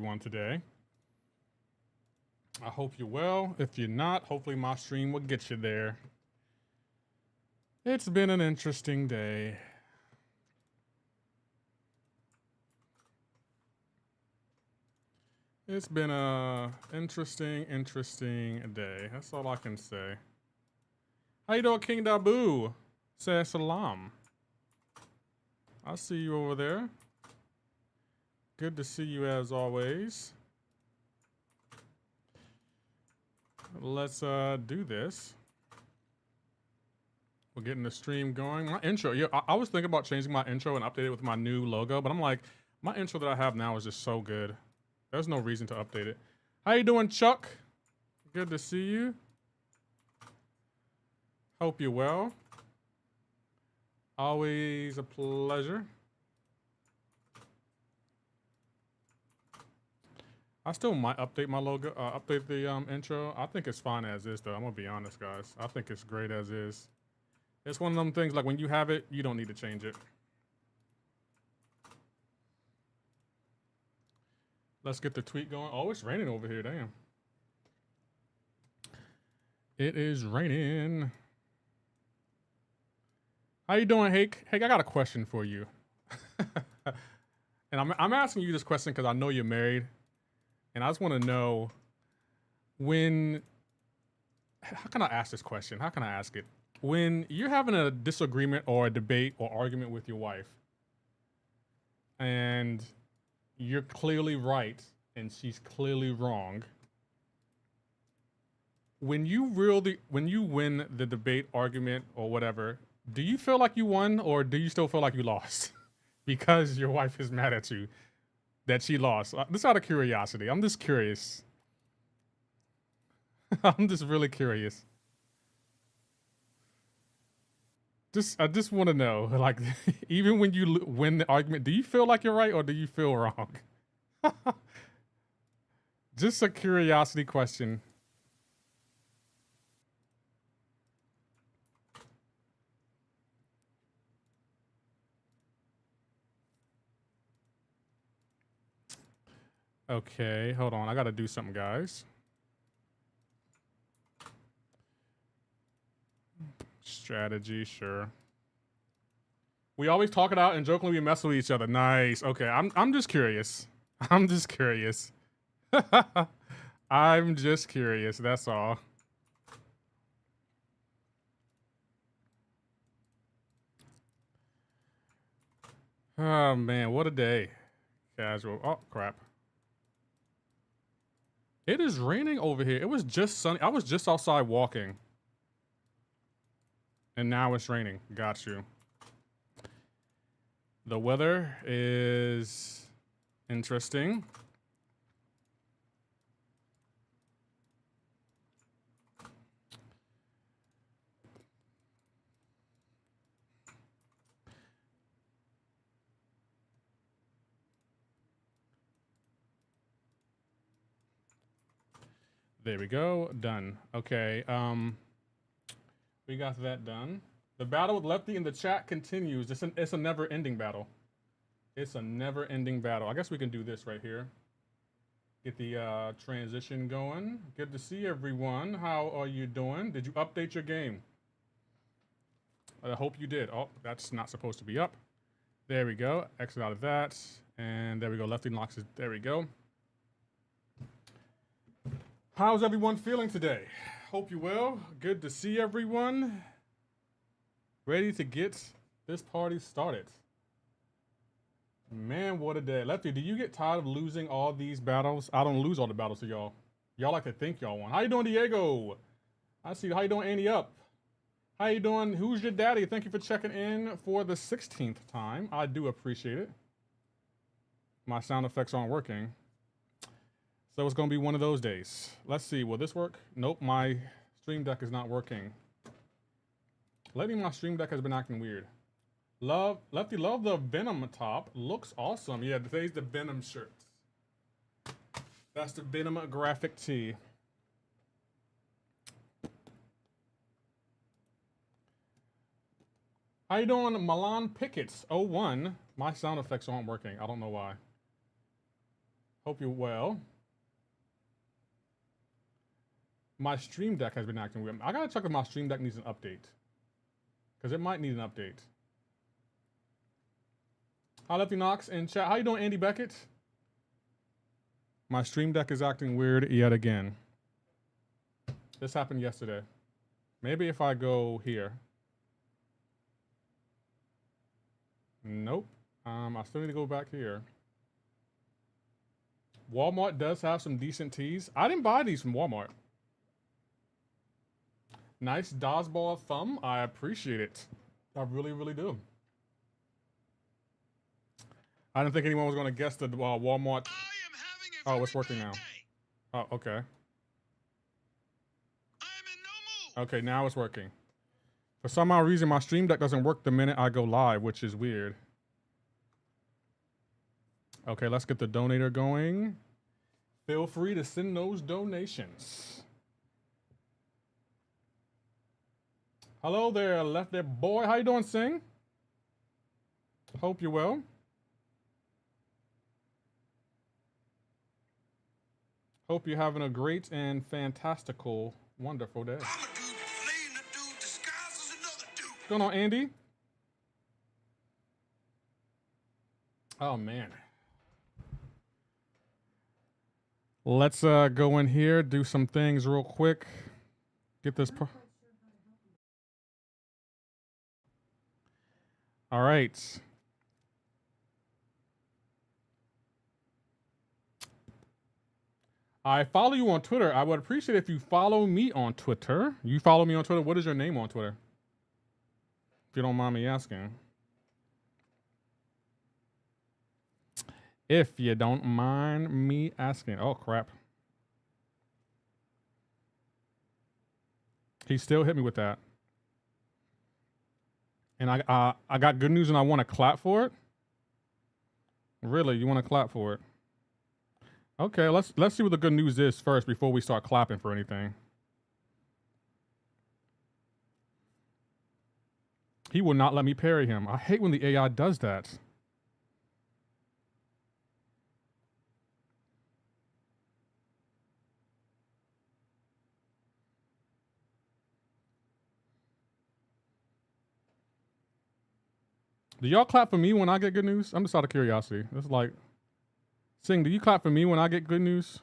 Everyone today. I hope you're well. If you're not, hopefully my stream will get you there. It's been an interesting day. It's been a interesting day. That's all I can say. How you doing, King Dabu? Say salam. I see you over there. Good to see you as always. Let's do this. We're getting the stream going. My intro, yeah, I was thinking about changing my intro and update it with my new logo, but I'm like, my intro that I have now is just so good. There's no reason to update it. How you doing, Chuck? Good to see you. Hope you're well. Always a pleasure. I still might update my logo, update the intro. I think it's fine as is, though. I'm gonna be honest, guys. I think it's great as is. It's one of them things like when you have it, you don't need to change it. Let's get the tweet going. Oh, it's raining over here. Damn. It is raining. How you doing, Hake? Hake, I got a question for you. And I'm asking you this question because I know you're married. And I just want to know when, how can I ask this question? How can I ask it? When you're having a disagreement or a debate or argument with your wife, and you're clearly right and she's clearly wrong, when you win the debate, argument, or whatever, do you feel like you won or do you still feel like you lost? Because your wife is mad at you that she lost. This out of curiosity. I'm just curious. I'm just really curious. I just want to know, like, even when you win the argument, do you feel like you're right or do you feel wrong? Just a curiosity question. Okay, hold on. I gotta do something, guys. Strategy, sure. We always talk it out and jokingly we mess with each other. Nice. Okay, I'm just curious. I'm just curious. I'm just curious. That's all. Oh man, what a day. Casual. Oh crap. It is raining over here. It was just sunny. I was just outside walking. And now it's raining. Got you. The weather is interesting. There we go. Done. Okay. We got that done. The battle with Lefty in the chat continues. It's a never-ending battle. It's a never-ending battle. I guess we can do this right here. Get the transition going. Good to see everyone. How are you doing? Did you update your game? I hope you did. Oh, that's not supposed to be up. There we go. Exit out of that. And there we go. Lefty locks it. There we go. How's everyone feeling today? Hope you well. Good to see everyone. Ready to get this party started. Man, what a day. Lefty, do you get tired of losing all these battles? I don't lose all the battles to y'all. Y'all like to think y'all won. How you doing, Diego? I see. How you doing, Annie Up? How you doing? Who's your daddy? Thank you for checking in for the 16th time. I do appreciate it. My sound effects aren't working. So it's going to be one of those days. Let's see. Will this work? Nope. My stream deck is not working. Lately, my stream deck has been acting weird. Lefty, love the Venom top. Looks awesome. Yeah, today's the Venom shirt. That's the Venom graphic tee. How you doing, Milan Pickets 01? My sound effects aren't working. I don't know why. Hope you're well. My Stream Deck has been acting weird. I gotta check if my Stream Deck needs an update. Because it might need an update. Hi, Lefty Knox in chat. How you doing, Andy Beckett? My Stream Deck is acting weird yet again. This happened yesterday. Maybe if I go here. Nope. I still need to go back here. Walmart does have some decent tees. I didn't buy these from Walmart. Nice Dodgeball thumb. I appreciate it. I really, really do. I didn't think anyone was going to guess the Walmart. Oh, it's working now. Oh, okay. Okay, now it's working. For some odd reason, my Stream Deck doesn't work the minute I go live, which is weird. Okay, let's get the donator going. Feel free to send those donations. Hello there, left there boy. How you doing, Sing? Hope you're well. Hope you're having a great and fantastical, wonderful day. What's going on, Andy? Oh, man. Let's go in here, do some things real quick. Get this. All right. I follow you on Twitter. I would appreciate if you follow me on Twitter. You follow me on Twitter. What is your name on Twitter? If you don't mind me asking. If you don't mind me asking. Oh, crap. He still hit me with that. And I got good news and I want to clap for it. Really? You want to clap for it? Okay, let's see what the good news is first before we start clapping for anything. He will not let me parry him. I hate when the AI does that. Do y'all clap for me when I get good news? I'm just out of curiosity. It's like, Sing, do you clap for me when I get good news?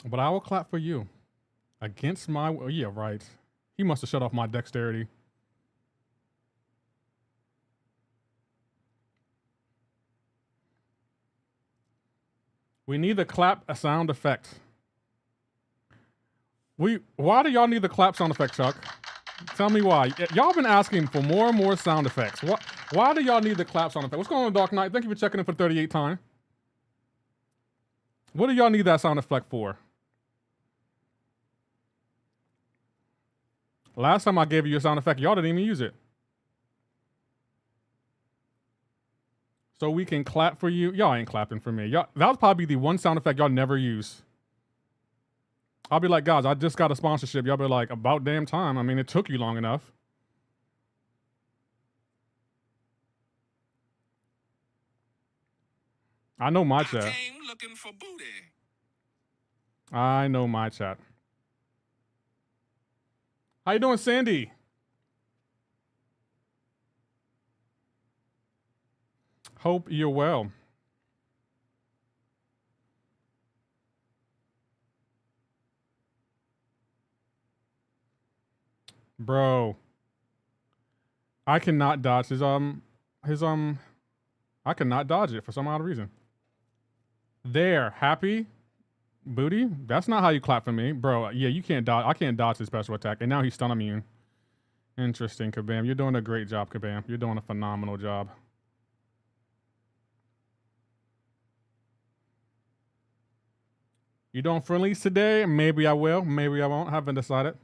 But I will clap for you. Against my... Yeah, right. He must have shut off my dexterity. We need the clap a sound effect. Why do y'all need the clap sound effect, Chuck? Tell me why. Y'all been asking for more and more sound effects. Why do y'all need the clap sound effect? What's going on, Dark Knight? Thank you for checking in for the 38th time. What do y'all need that sound effect for? Last time I gave you a sound effect, y'all didn't even use it. So we can clap for you. Y'all ain't clapping for me. Y'all, that'll probably be the one sound effect y'all never use. I'll be like, guys, I just got a sponsorship. Y'all be like, about damn time. I mean, it took you long enough. I know my chat. I came looking for booty. I know my chat. How you doing, Sandy? Hope you're well. Bro, I cannot dodge his I cannot dodge it for some odd reason. There, happy booty. That's not how you clap for me, bro. Yeah, you can't dodge. I can't dodge his special attack, and now he's stun immune. Interesting, Kabam. You're doing a great job, Kabam. You're doing a phenomenal job. You doing friendlies today? Maybe I will. Maybe I won't. Haven't decided.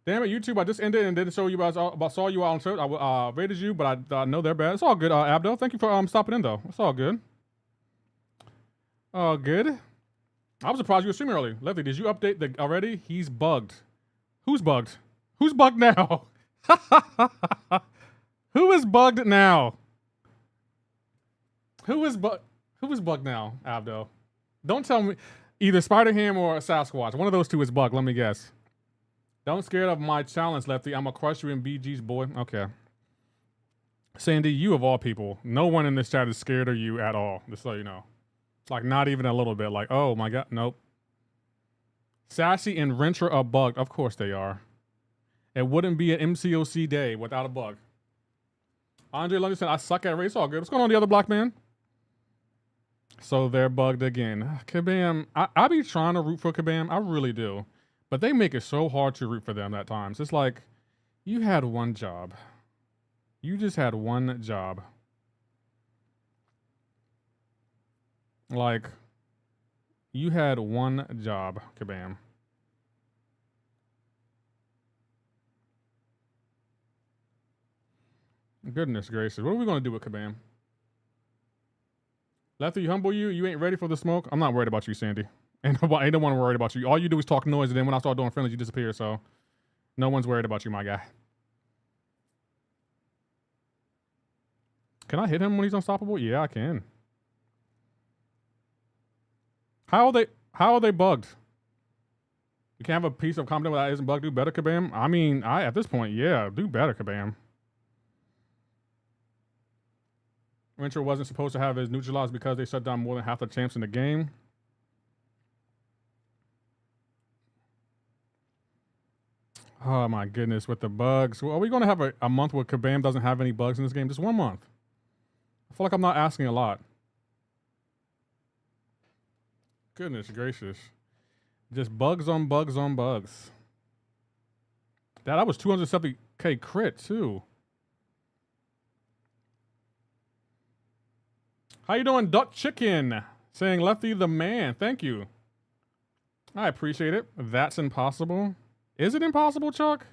Damn it, YouTube! I just ended and didn't show you guys. Saw you out on Twitter. I rated you, but I know they're bad. It's all good, Abdo. Thank you for stopping in though. It's all good. All good. I was surprised you were streaming early. Lefty, did you update already? He's bugged. Who's bugged? Who's bugged now? Who is bugged now? Who is bugged now, Abdo? Don't tell me. Either Spider-Ham or Sasquatch. One of those two is bugged. Let me guess. Don't scared of my challenge, Lefty. I'm gonna crush you in BG's, boy. Okay. Sandy, you of all people. No one in this chat is scared of you at all. Just so you know. It's like not even a little bit. Like, oh my god, nope. Sassy and Rentra are bugged. Of course they are. It wouldn't be an MCoC day without a bug. Andre Lundy said, I suck at race. All good. What's going on, the other black man? So they're bugged again. Kabam. I be trying to root for Kabam. I really do. But they make it so hard to root for them at times. It's like, you had one job. You just had one job. Like, you had one job, Kabam. Goodness gracious. What are we going to do with Kabam? Lefty, humble you? You ain't ready for the smoke? I'm not worried about you, Sandy. Ain't no one worried about you. All you do is talk noise, and then when I start doing friendlies, you disappear, so no one's worried about you, my guy. Can I hit him when he's unstoppable? Yeah, I can. How are they bugged? You can't have a piece of content that isn't bugged. Do better, Kabam? I mean, at this point, yeah, do better, Kabam. Winter wasn't supposed to have his neutralized because they shut down more than half the champs in the game. Oh my goodness, with the bugs. Well, are we going to have a month where Kabam doesn't have any bugs in this game? Just 1 month. I feel like I'm not asking a lot. Goodness gracious. Just bugs on bugs on bugs. That was 270k crit too. How you doing, Duck Chicken? Saying Lefty the man. Thank you. I appreciate it. That's impossible. Is it impossible, Chuck?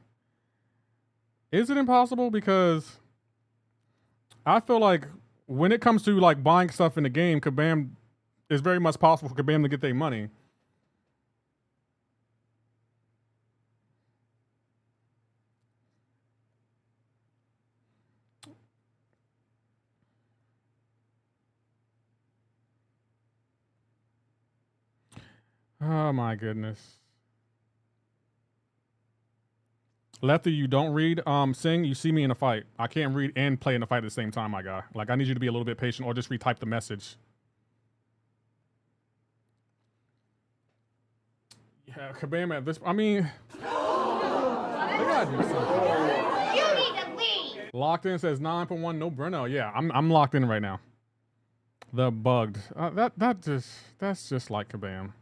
Is it impossible? Because I feel like when it comes to like buying stuff in the game, Kabam is very much possible for Kabam to get their money. Oh my goodness. Lefty, you don't read, sing, you see me in a fight. I can't read and play in a fight at the same time, my guy. Like, I need you to be a little bit patient or just retype the message. Yeah, Kabam at this, I mean, they gotta do something. You need to leave. Locked in says 9.1, no Breno. Yeah, I'm locked in right now. The bugged. That's just like Kabam.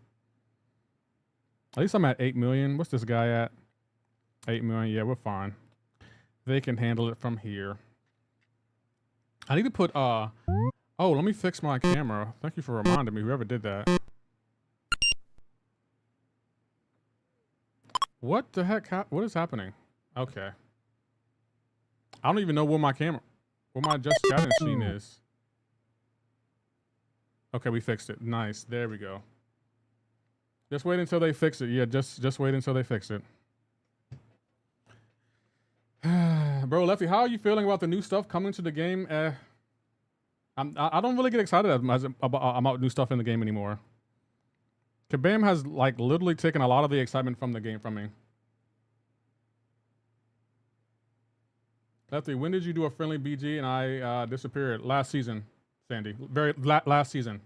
At least I'm at 8 million. What's this guy at? 8 million. Yeah, we're fine. They can handle it from here. I need to put, oh, let me fix my camera. Thank you for reminding me, whoever did that. What the heck? What is happening? Okay. I don't even know where my just chatting screen is. Okay, we fixed it. Nice. There we go. Just wait until they fix it. Yeah, just wait until they fix it. Bro, Lefty, how are you feeling about the new stuff coming to the game? I don't really get excited about new stuff in the game anymore. Kabam has like literally taken a lot of the excitement from the game from me. Lefty, when did you do a friendly BG and I disappeared? Last season, Sandy. Last season.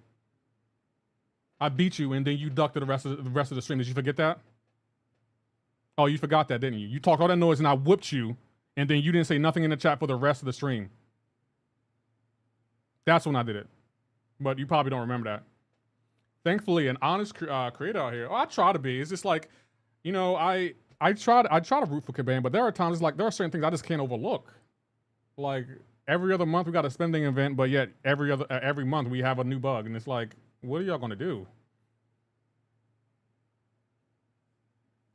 I beat you and then you ducked to the rest of the stream. Did you forget that? Oh, you forgot that, didn't you? You talked all that noise and I whooped you, and then you didn't say nothing in the chat for the rest of the stream. That's when I did it. But you probably don't remember that. Thankfully, an honest creator out here. Oh, I try to be. It's just like, you know, I try to root for Kabam, but there are times like there are certain things I just can't overlook. Like every other month we got a spending event, but yet every month we have a new bug, and it's like, what are y'all gonna do?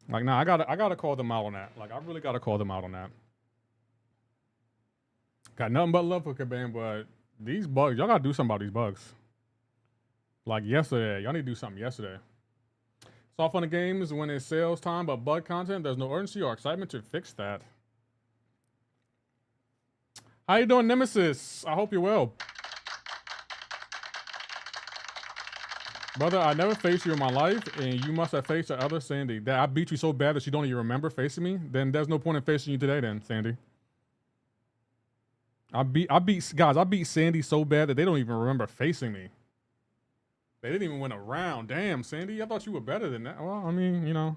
Like, nah, I gotta call them out on that. Like, I really gotta call them out on that. Got nothing but love for Kabam, but these bugs, y'all gotta do something about these bugs. Like yesterday, y'all need to do something yesterday. Soft on the games when it's sales time, but bug content, there's no urgency or excitement to fix that. How you doing, Nemesis? I hope you're well. Brother, I never faced you in my life, and you must have faced the other Sandy. That I beat you so bad that you don't even remember facing me? Then there's no point in facing you today then, Sandy. I beat Sandy so bad that they don't even remember facing me. They didn't even win a round. Damn, Sandy, I thought you were better than that. Well, I mean, you know.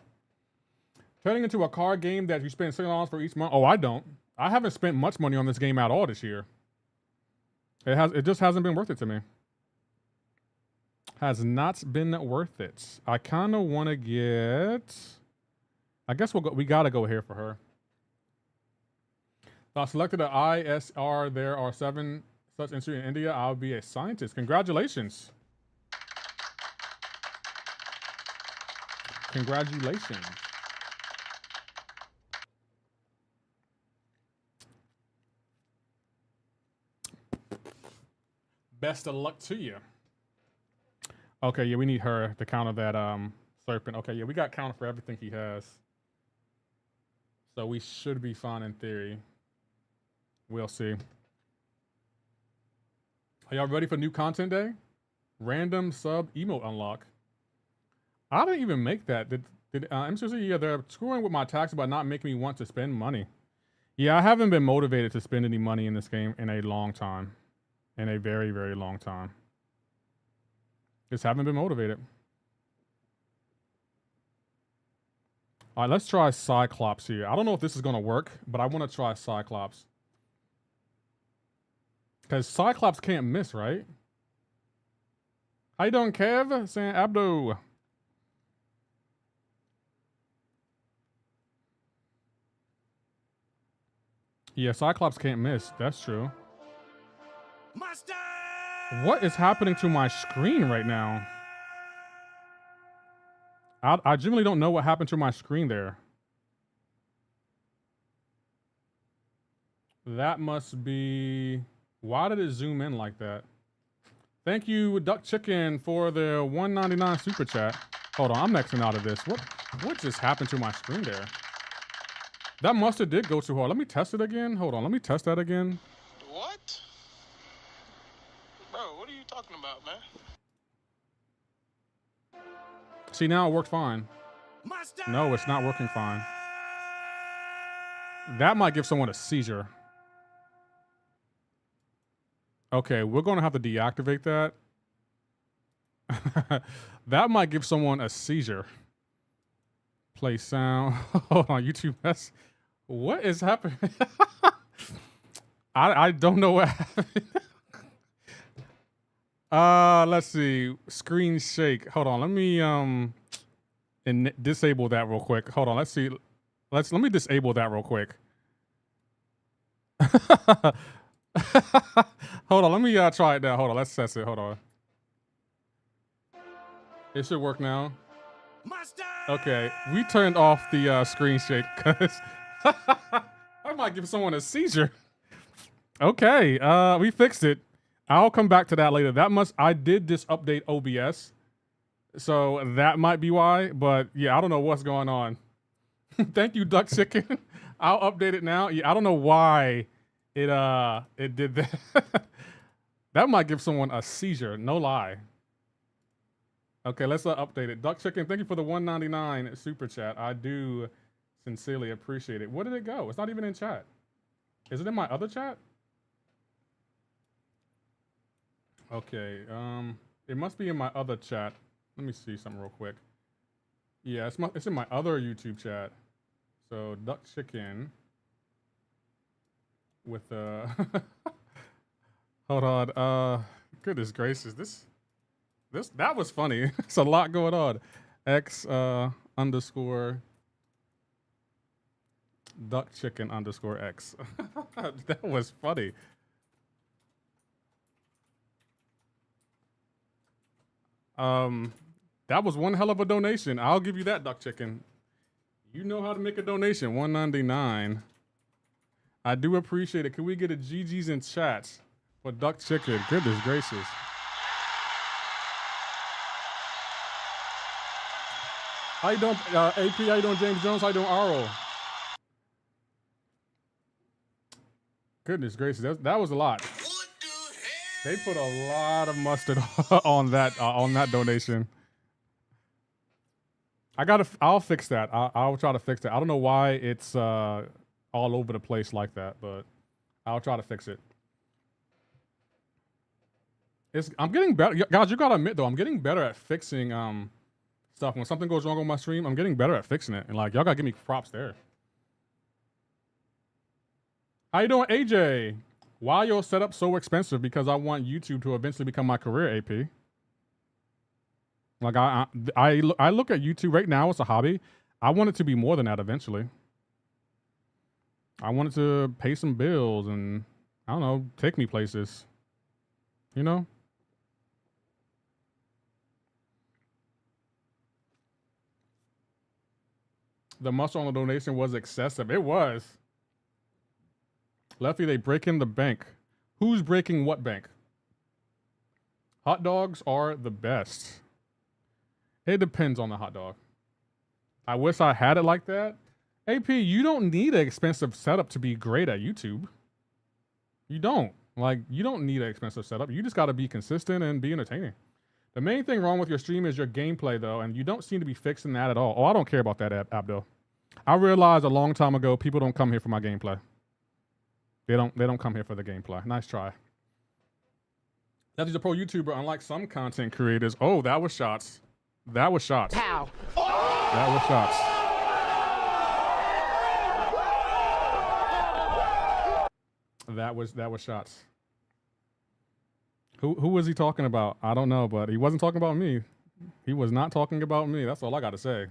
Turning into a card game that you spend $6 for each month. Oh, I don't. I haven't spent much money on this game at all this year. It just hasn't been worth it to me. Has not been worth it. I kind of want to get... I guess we got to go here for her. I selected an ISR. There are 7 such institutes in India. I'll be a scientist. Congratulations. Congratulations. Best of luck to you. Okay, yeah, we need her to counter that serpent. Okay, yeah, we got counter for everything he has. So we should be fine in theory. We'll see. Are y'all ready for new content day? Random sub emote unlock. I didn't even make that. Did MCoC? Yeah, they're screwing with my taxes by not making me want to spend money. Yeah, I haven't been motivated to spend any money in this game in a long time. In a very, very long time. Just haven't been motivated. All right, let's try Cyclops here. I don't know if this is going to work, but I want to try Cyclops. Because Cyclops can't miss, right? How you doing, Kev? Saying Abdo. Yeah, Cyclops can't miss. That's true. Master! What is happening to my screen right now? I genuinely don't know what happened to my screen there. That must be... Why did it zoom in like that? Thank you, Duck Chicken, for the $1.99 super chat. Hold on, I'm Xing out of this. What just happened to my screen there? That mustard did go too hard. Let me test it again. Hold on, let me test that again. What? Bro, what are you talking about, man? See, now it worked fine. No, it's not working fine. That might give someone a seizure. Okay, we're going to have to deactivate that. That might give someone a seizure. Play sound. Hold on, YouTube. What is happening? I don't know what happened. Let's see. Screen shake. Hold on. Let me and disable that real quick. Hold on. Let's see. Let me disable that real quick. Hold on. Let me try it now. Hold on. Let's test it. Hold on. It should work now. Okay, we turned off the screen shake because I might give someone a seizure. Okay, we fixed it. I'll come back to that later. I did this update OBS, so that might be why. But yeah, I don't know what's going on. Thank you, Duck Chicken. I'll update it now. Yeah, I don't know why it did that. That might give someone a seizure. No lie. Okay, let's update it. Duck Chicken, thank you for the $1.99 super chat. I do sincerely appreciate it. Where did it go? It's not even in chat. Is it in my other chat? Okay, it must be in my other chat. Let me see something real quick. Yeah, it's in my other YouTube chat. So Duck Chicken with hold on. Goodness gracious, that was funny. It's a lot going on. X underscore Duck Chicken underscore X. That was funny. That was one hell of a donation. I'll give you that, Duck Chicken. You know how to make a donation. $1.99. I do appreciate it. Can we get a GG's in chat for Duck Chicken? Goodness gracious. How you doing, AP? How you doing, James Jones? How you doing, Aro? Goodness gracious, that was a lot. They put a lot of mustard on that donation. I'll fix that. I'll try to fix it. I don't know why it's all over the place like that, but I'll try to fix it. I'm getting better, guys. You gotta admit though, I'm getting better at fixing stuff. When something goes wrong on my stream, I'm getting better at fixing it, and like y'all gotta give me props there. How you doing, AJ? Why your setup so expensive? Because I want YouTube to eventually become my career, AP. Like I look at YouTube right now as a hobby. I want it to be more than that eventually. I want it to pay some bills and I don't know, take me places. You know? The muscle on the donation was excessive. It was. Lefty, they break in the bank. Who's breaking what bank? Hot dogs are the best. It depends on the hot dog. I wish I had it like that. AP, you don't need an expensive setup to be great at YouTube. You don't. Like, you don't need an expensive setup. You just got to be consistent and be entertaining. The main thing wrong with your stream is your gameplay, though, and you don't seem to be fixing that at all. Oh, I don't care about that, Abdul. I realized a long time ago people don't come here for my gameplay. They don't come here for the gameplay. Nice try. That is a pro YouTuber, unlike some content creators. Oh, that was shots. That was shots. Pow. That was shots. That was shots. Who was he talking about? I don't know, but he wasn't talking about me. He was not talking about me. That's all I got to say.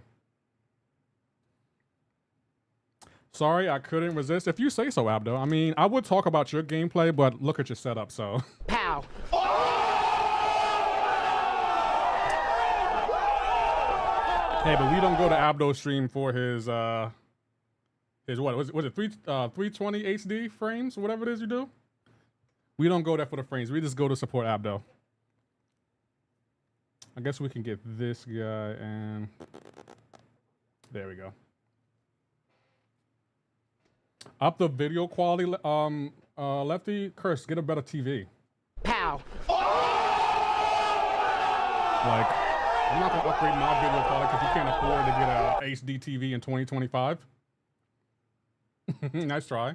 Sorry, I couldn't resist. If you say so, Abdo. I mean, I would talk about your gameplay, but look at your setup, so. Pow. Hey, but we don't go to Abdo's stream for his what was it 320 HD frames, whatever it is you do. We don't go there for the frames. We just go to support Abdo. I guess we can get this guy and there we go. Up the video quality, Lefty. Curse, get a better TV. Pow. Like, I'm not gonna upgrade my video quality because you can't afford to get a HD TV in 2025. Nice try.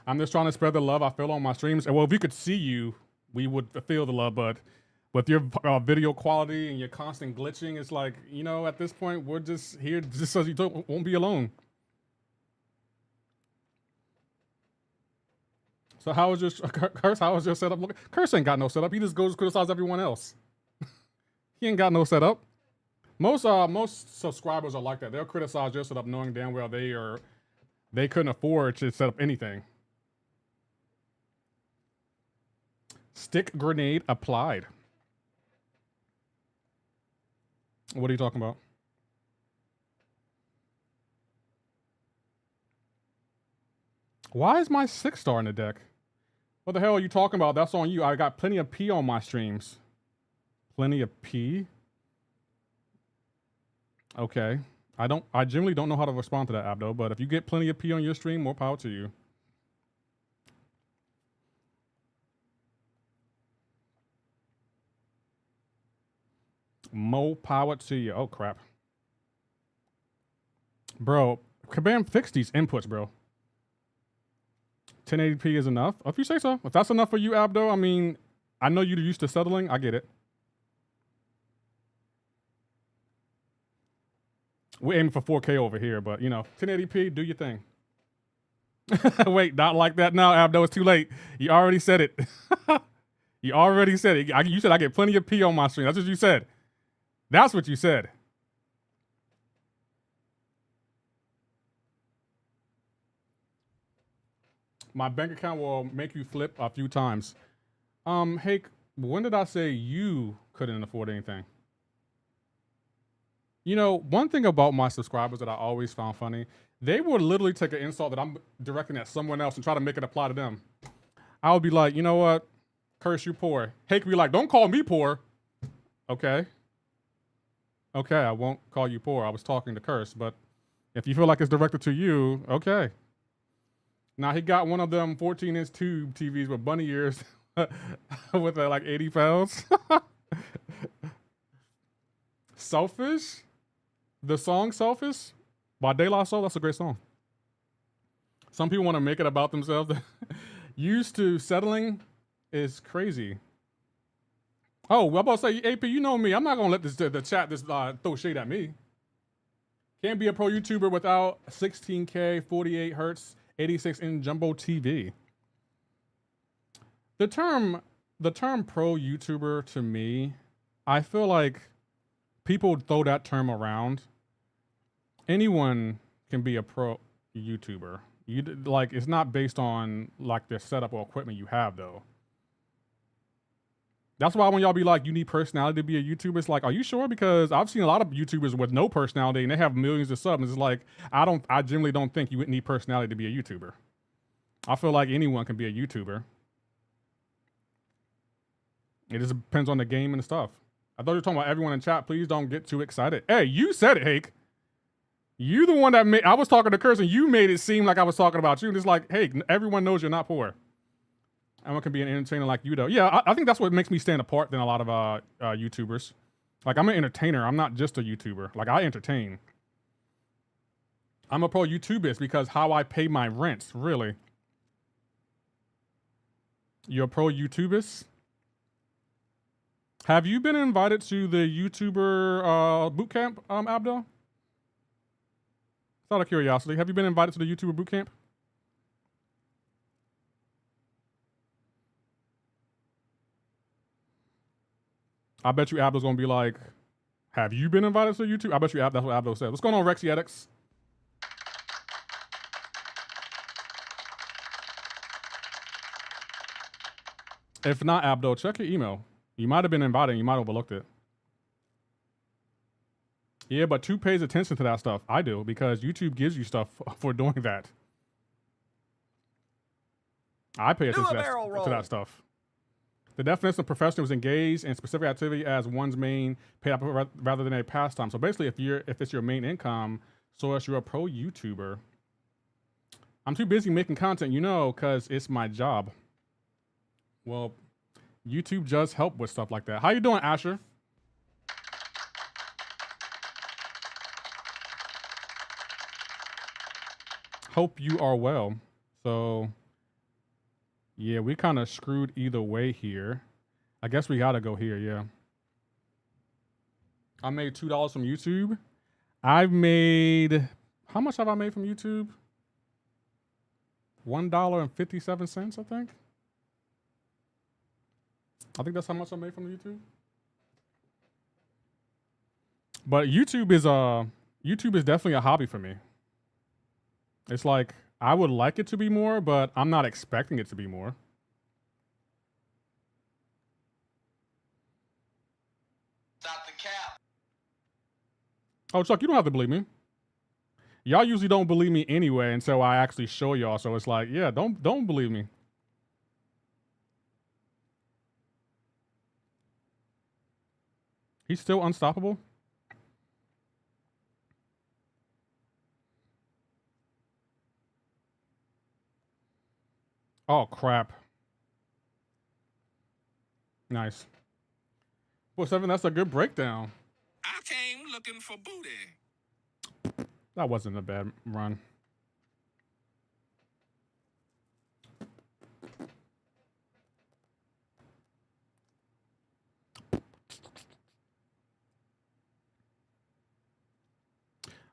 I'm just trying to spread the love I feel on my streams. And well, if we could see you, we would feel the love. But with your video quality and your constant glitching, it's like, you know, at this point, we're just here just so you won't be alone. So how was your Curse? How was your setup looking? Curse ain't got no setup. He just goes to criticize everyone else. He ain't got no setup. Most subscribers are like that. They'll criticize your setup knowing damn well they couldn't afford to set up anything. Stick grenade applied. What are you talking about? Why is my 6-star in the deck? What the hell are you talking about? That's on you. I got plenty of P on my streams. Plenty of P? Okay. I generally don't know how to respond to that, Abdo, but if you get plenty of P on your stream, more power to you. More power to you. Oh, crap. Bro, Kabam, fix these inputs, bro. 1080p is enough? If you say so. If that's enough for you, Abdo, I mean, I know you're used to settling. I get it. We're aiming for 4K over here, but, you know, 1080p, do your thing. Wait, not like that now, Abdo. It's too late. You already said it. You already said it. You said I get plenty of P on my stream. That's what you said. That's what you said. My bank account will make you flip a few times. Hey, when did I say you couldn't afford anything? You know, one thing about my subscribers that I always found funny, they would literally take an insult that I'm directing at someone else and try to make it apply to them. I would be like, you know what? Curse, you poor. Hey could be like, don't call me poor. Okay. Okay, I won't call you poor. I was talking to Curse, but if you feel like it's directed to you, okay. Now he got one of them 14-inch tube TVs with bunny ears with like 80 pounds. Selfish? The song Selfish by De La Soul, that's a great song. Some people want to make it about themselves. Used to settling is crazy. Oh, I'm about to say, AP, you know me. I'm not gonna let the chat throw shade at me. Can't be a pro YouTuber without 16K, 48 hertz, 86-inch jumbo TV. The term pro YouTuber to me, I feel like people throw that term around. Anyone can be a pro YouTuber. Like, it's not based on like the setup or equipment you have though. That's why when y'all be like, you need personality to be a YouTuber, it's like, are you sure? Because I've seen a lot of YouTubers with no personality and they have millions of subs. It's like, I generally don't think you would need personality to be a YouTuber. I feel like anyone can be a YouTuber. It just depends on the game and stuff. I thought you were talking about everyone in chat. Please don't get too excited. Hey, you said it, Hake. You the one that made, I was talking to Curse and you made it seem like I was talking about you. And it's like, hey, everyone knows you're not poor. Everyone can be an entertainer like you, though. Yeah, I think that's what makes me stand apart than a lot of YouTubers. Like, I'm an entertainer. I'm not just a YouTuber. Like, I entertain. I'm a pro YouTubist because how I pay my rent, really. You're a pro YouTubist? Have you been invited to the YouTuber bootcamp, Abdel? It's out of curiosity. Have you been invited to the YouTuber bootcamp? I bet you Abdel's gonna be like, have you been invited to YouTube? I bet you that's what Abdel said. What's going on, Rexietics? If not, Abdel, check your email. You might have been invited and you might have overlooked it. Yeah, but who pays attention to that stuff? I do, because YouTube gives you stuff for doing that. I pay attention to that stuff. The definition of professional is engaged in specific activity as one's main paid output rather than a pastime. So basically, if it's your main income, so as you're a pro YouTuber. I'm too busy making content, because it's my job. Well, YouTube does help with stuff like that. How you doing, Asher? Hope you are well. So, yeah, we kind of screwed either way here. I guess we gotta go here, yeah. I made $2 from YouTube. I've made, how much have I made from YouTube? $1.57, I think. I think that's how much I made from YouTube. But YouTube is definitely a hobby for me. It's like, I would like it to be more, but I'm not expecting it to be more. Stop the cap. Oh, Chuck, you don't have to believe me. Y'all usually don't believe me anyway until I actually show y'all. So it's like, yeah, don't believe me. He's still unstoppable? Oh, crap. Nice. Well, 7, that's a good breakdown. I came looking for booty. That wasn't a bad run.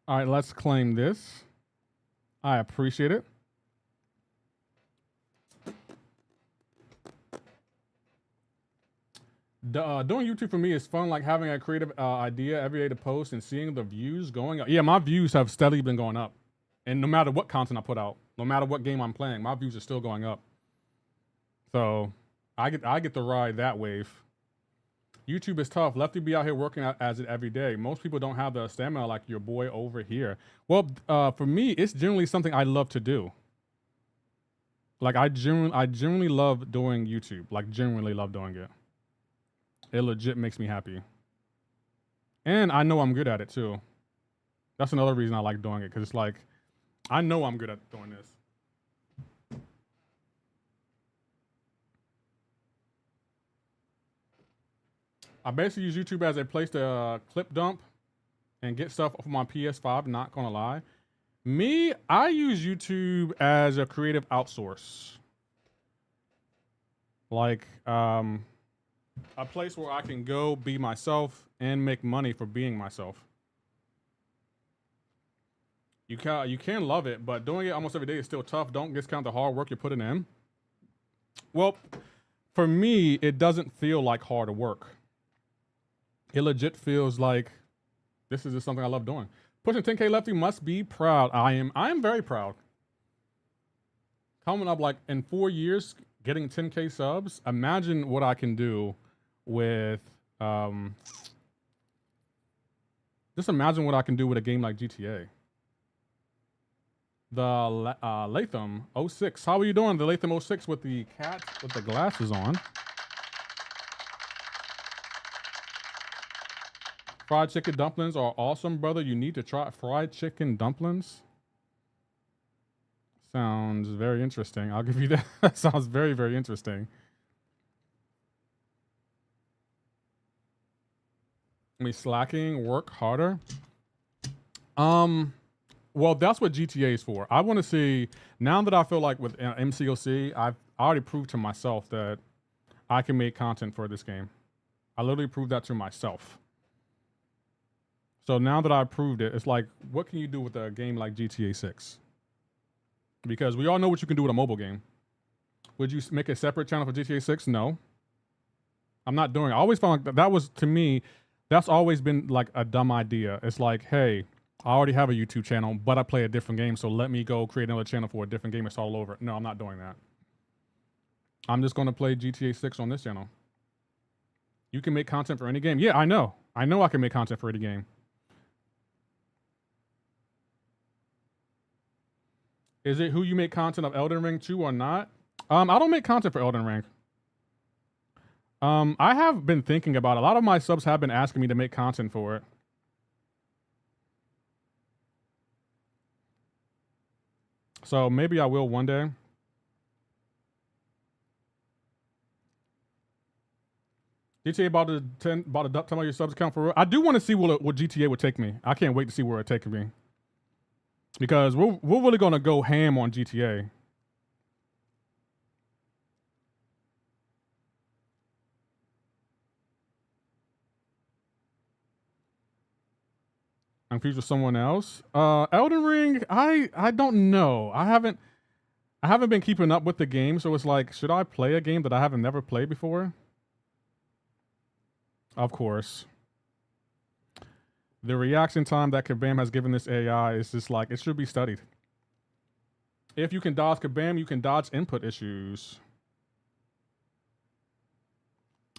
All right, let's claim this. I appreciate it. Doing YouTube for me is fun, like having a creative idea every day to post and seeing the views going up. Yeah, my views have steadily been going up. And no matter what content I put out, no matter what game I'm playing, my views are still going up. So I get to ride that wave. YouTube is tough. Lefty be out here working as it every day. Most people don't have the stamina like your boy over here. Well, for me, it's generally something I love to do. Like I genuinely love doing YouTube. Like genuinely love doing it. It legit makes me happy. And I know I'm good at it too. That's another reason I like doing it, because it's like, I know I'm good at doing this. I basically use YouTube as a place to clip dump and get stuff off my PS5, not gonna lie. Me, I use YouTube as a creative outsource. Like, a place where I can go be myself and make money for being myself. You can love it, but doing it almost every day is still tough. Don't discount the hard work you're putting in. Well, for me, it doesn't feel like hard work. It legit feels like this is just something I love doing. Pushing 10K Lefty must be proud. I am very proud. Coming up like in 4 years, getting 10K subs. Imagine what I can do with just imagine what I can do with a game like GTA. The Latham 06. How are you doing? The Latham 06 with the cat with the glasses on. Fried chicken dumplings are awesome, brother. You need to try fried chicken dumplings. Sounds very interesting. I'll give you that. That sounds very, very interesting. Me slacking, work harder. Well, that's what GTA is for. I want to see, now that I feel like with MCoC, I already proved to myself that I can make content for this game. I literally proved that to myself. So now that I've proved it, it's like, what can you do with a game like GTA 6? Because we all know what you can do with a mobile game. Would you make a separate channel for GTA 6? No. I'm not doing it. I always found like that was, to me, that's always been like a dumb idea. It's like, hey, I already have a YouTube channel, but I play a different game, so let me go create another channel for a different game and start all over. No, I'm not doing that. I'm just going to play GTA 6 on this channel. You can make content for any game. Yeah, I know. I know I can make content for any game. Is it who you make content of Elden Ring 2 or not? I don't make content for Elden Ring. I have been thinking about it. A lot of my subs have been asking me to make content for it. So maybe I will one day. GTA about to 10 of your subs count for real. I do want to see what GTA would take me. I can't wait to see where it takes me. Because we're really gonna go ham on GTA. I'm confused with someone else. Elden Ring, I don't know. I haven't been keeping up with the game, so it's like, should I play a game that I haven't never played before? Of course. The reaction time that Kabam has given this AI is just like, it should be studied. If you can dodge Kabam, you can dodge input issues.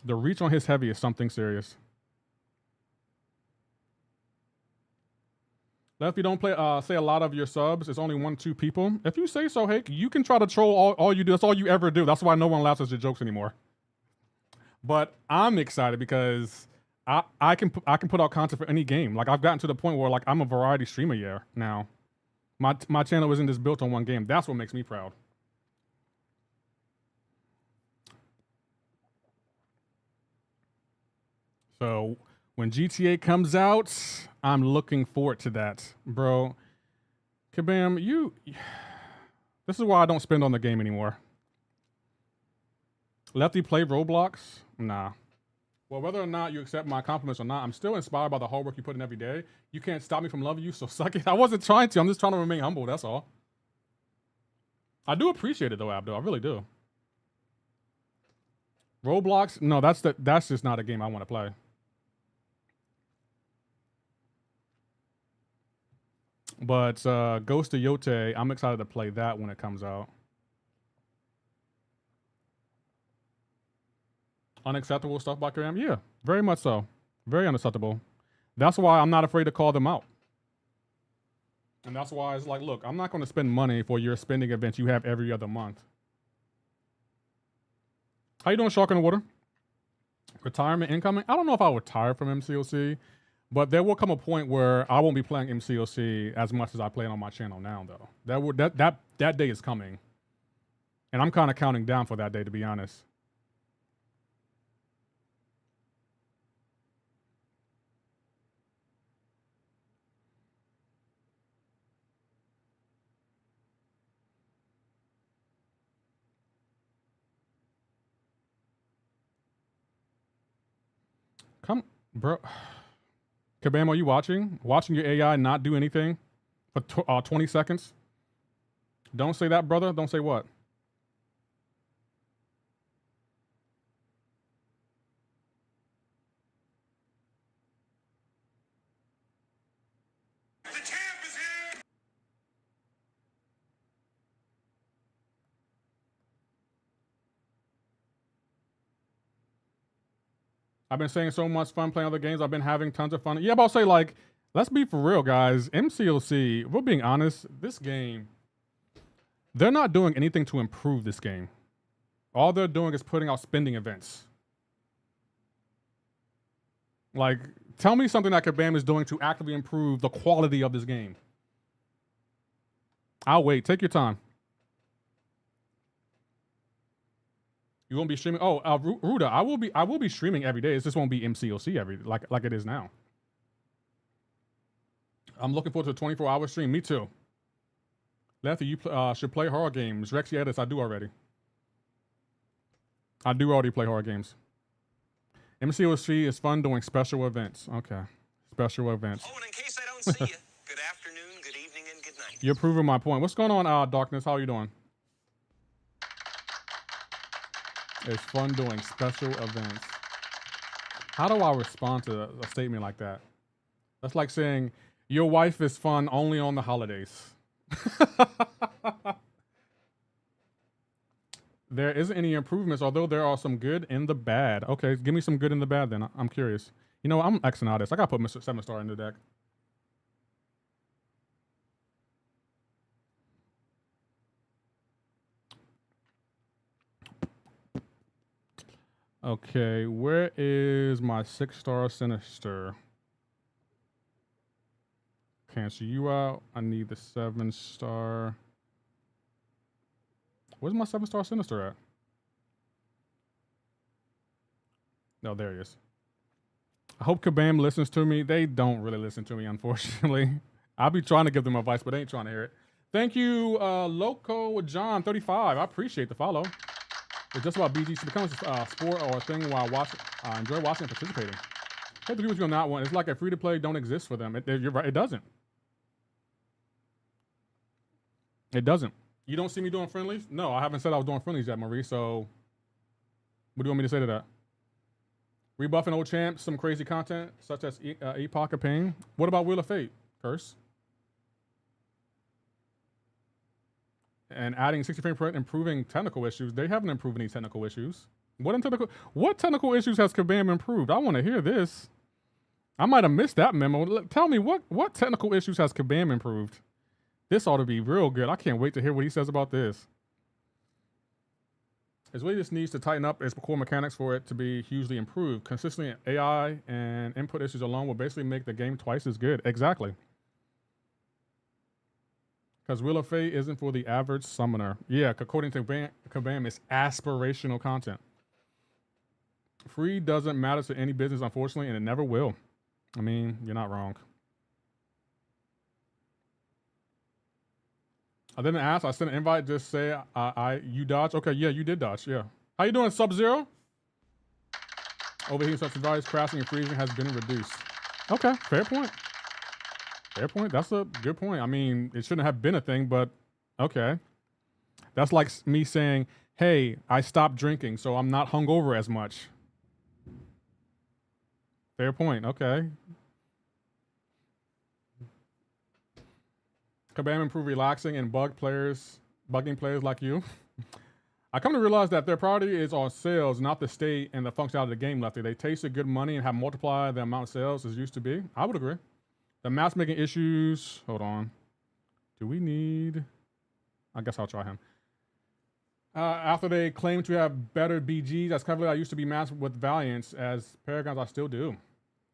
The reach on his heavy is something serious. Lefty, don't play. Say a lot of your subs. It's only 1-2 people. If you say so, hey, you can try to troll all you do. That's all you ever do. That's why no one laughs at your jokes anymore. But I'm excited because I can put out content for any game. Like I've gotten to the point where like I'm a variety streamer now. My channel isn't just built on one game. That's what makes me proud. So when GTA comes out, I'm looking forward to that, bro. Kabam, this is why I don't spend on the game anymore. Lefty play Roblox? Nah. Well, whether or not you accept my compliments or not, I'm still inspired by the hard work you put in every day. You can't stop me from loving you, so suck it. I wasn't trying to. I'm just trying to remain humble, that's all. I do appreciate it though, Abdul. I really do. Roblox? No, that's just not a game I want to play. But Ghost of Yote, I'm excited to play that when it comes out. Unacceptable stuff by Karam? Yeah, very much so. Very unacceptable. That's why I'm not afraid to call them out. And that's why it's like, look, I'm not going to spend money for your spending events you have every other month. How you doing, Shark in the Water? Retirement incoming? I don't know if I'll retire from MCoC, But there will come a point where I won't be playing MCoC as much as I play it on my channel now, though. That day is coming, and I'm kind of counting down for that day, to be honest. Come, bro. Kabam, are you watching? Watching your AI not do anything for 20 seconds? Don't say that, brother. Don't say what? The champ is here! I've been saying so much fun playing other games. I've been having tons of fun. Yeah, but I'll say, like, let's be for real, guys. MCoC, if we're being honest, this game, they're not doing anything to improve this game. All they're doing is putting out spending events. Like, tell me something that Kabam is doing to actively improve the quality of this game. I'll wait. Take your time. You won't be streaming. Oh, Ruda, I will be streaming every day. It just won't be MCoC like it is now. I'm looking forward to a 24-hour stream. Me too. Lefty, you should play horror games. Rexy Edis, I do already. I do already play horror games. MCoC is fun doing special events. Okay. Special events. Oh, and in case I don't see you, good afternoon, good evening, and good night. You're proving my point. What's going on, Darkness? How are you doing? It's fun doing special events. How do I respond to a statement like that? That's like saying, your wife is fun only on the holidays. There isn't any improvements, although there are some good in the bad. Okay, give me some good in the bad then. I'm curious. You know, I'm Xing out this. I gotta put Mr. 7-star in the deck. Okay, where is my 6-star Sinister? Cancel you out. I need the 7-star. Where's my 7-star Sinister at? No, there he is. I hope Kabam listens to me. They don't really listen to me, unfortunately. I'll be trying to give them advice, but they ain't trying to hear it. Thank you, Loco John 35. I appreciate the follow. It's just about BG. It becomes a sport or a thing where I enjoy watching and participating. I have to agree with you on that one. It's like a free-to-play don't exist for them. You're right. It doesn't. It doesn't. You don't see me doing friendlies? No, I haven't said I was doing friendlies yet, Marie. So, what do you want me to say to that? Rebuffing old champs, some crazy content, such as Epoch of Pain. What about Wheel of Fate, Curse? And adding 60 frame per minute, improving technical issues. They haven't improved any technical issues. What technical issues has Kabam improved? I want to hear this. I might have missed that memo. Tell me, what technical issues has Kabam improved? This ought to be real good. I can't wait to hear what he says about this. It really just needs to tighten up its core mechanics for it to be hugely improved. Consistently, AI and input issues alone will basically make the game twice as good. Exactly. Because Wheel of Fate isn't for the average summoner. Yeah, according to Kabam, it's aspirational content. Free doesn't matter to any business, unfortunately, and it never will. I mean, you're not wrong. I didn't ask. I sent an invite. Just say you dodged. Okay, yeah, you did dodge. Yeah. How you doing, Sub-Zero? Overheating, subsidized, crashing, and freezing has been reduced. Okay, fair point. Fair point. That's a good point. I mean, it shouldn't have been a thing, but okay. That's like me saying, hey, I stopped drinking, so I'm not hungover as much. Fair point. Okay. Kabam improve relaxing and bugging players like you. I come to realize that their priority is on sales, not the state and the functionality of the game, Lefty. They tasted good money and have multiplied the amount of sales as used to be. I would agree. The matchmaking issues. Hold on. Do we need? I guess I'll try him. After they claim to have better BGs, as cleverly I used to be matched with Valiants, as Paragons I still do.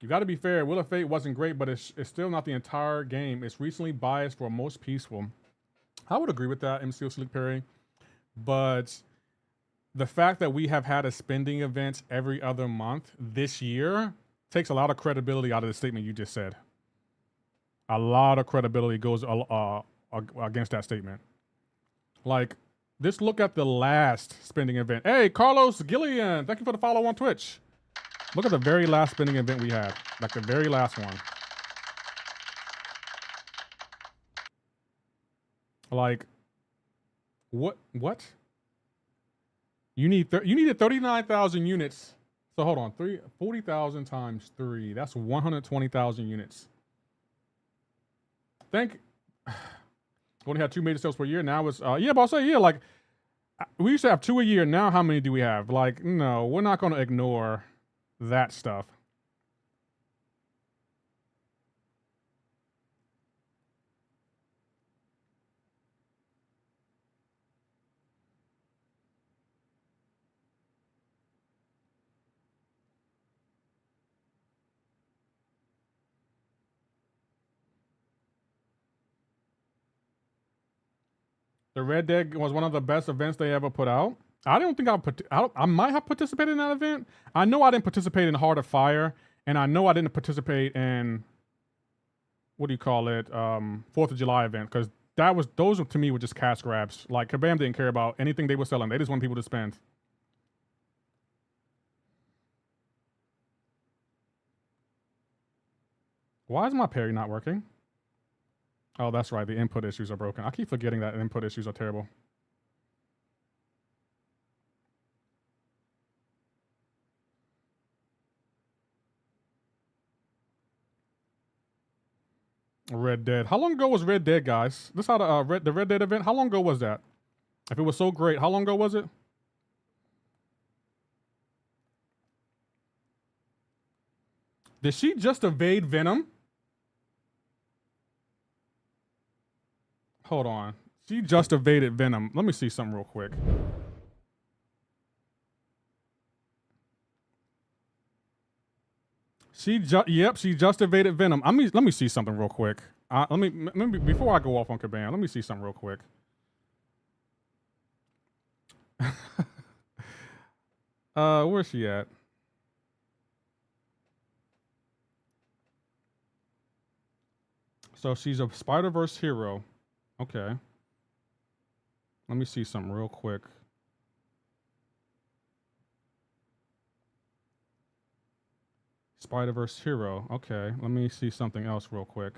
You got to be fair. Wheel of Fate wasn't great, but it's still not the entire game. It's recently biased for most peaceful. I would agree with that, MCoC Sleek Perry. But the fact that we have had a spending event every other month this year takes a lot of credibility out of the statement you just said. A lot of credibility goes against that statement. Like, just look at the last spending event. Hey, Carlos Gillian, thank you for the follow on Twitch. Look at the very last spending event we had. Like the very last one. Like, what? You needed 39,000 units. So hold on, 40,000 times 3. That's 120,000 units. We only had 2 major sales per year. Now it's yeah, but I'll say yeah. Like we used to have 2 a year. Now how many do we have? Like no, we're not going to ignore that stuff. The Red Dead was one of the best events they ever put out. I don't think I might have participated in that event. I know I didn't participate in Heart of Fire, and I know I didn't participate in what do you call it, 4th of July event, because those to me were just cash grabs. Like Kabam didn't care about anything they were selling. They just want people to spend. Why is my parry not working? Oh, that's right. The input issues are broken. I keep forgetting that input issues are terrible. Red Dead. How long ago was Red Dead, guys? This how the Red Dead event. How long ago was that? If it was so great, how long ago was it? Did she just evade Venom? Hold on. She just evaded Venom. Let me see something real quick. She just evaded Venom. Let me see something real quick. Let me before I go off on Kabam, let me see something real quick. Where's she at? So she's a Spider-Verse hero. Okay. Let me see something real quick. Spider-Verse hero. Okay. Let me see something else real quick.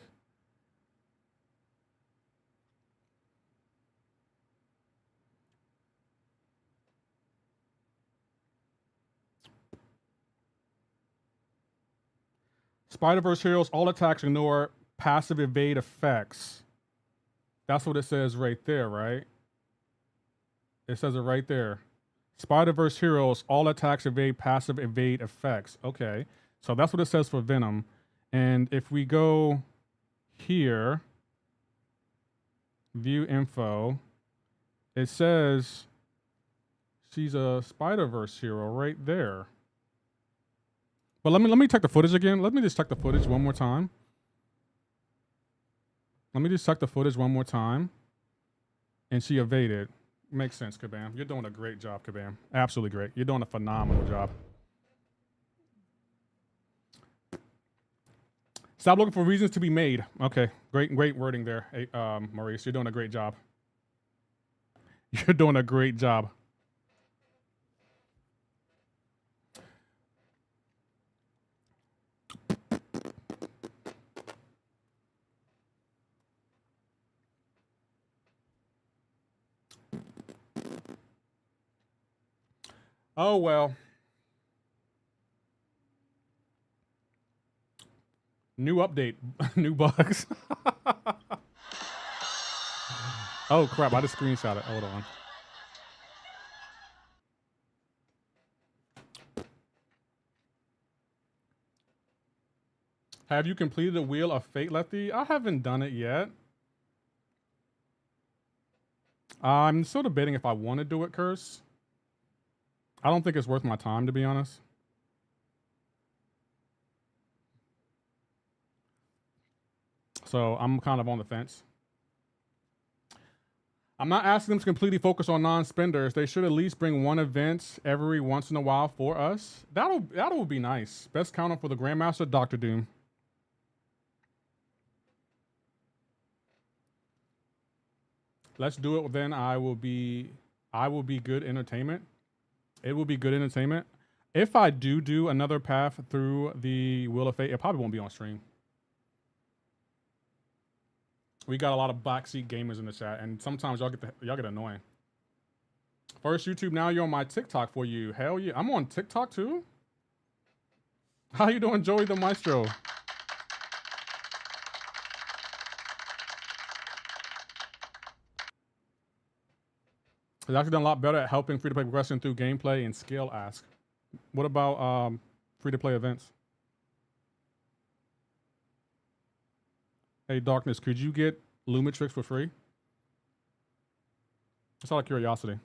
Spider-Verse heroes, all attacks ignore passive evade effects. That's what it says right there, right? It says it right there. Spider-Verse heroes, all attacks evade passive evade effects. Okay. So that's what it says for Venom. And if we go here, view info, it says she's a Spider-Verse hero right there. But let me check the footage again. Let me just check the footage one more time. Let me just check the footage one more time. And she evaded. Makes sense, Kabam. You're doing a great job, Kabam. Absolutely great. You're doing a phenomenal job. Stop looking for reasons to be made. Okay, great wording there, hey, Maurice. You're doing a great job. You're doing a great job. Oh, well. New update. New bugs. Oh, crap. I just screenshot it. Hold on. Have you completed the Wheel of Fate, Letty? I haven't done it yet. I'm still debating if I want to do it, Curse. I don't think it's worth my time, to be honest. So I'm kind of on the fence. I'm not asking them to completely focus on non-spenders. They should at least bring one event every once in a while for us. That'll be nice. Best counter for the Grandmaster, Dr. Doom. Let's do it. Then I will be good entertainment. It will be good entertainment. If I do another path through the Wheel of Fate, it probably won't be on stream. We got a lot of backseat gamers in the chat, and sometimes y'all get annoying. First YouTube, now you're on my TikTok for you. Hell yeah, I'm on TikTok too. How you doing, Joey the Maestro? He's actually done a lot better at helping free-to-play progression through gameplay and skill ask. What about free-to-play events? Hey, Darkness, could you get Lumitrix for free? Just out of curiosity.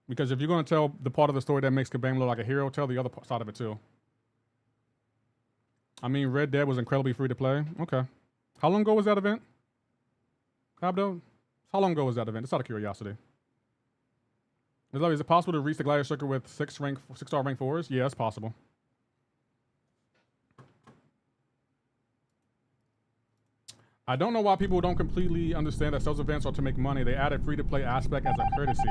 Because if you're going to tell the part of the story that makes Kabam look like a hero, tell the other side of it too. I mean, Red Dead was incredibly free to play. Okay. How long ago was that event? Abdo? How long ago was that event? Just out of curiosity. Is it possible to reach the Gladiator Circuit with 6-star rank 4s? Yeah, it's possible. I don't know why people don't completely understand that sales events are to make money. They added free-to-play aspect as a courtesy.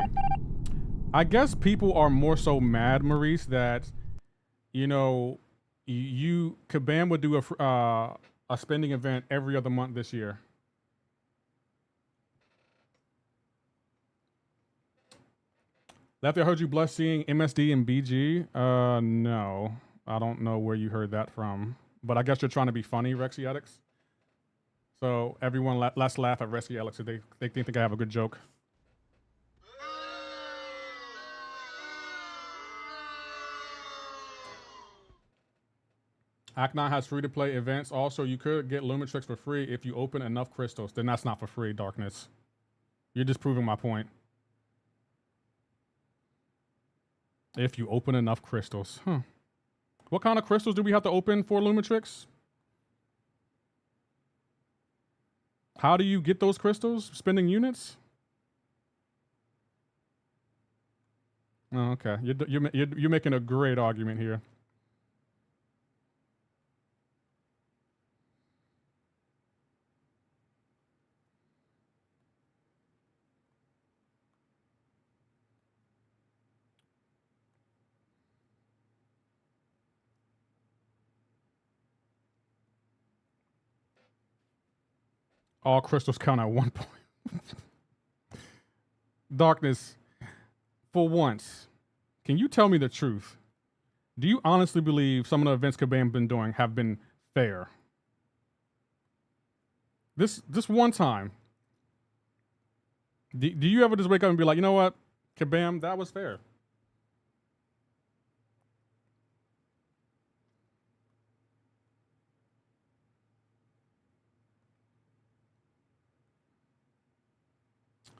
I guess people are more so mad, Maurice, that, you know, Kabam would do a spending event every other month this year. Lefty, I heard you blessed seeing MSD and BG. No, I don't know where you heard that from, but I guess you're trying to be funny, Rexiatics. So everyone, let's laugh at Rexiatics if they think I have a good joke. Act 9 has free-to-play events. Also, you could get Lumitrix for free if you open enough crystals. Then that's not for free, Darkness. You're just proving my point. If you open enough crystals. Huh. What kind of crystals do we have to open for Lumitrix? How do you get those crystals? Spending units? Oh, okay. You're making a great argument here. All crystals count at 1 point. Darkness, for once, can you tell me the truth? Do you honestly believe some of the events Kabam been doing have been fair? This one time, do you ever just wake up and be like, you know what, Kabam, that was fair?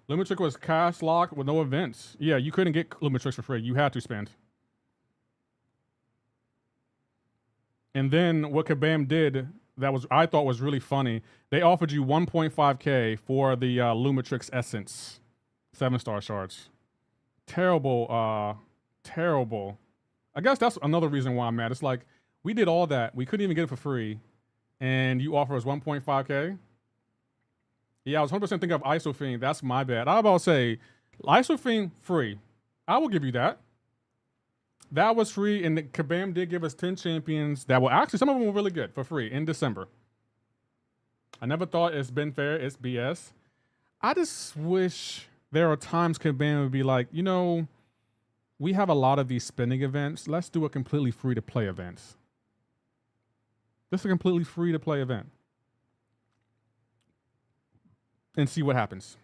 Lumitrix was cash locked with no events. Yeah, you couldn't get Lumitrix for free. You had to spend. And then what Kabam did that I thought was really funny, they offered you 1.5K for the Lumitrix Essence 7-star shards. Terrible, terrible. I guess that's another reason why I'm mad. It's like, we did all that. We couldn't even get it for free. And you offer us 1.5K? Yeah, I was 100% thinking of Isofiend. That's my bad. I was about to say, Isofiend, free. I will give you that. That was free, and Kabam did give us 10 champions that were actually, some of them were really good for free in December. I never thought it's been fair. It's BS. I just wish there are times Kabam would be like, you know, we have a lot of these spending events. Let's do a completely free-to-play event. This is a completely free-to-play event. And see what happens.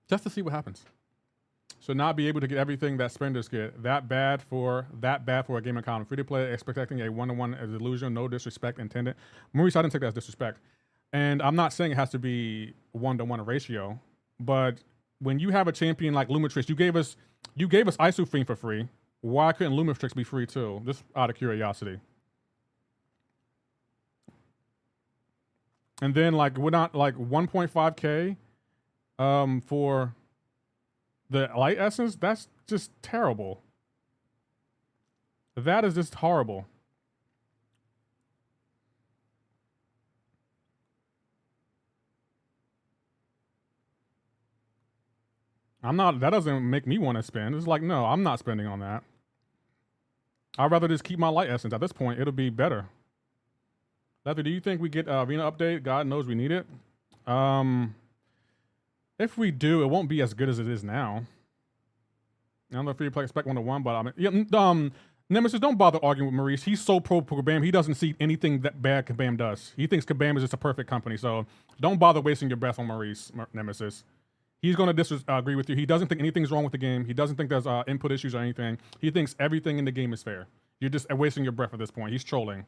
Just to see what happens. So not be able to get everything that spenders get. That bad for a game economy. Free to play, expecting a 1-to-1 illusion, no disrespect intended. Maurice, I didn't take that as disrespect. And I'm not saying it has to be 1-to-1 ratio, but when you have a champion like Lumitrix, you gave us Isofiend for free. Why couldn't Lumistrix be free too? Just out of curiosity. And then like we're not like 1.5K for the light essence. That's just terrible. That is just horrible. That doesn't make me want to spend. It's like, no, I'm not spending on that. I'd rather just keep my light essence. At this point, it'll be better. Lefty, do you think we get arena update? God knows we need it. If we do, it won't be as good as it is now. I don't know if you expect 1-1, but I mean, yeah, Nemesis, don't bother arguing with Maurice. He's so pro Kabam, he doesn't see anything that bad Kabam does. He thinks Kabam is just a perfect company, so don't bother wasting your breath on Maurice, Nemesis. He's going to disagree with you. He doesn't think anything's wrong with the game. He doesn't think there's input issues or anything. He thinks everything in the game is fair. You're just wasting your breath at this point. He's trolling.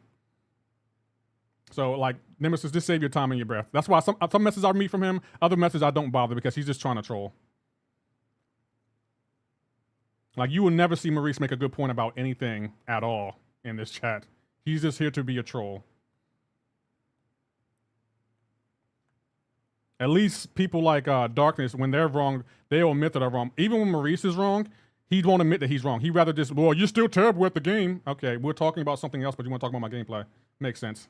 So, like, Nemesis, just save your time and your breath. That's why some messages I meet from him, other messages I don't bother because he's just trying to troll. Like, you will never see Maurice make a good point about anything at all in this chat. He's just here to be a troll. At least people like Darkness, when they're wrong, they'll admit that they're wrong. Even when Maurice is wrong, he won't admit that he's wrong. He'd rather just, well, you're still terrible at the game. Okay, we're talking about something else, but you want to talk about my gameplay. Makes sense.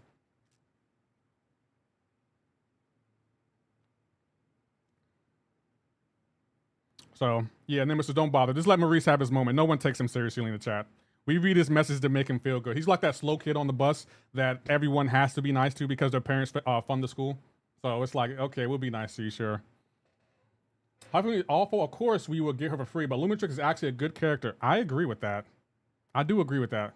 So, yeah, Nemesis, don't bother. Just let Maurice have his moment. No one takes him seriously in the chat. We read his message to make him feel good. He's like that slow kid on the bus that everyone has to be nice to because their parents fund the school. So it's like, okay, we'll be nice to you, sure. How can we awful? Of course, we will get her for free, but Lumitrix is actually a good character. I agree with that. I do agree with that.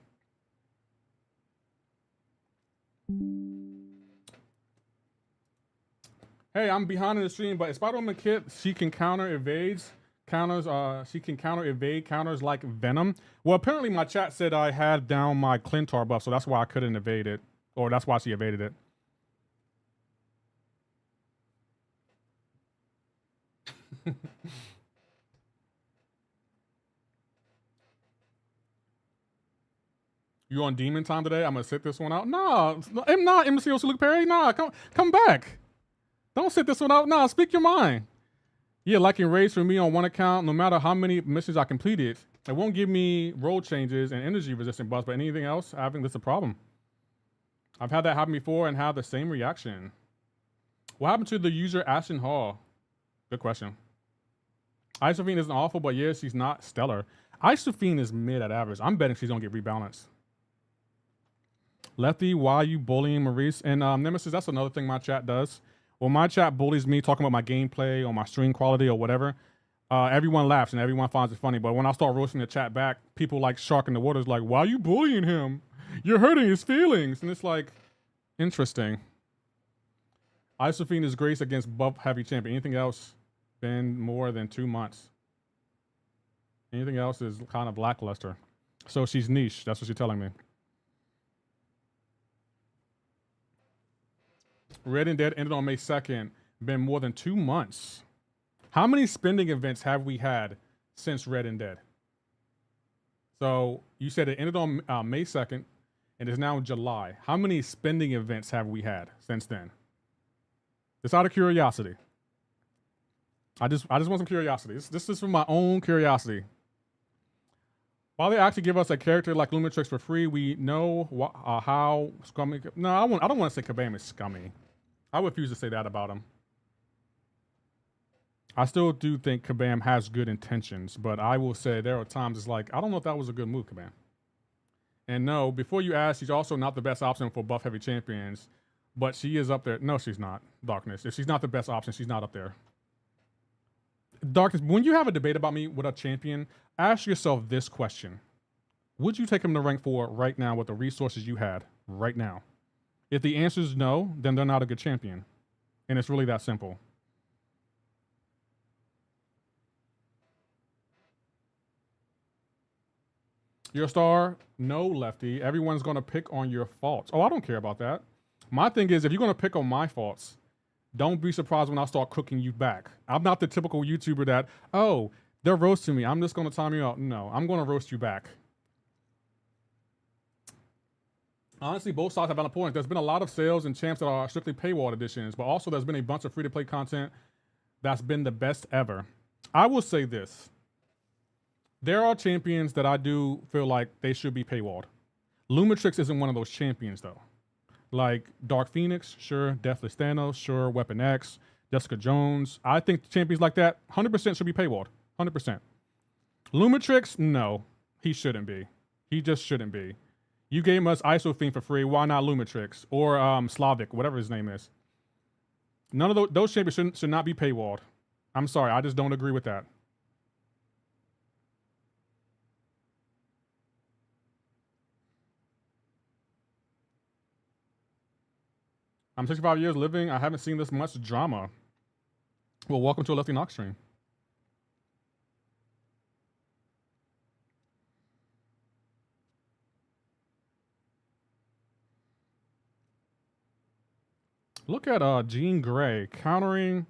Hey, I'm behind in the stream, but Spider-Woman Kit, she can counter evades counters. She can counter evade counters like Venom. Well, apparently my chat said I had down my Clintar buff, so that's why I couldn't evade it, or that's why she evaded it. You on demon time today? I'm gonna sit this one out. Nah, I'm not MCoC Luke Perry. Nah, come back. Don't sit this one out. Nah, speak your mind. Yeah, liking raids for me on one account, no matter how many missions I completed, it won't give me role changes and energy resistant buffs, but anything else, I think that's a problem. I've had that happen before and had the same reaction. What happened to the user Ashton Hall? Good question. Isophine isn't awful, but yeah, she's not stellar. Isophine is mid at average. I'm betting she's gonna get rebalanced. Lefty, why are you bullying Maurice? And Nemesis, that's another thing my chat does. When my chat bullies me talking about my gameplay or my stream quality or whatever, everyone laughs and everyone finds it funny. But when I start roasting the chat back, people like Shark in the Waters like, why are you bullying him? You're hurting his feelings. And it's like, interesting. Isophine is grace against buff heavy champion. Anything else been more than 2 months? Anything else is kind of lackluster. So she's niche. That's what she's telling me. Red and Dead ended on May 2nd. Been more than 2 months. How many spending events have we had since Red and Dead? So you said it ended on May 2nd and is now July. How many spending events have we had since then? Just out of curiosity. I just want some curiosity. This is for my own curiosity. While they actually give us a character like Lumitrix for free, we know how scummy. No, I don't want to say Kabam is scummy. I refuse to say that about him. I still do think Kabam has good intentions, but I will say there are times it's like, I don't know if that was a good move, Kabam. And no, before you ask, she's also not the best option for buff heavy champions, but she is up there. No, she's not. Darkness. If she's not the best option, she's not up there. Darkness, when you have a debate about me with a champion, ask yourself this question. Would you take him to rank 4 right now with the resources you had right now? If the answer is no, then they're not a good champion. And it's really that simple. Your star? No, Lefty. Everyone's going to pick on your faults. Oh, I don't care about that. My thing is, if you're going to pick on my faults, don't be surprised when I start cooking you back. I'm not the typical YouTuber that, oh, They're roasting me. I'm just going to time you out. No, I'm going to roast you back. Honestly, both sides have valid points. There's been a lot of sales and champs that are strictly paywall editions, but also there's been a bunch of free-to-play content that's been the best ever. I will say this. There are champions that I do feel like they should be paywalled. Lumitrix isn't one of those champions, though. Like Dark Phoenix, sure. Deathless Thanos, sure. Weapon X, Jessica Jones. I think champions like that 100% should be paywalled. 100%. Lumitrix, no. He shouldn't be. He just shouldn't be. You gave us ISO Fiend for free. Why not Lumitrix? Or Slavic, whatever his name is. None of those champions should not be paywalled. I'm sorry. I just don't agree with that. I'm 65 years living. I haven't seen this much drama. Well, welcome to a Lefty Knox stream. Look at Jean Grey countering.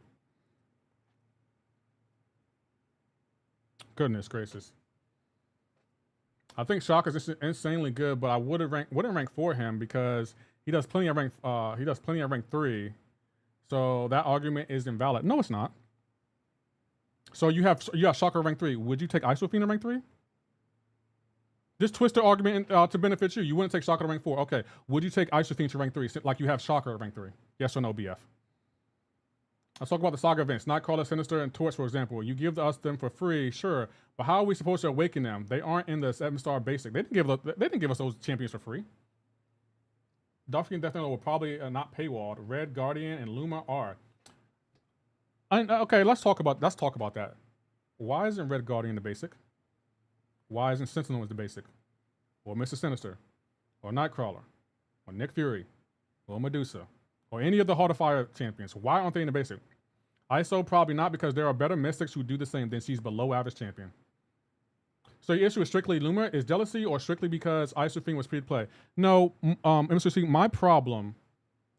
Goodness gracious. I think Shock is insanely good, but I wouldn't rank for him because he does plenty of rank 3. So that argument is invalid. No, it's not. So you have Shocker rank 3. Would you take ISO Fiend in rank 3? Just twist the argument to benefit you. You wouldn't take Shocker to rank 4. Okay. Would you take ISO Fiend to rank 3 like you have Shocker at rank 3? Yes or no, BF? Let's talk about the Saga events. Nightcrawler, Sinister, and Torch, for example. You give us them for free, sure. But how are we supposed to awaken them? They aren't in the 7-star basic. They didn't give us those champions for free. Dark and Death Note will probably not paywalled. Red Guardian and Luma are. Okay, let's talk about that. Why isn't Red Guardian the basic? Why isn't Sentinel the basic? Or Mr. Sinister? Or Nightcrawler? Or Nick Fury? Or Medusa? Or any of the Heart of Fire champions? Why aren't they in the basic? ISO probably not, because there are better mystics who do the same, then she's below average champion. So your issue is strictly Luma is jealousy, or strictly because ISO Fiend was free to play? No, MCoC, my problem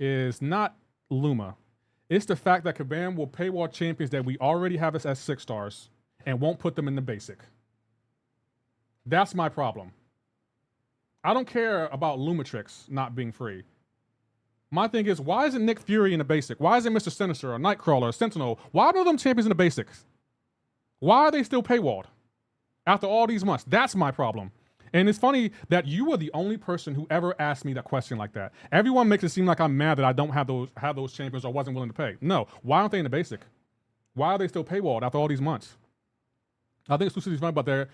is not Luma. It's the fact that Kabam will paywall champions that we already have as 6 stars and won't put them in the basic. That's my problem. I don't care about Lumitrix not being free. My thing is, why isn't Nick Fury in the basic? Why isn't Mr. Sinister or Nightcrawler or Sentinel? Why are them champions in the basics? Why are they still paywalled after all these months? That's my problem. And it's funny that you were the only person who ever asked me that question like that. Everyone makes it seem like I'm mad that I don't have those champions or wasn't willing to pay. No, why aren't they in the basic? Why are they still paywalled after all these months? I think exclusive is fun, but they're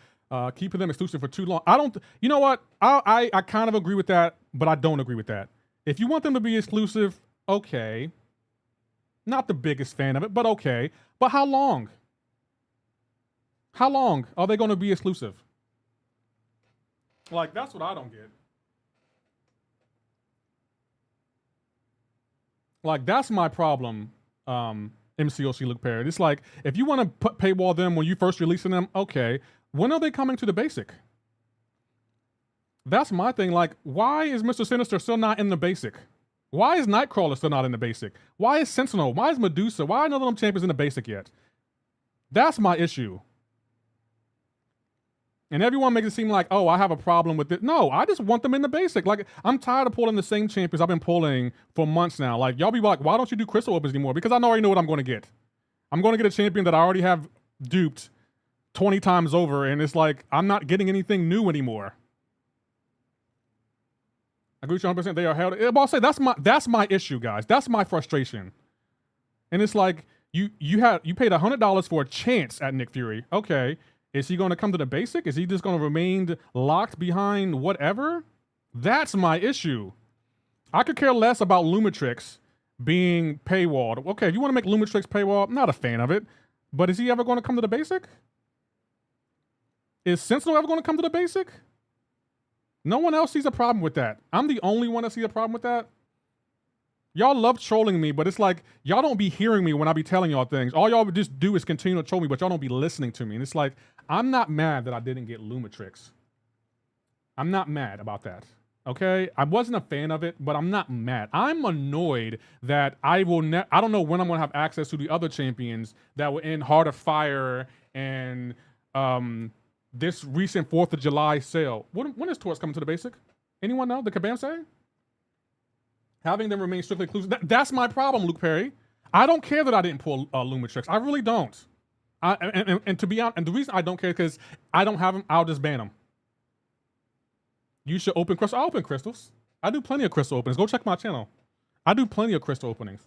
keeping them exclusive for too long. I don't. You know what? I kind of agree with that, but I don't agree with that. If you want them to be exclusive, okay. Not the biggest fan of it, but okay. But how long? How long are they going to be exclusive? Like, that's what I don't get. Like, that's my problem, MCoC Luke Perry. It's like, if you want to paywall them when you first releasing them, okay. When are they coming to the basic? That's my thing. Like, why is Mr. Sinister still not in the basic? Why is Nightcrawler still not in the basic? Why is Sentinel? Why is Medusa? Why are none of them champions in the basic yet? That's my issue. And everyone makes it seem like, oh, I have a problem with it. No, I just want them in the basic. Like, I'm tired of pulling the same champions I've been pulling for months now. Like, y'all be like, why don't you do crystal opens anymore? Because I already know what I'm going to get. I'm going to get a champion that I already have duped 20 times over, and it's like, I'm not getting anything new anymore. I agree with you 100%. They are held. I'll say that's my issue, guys. That's my frustration. And it's like, you paid $100 for a chance at Nick Fury. Okay. Is he going to come to the basic? Is he just going to remain locked behind whatever? That's my issue. I could care less about Lumitrix being paywalled. Okay, if you want to make Lumitrix paywall, I'm not a fan of it. But is he ever going to come to the basic? Is Sentinel ever going to come to the basic? No one else sees a problem with that. I'm the only one that sees a problem with that. Y'all love trolling me, but it's like, y'all don't be hearing me when I be telling y'all things. All y'all would just do is continue to troll me, but y'all don't be listening to me. And it's like, I'm not mad that I didn't get Lumitrix. I'm not mad about that. Okay? I wasn't a fan of it, but I'm not mad. I'm annoyed that I don't know when I'm going to have access to the other champions that were in Heart of Fire and this recent 4th of July sale. When is Torch coming to the basic? Anyone know? Did Kabam say? Having them remain strictly exclusive. That's my problem, Luke Perry. I don't care that I didn't pull Lumitrix. I really don't. And to be honest, and the reason I don't care is because I don't have them, I'll just ban them. You should open crystals. I open crystals. I do plenty of crystal openings. Go check my channel. I do plenty of crystal openings.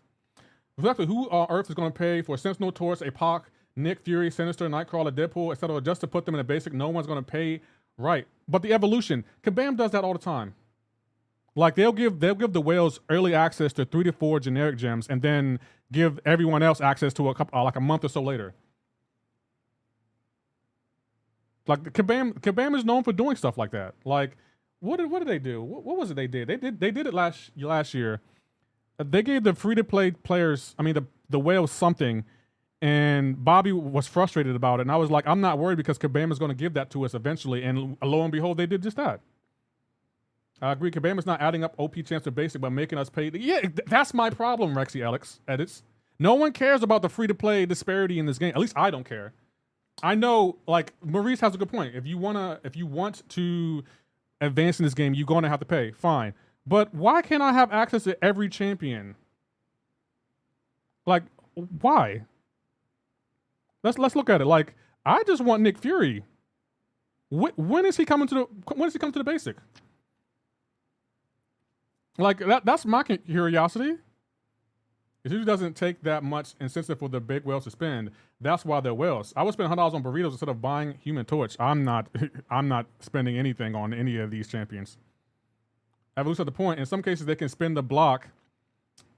Exactly who on Earth is going to pay for Sentinel, Torch, APOC, Nick, Fury, Sinister, Nightcrawler, Deadpool, etc. just to put them in a basic? No one's going to pay. Right. But the evolution, Kabam does that all the time. Like they'll give the whales early access to 3 to 4 generic gems and then give everyone else access to a couple like a month or so later. Like Kabam is known for doing stuff like that. Like what did they do? What was it they did? They did it last year. They gave the free to play players, I mean the whales something, and Bobby was frustrated about it. And I was like, I'm not worried because Kabam is going to give that to us eventually. And lo and behold, they did just that. I agree. Kabam is not adding up OP chance to basic, but making us pay. Yeah, that's my problem, Rexy Alex edits. No one cares about the free to play disparity in this game. At least I don't care. I know, like Maurice has a good point. If you want to advance in this game, you're going to have to pay. Fine, but why can't I have access to every champion? Like, why? Let's look at it. Like, I just want Nick Fury. When is he coming to the basic? Like that's my curiosity. It usually doesn't take that much incentive for the big whales to spend. That's why they're whales. I would spend $100 on burritos instead of buying Human Torch. I'm not spending anything on any of these champions. Evolution at the point. In some cases, they can spend the block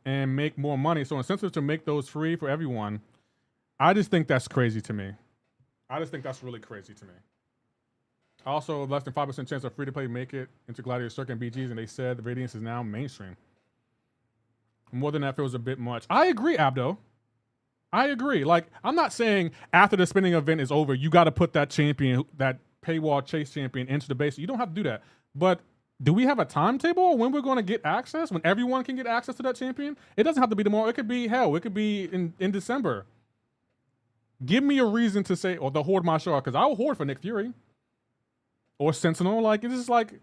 and make more money. So incentive to make those free for everyone. I just think that's crazy to me. I just think that's really crazy to me. Also, less than 5% chance of free-to-play make it into Gladiator Circuit and BGs, and they said the Radiance is now mainstream. More than that feels a bit much. I agree, Abdo. I agree. Like, I'm not saying after the spinning event is over, you got to put that champion, that paywall chase champion into the base. You don't have to do that. But do we have a timetable when we're going to get access? When everyone can get access to that champion? It doesn't have to be tomorrow. It could be, hell, it could be in December. Give me a reason to say, or the Horde Martial Art, because I will Horde for Nick Fury. Or Sentinel, like it's just like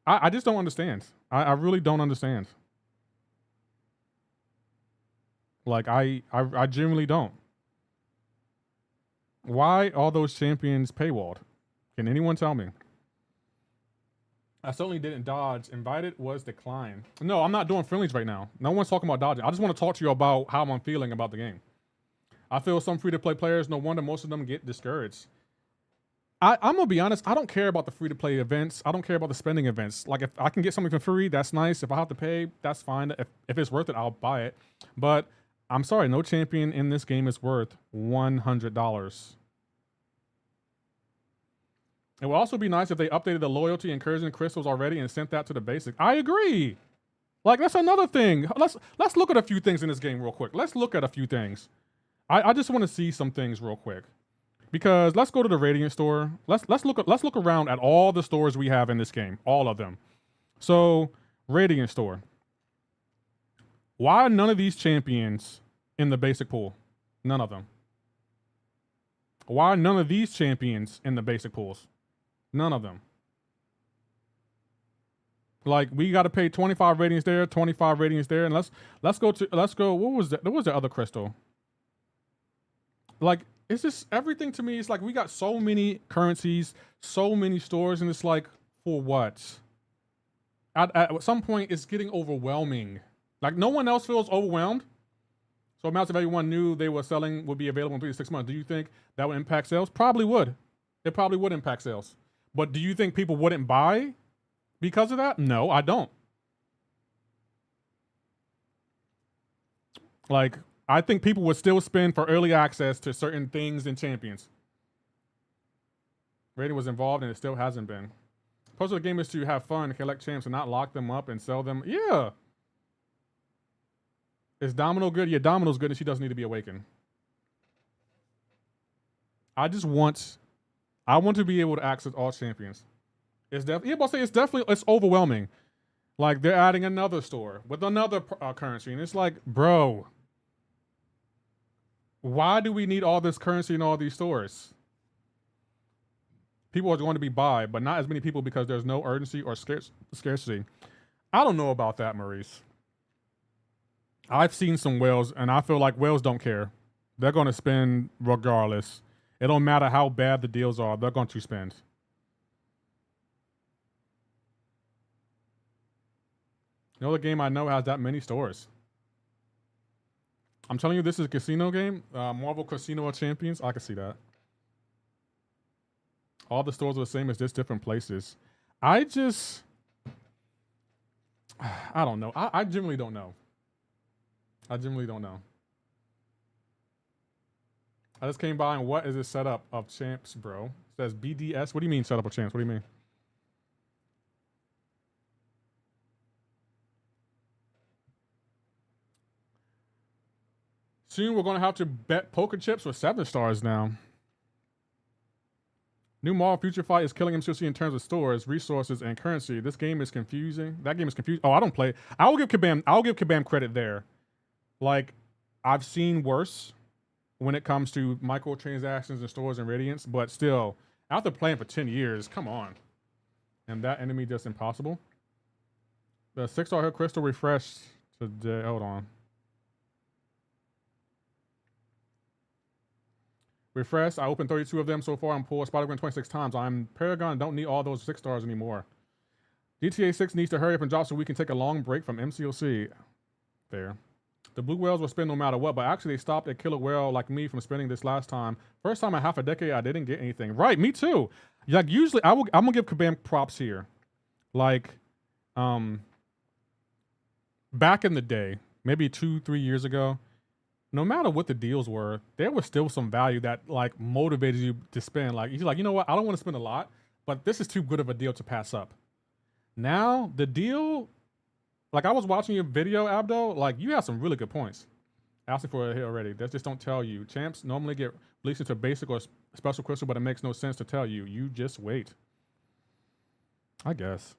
I just don't understand. I really don't understand. Like I genuinely don't. Why all those champions paywalled? Can anyone tell me? I certainly didn't dodge. Invited was declined. No, I'm not doing friendlies right now. No one's talking about dodging. I just want to talk to you about how I'm feeling about the game. I feel some free-to-play players, no wonder most of them get discouraged. I'm going to be honest, I don't care about the free-to-play events. I don't care about the spending events. Like, if I can get something for free, that's nice. If I have to pay, that's fine. If it's worth it, I'll buy it. But I'm sorry, no champion in this game is worth $100. It would also be nice if they updated the loyalty incursion crystals already and sent that to the basic. I agree. Like, that's another thing. Let's look at a few things in this game real quick. Let's look at a few things. I just want to see some things real quick. Because let's go to the Radiant store. Let's look around at all the stores we have in this game, all of them. So, Radiant store. Why are none of these champions in the basic pool? None of them. Why are none of these champions in the basic pools? None of them. Like, we got to pay 25 radiance there, 25 radiance there, and let's go. What was that? There was the other crystal. Like, it's just everything to me. It's like we got so many currencies, so many stores, and it's like, for what? At some point, it's getting overwhelming. Like, no one else feels overwhelmed. So amounts of everyone knew they were selling would be available in 3 to 6 months. Do you think that would impact sales? Probably would. It probably would impact sales. But do you think people wouldn't buy because of that? No, I don't. Like, I think people would still spend for early access to certain things and champions. Rating was involved and it still hasn't been. Purpose of the game is to have fun, collect champs, and not lock them up and sell them. Yeah. Is Domino good? Yeah, Domino's good and she doesn't need to be awakened. I want to be able to access all champions. It's it's overwhelming. Like, they're adding another store with another currency, and it's like, bro, why do we need all this currency in all these stores? people are going to be buy, but not as many people because there's no urgency or scarcity. I don't know about that, Maurice. I've seen some whales, and I feel like whales don't care. They're going to spend regardless. It don't matter how bad the deals are. They're going to spend. The only game I know has that many stores. I'm telling you, this is a casino game. Marvel Casino of Champions. I can see that. All the stores are the same. It's just different places. I don't know. I genuinely don't know. I genuinely don't know. I just came by and what is this setup of champs, bro? It says BDS. What do you mean setup of champs? What do you mean? Soon we're going to have to bet poker chips with 7 stars now. New Marvel Future Fight is killing MCoC in terms of stores, resources, and currency. This game is confusing. That game is confusing. Oh, I don't play. I'll give Kabam credit there. Like, I've seen worse when it comes to microtransactions and stores and Radiance, but still, after playing for 10 years, come on. And that enemy just impossible. The 6-star Hill Crystal refreshed today. Hold on. Refresh. I opened 32 of them so far and pulled Spider-Gwen 26 times. I'm Paragon. Don't need all those 6 stars anymore. GTA 6 needs to hurry up and drop so we can take a long break from MCoC. There. The blue whales will spend no matter what, but actually they stopped a killer whale like me from spending this last time. First time in half a decade I didn't get anything. Right, me too. Like usually I'm gonna give Kabam props here. Like, back in the day, maybe 2-3 years ago, no matter what the deals were, there was still some value that like motivated you to spend. Like you're like, you know what? I don't want to spend a lot, but this is too good of a deal to pass up. Now the deal, like I was watching your video, Abdo. Like you have some really good points. Asking for it here already. That just don't tell you. Champs normally get released into basic or special crystal, but it makes no sense to tell you. You just wait. I guess.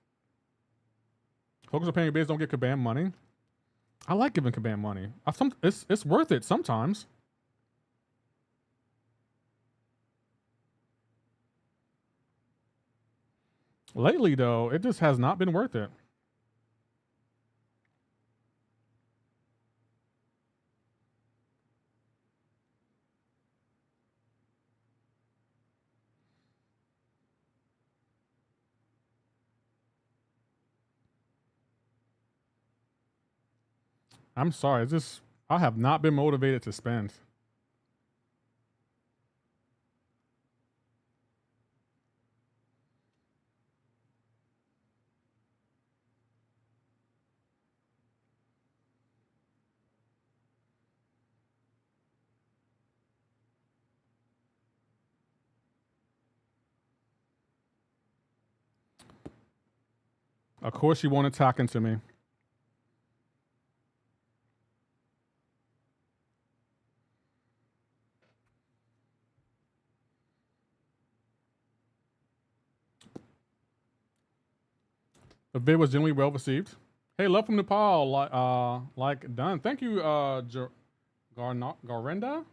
Focus on paying your bills. Don't get Kabam money. I like giving Kabam money. It's worth it sometimes. Lately, though, it just has not been worth it. I'm sorry. It's just I have not been motivated to spend. Of course, you won't attack into me. The vid was generally well received. Hey, love from Nepal, like done. Thank you, Garenda.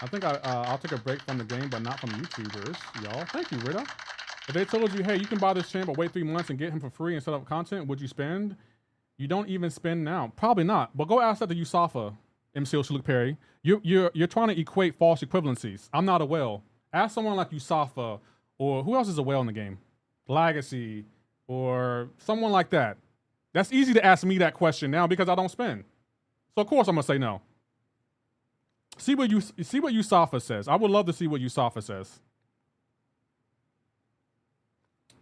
I think I'll take a break from the game, but not from YouTubers, y'all. Thank you, Rita. If they told you, hey, you can buy this champ, but wait 3 months and get him for free and set up content, would you spend? You don't even spend now. Probably not. But go ask that to Yusafa, MCoC Luke Perry. You're trying to equate false equivalencies. I'm not a whale. Ask someone like Yusafa, or who else is a whale in the game? Legacy. Or someone like that. That's easy to ask me that question now because I don't spend. So of course I'm gonna say no. See what Yusafa says. I would love to see what Yusafa says.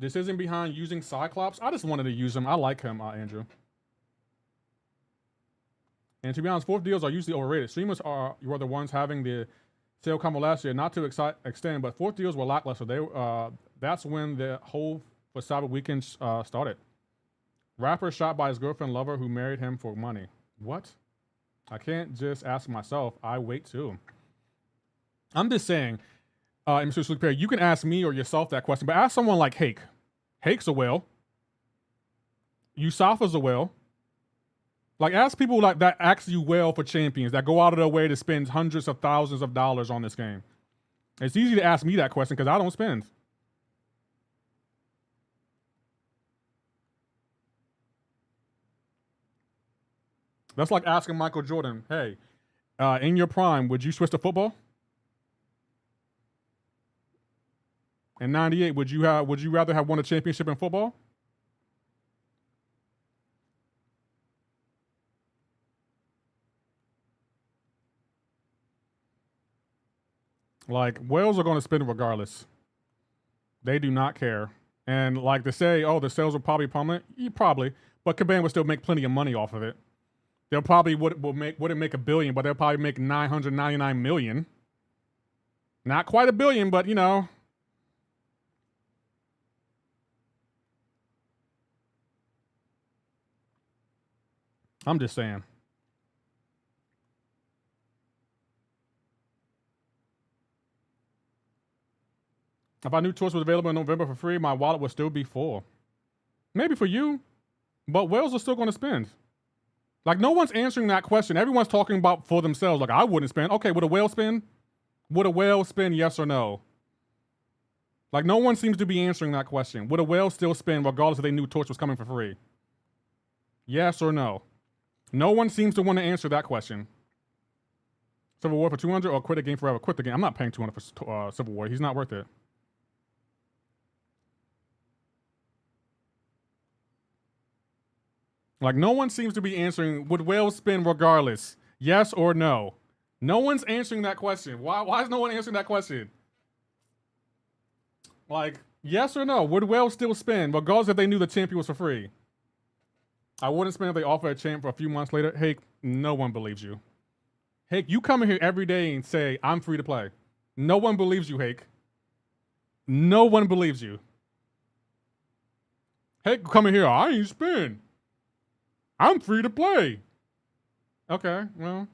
Decision behind using Cyclops. I just wanted to use him. I like him, Andrew. And to be honest, 4th deals are usually overrated. Streamers you are the ones having the sale combo last year. Not to extend, but 4th deals were lackluster. That's when the whole for Cyber Weekend started. Rapper shot by his girlfriend lover who married him for money. What? I can't just ask myself. I wait too. I'm just saying, Mr. Luke Perry, you can ask me or yourself that question, but ask someone like Hake. Hake's a whale. Yusafa's a whale. Like ask people like that actually whale for champions that go out of their way to spend hundreds of thousands of dollars on this game. It's easy to ask me that question because I don't spend. That's like asking Michael Jordan, hey, in your prime, would you switch to football? In 98, would you rather have won a championship in football? Like, whales are going to spend regardless. They do not care. And like to say, oh, the sales will probably plummet. Probably, but Caban would still make plenty of money off of it. They'll probably wouldn't make $1 billion, but they'll probably make 999 million. Not quite $1 billion, but you know. I'm just saying. If I knew Torch was available in November for free, my wallet would still be full. Maybe for you, but whales are still going to spend. Like, no one's answering that question. Everyone's talking about for themselves. Like, I wouldn't spend. Okay, would a whale spend? Would a whale spend, yes or no? Like, no one seems to be answering that question. Would a whale still spend regardless if they knew Torch was coming for free? Yes or no? No one seems to want to answer that question. Civil War for 200 or quit the game forever? Quit the game. I'm not paying 200 for Civil War. He's not worth it. Like, no one seems to be answering, would whales spend regardless? Yes or no? No one's answering that question. Why is no one answering that question? Like, yes or no? Would whales still spend regardless if they knew the champion was for free? I wouldn't spend if they offer a champ for a few months later. Hey, no one believes you. Hake, you come in here every day and say, I'm free to play. No one believes you, Hake. No one believes you. Hake, come in here, I ain't spend. I'm free to play. Okay, well.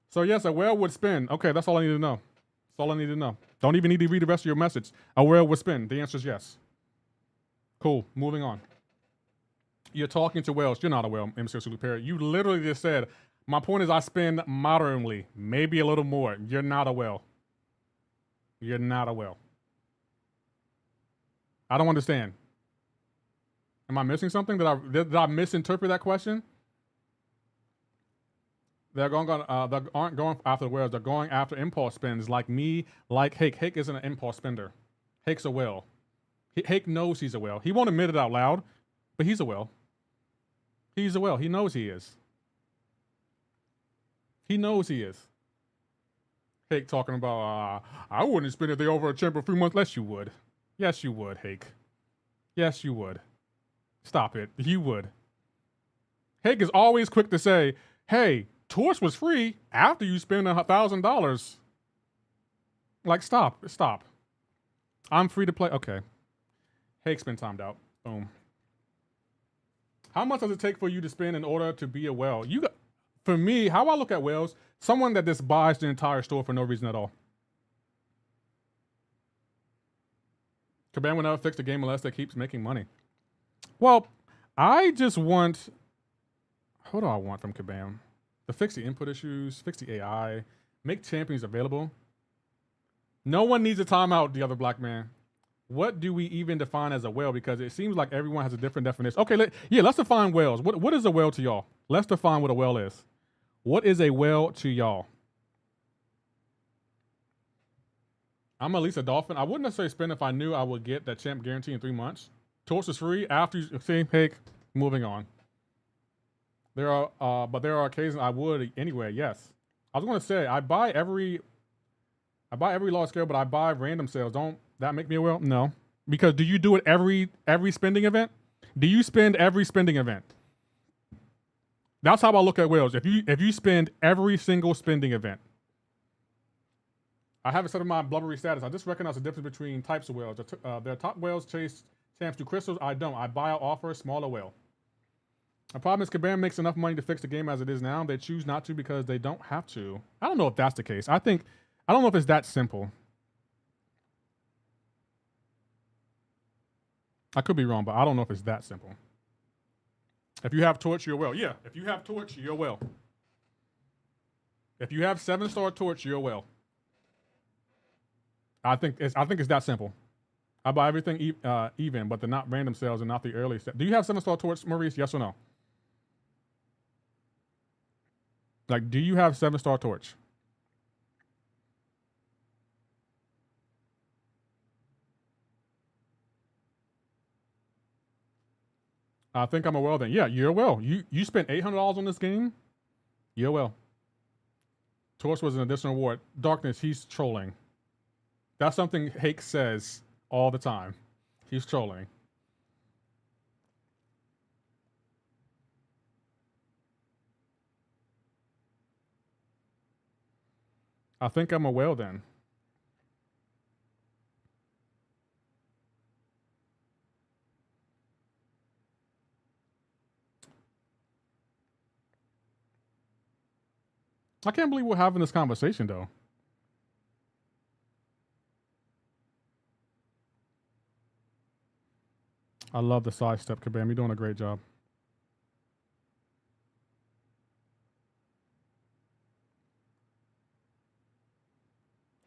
So yes, a whale would spin. Okay, that's all I need to know. That's all I need to know. Don't even need to read the rest of your message. A whale would spin. The answer is yes. Cool, moving on. You're talking to whales. You're not a whale, MCoC Super Parrot. You literally just said, my point is I spend moderately, maybe a little more. You're not a whale. You're not a whale. I don't understand. Am I missing something? Did I misinterpret that question? They aren't going after the whales. They're going after impulse spends like me, like Hake. Hake isn't an impulse spender. Hake's a whale. Hake knows he's a whale. He won't admit it out loud, but he's a whale. He's a whale. He knows he is. He knows he is. Hake talking about, I wouldn't spend if they over a champ for 3 months. Yes, you would. Yes, you would, Hake. Yes, you would. Stop it. You would. Hake is always quick to say, hey, Torch was free after you spend $1,000. Like, stop. I'm free to play. Okay. Hake's been timed out. Boom. How much does it take for you to spend in order to be a whale? For me, how I look at whales, someone that just buys the entire store for no reason at all. Caban will never fix the game unless it keeps making money. Well, I just want, what do I want from Caban? To fix the input issues, fix the AI, make champions available. No one needs a timeout, the other black man. What do we even define as a whale? Because it seems like everyone has a different definition. Okay, let's define whales. What is a whale to y'all? Let's define what a whale is. What is a whale to y'all? I'm at least a dolphin. I wouldn't necessarily spend if I knew I would get that champ guarantee in 3 months. Torch is free after you see Hake. Moving on. But there are occasions I would anyway. Yes, I was going to say I buy every large scale, but I buy random sales. Don't that make me a whale? No, because do you do it every spending event? Do you spend every spending event? That's how I look at whales. If you spend every single spending event. I haven't set up my blubbery status. I just recognize the difference between types of whales. Their top whales chase champs to crystals. I don't. I buy or offer a smaller whale. The problem is Caban makes enough money to fix the game as it is now. They choose not to because they don't have to. I don't know if that's the case. I don't know if it's that simple. I could be wrong, but I don't know if it's that simple. If you have Torch, you're a whale. Yeah, if you have Torch, you're a whale. If you have 7-star Torch, you're a whale. I think it's that simple. I buy everything even, but they're not random sales and not the early sales. Do you have 7-star Torch, Maurice? Yes or no? Like, do you have 7-star torch? I think I'm a well then. Yeah, you're well. You spent $800 on this game? You're well. Torch was an additional reward. Darkness, he's trolling. That's something Hake says all the time. He's trolling. I think I'm a whale then. I can't believe we're having this conversation though. I love the sidestep, Kabam. You're doing a great job.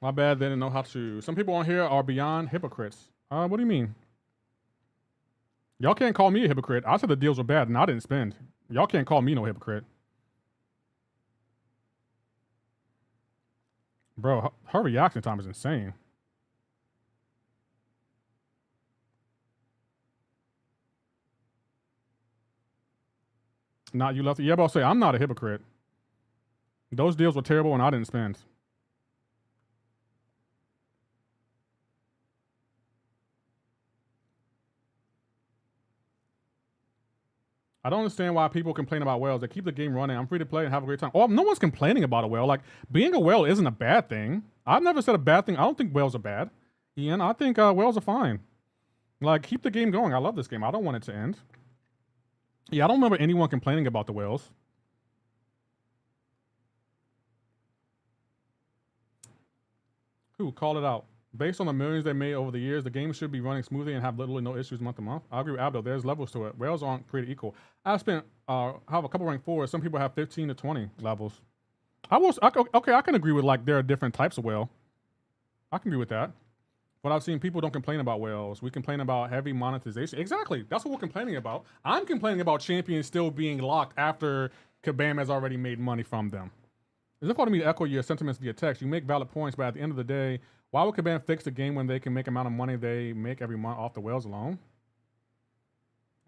My bad, they didn't know how to. Some people on here are beyond hypocrites. What do you mean? Y'all can't call me a hypocrite. I said the deals were bad and I didn't spend. Y'all can't call me no hypocrite. Bro, her reaction time is insane. Not you left. Yeah, but I'll say I'm not a hypocrite. Those deals were terrible and I didn't spend. I don't understand why people complain about whales. They keep the game running. I'm free to play and have a great time. Oh, no one's complaining about a whale. Like, being a whale isn't a bad thing. I've never said a bad thing. I don't think whales are bad. Ian, I think whales are fine. Like, keep the game going. I love this game. I don't want it to end. Yeah, I don't remember anyone complaining about the whales. Who? Call it out. Based on the millions they made over the years, the game should be running smoothly and have literally no issues month to month. I agree with Abdul. There's levels to it. Whales aren't created equal. I've spent have a couple rank 4s. Some people have 15 to 20 levels. Okay, I can agree with like there are different types of whale. I can agree with that. But I've seen people don't complain about whales. We complain about heavy monetization. Exactly. That's what we're complaining about. I'm complaining about champions still being locked after Kabam has already made money from them. It's difficult to me to echo your sentiments via text. You make valid points, but at the end of the day, why would Kabam fix the game when they can make the amount of money they make every month off the whales alone?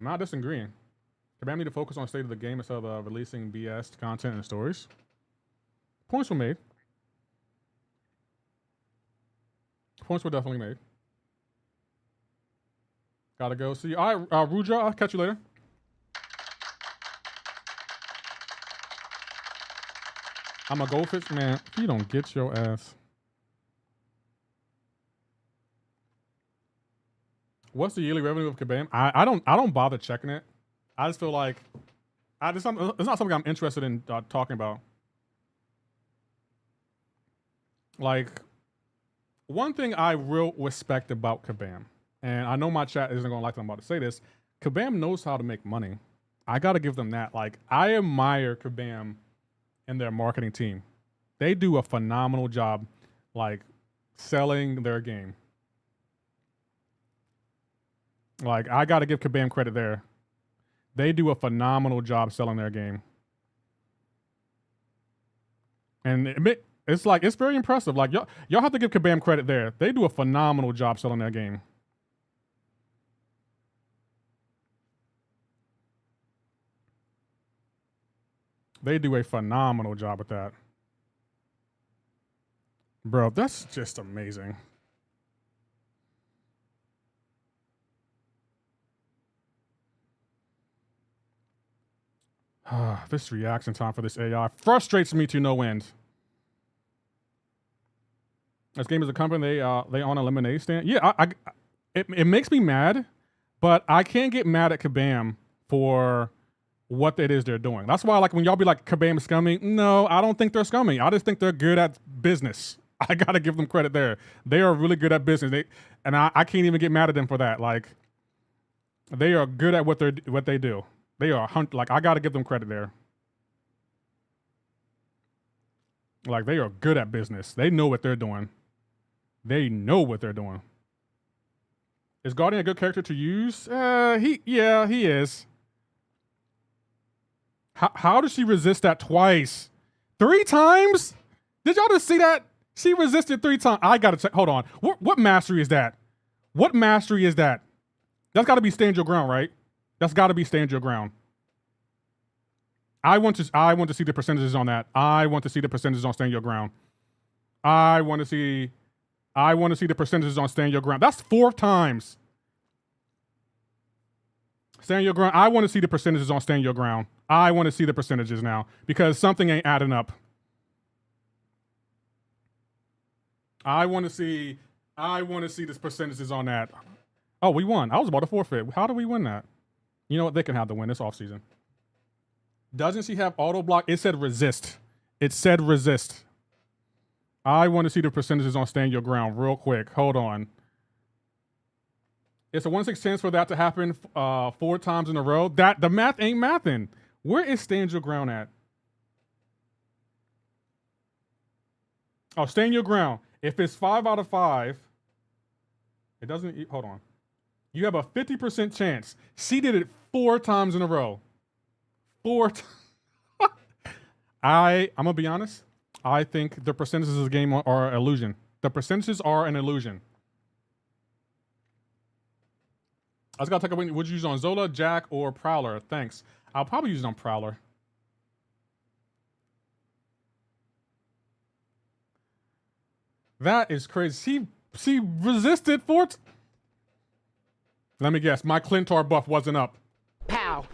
I'm not disagreeing. Kabam need to focus on the state of the game instead of releasing BS content and stories. Points were made. Points were definitely made. Gotta go. See you. All right, Ruja, I'll catch you later. I'm a goldfish, man. You don't get your ass. What's the yearly revenue of Kabam? I don't bother checking it. I just feel like it's not something I'm interested in talking about. Like, one thing I real respect about Kabam, and I know my chat isn't gonna like that I'm about to say this, Kabam knows how to make money. I gotta give them that. Like, I admire Kabam and their marketing team. They do a phenomenal job, like, selling their game. Like, I gotta give Kabam credit there. They do a phenomenal job selling their game. And it's like, it's very impressive. Like, y'all have to give Kabam credit there. They do a phenomenal job selling their game. They do a phenomenal job with that. Bro, that's just amazing. This reaction time for this AI frustrates me to no end. This game is a company, they own a lemonade stand. Yeah, it makes me mad, but I can't get mad at Kabam for what it is they're doing. That's why, like, when y'all be like, Kabam is scummy, no, I don't think they're scummy. I just think they're good at business. I gotta give them credit there. They are really good at business. I can't even get mad at them for that. Like, they are good at what they do. They are like, I gotta give them credit there. Like, they are good at business. They know what they're doing. They know what they're doing. Is Guardian a good character to use? He is. How does she resist that twice? 3 times? Did y'all just see that? She resisted 3 times. I gotta check. Hold on. What mastery is that? What mastery is that? That's gotta be stand your ground, right? That's gotta be stand your ground. I want to see the percentages on that. I want to see the percentages on stand your ground. I want to see the percentages on stand your ground. That's 4 times. Stand your ground. I want to see the percentages on stand your ground. I want to see the percentages now because something ain't adding up. I want to see the percentages on that. Oh, we won. I was about to forfeit. How do we win that? You know what? They can have the win. It's off season. Doesn't she have auto block? It said resist. It said resist. I want to see the percentages on stand your ground real quick. Hold on. It's a 1/6 chance for that to happen 4 times in a row. That the math ain't mathing. Where is stand your ground at? Oh, stand your ground. If it's 5 out of 5, it doesn't. Hold on. You have a 50% chance. She did it 4 times in a row. 4 I'm gonna be honest. I think the percentages of the game are an illusion. The percentages are an illusion. I just gotta take a win. Would you use it on Zola, Jack, or Prowler? Thanks. I'll probably use it on Prowler. That is crazy. She resisted 4 Let me guess. My Clintar buff wasn't up. Pow.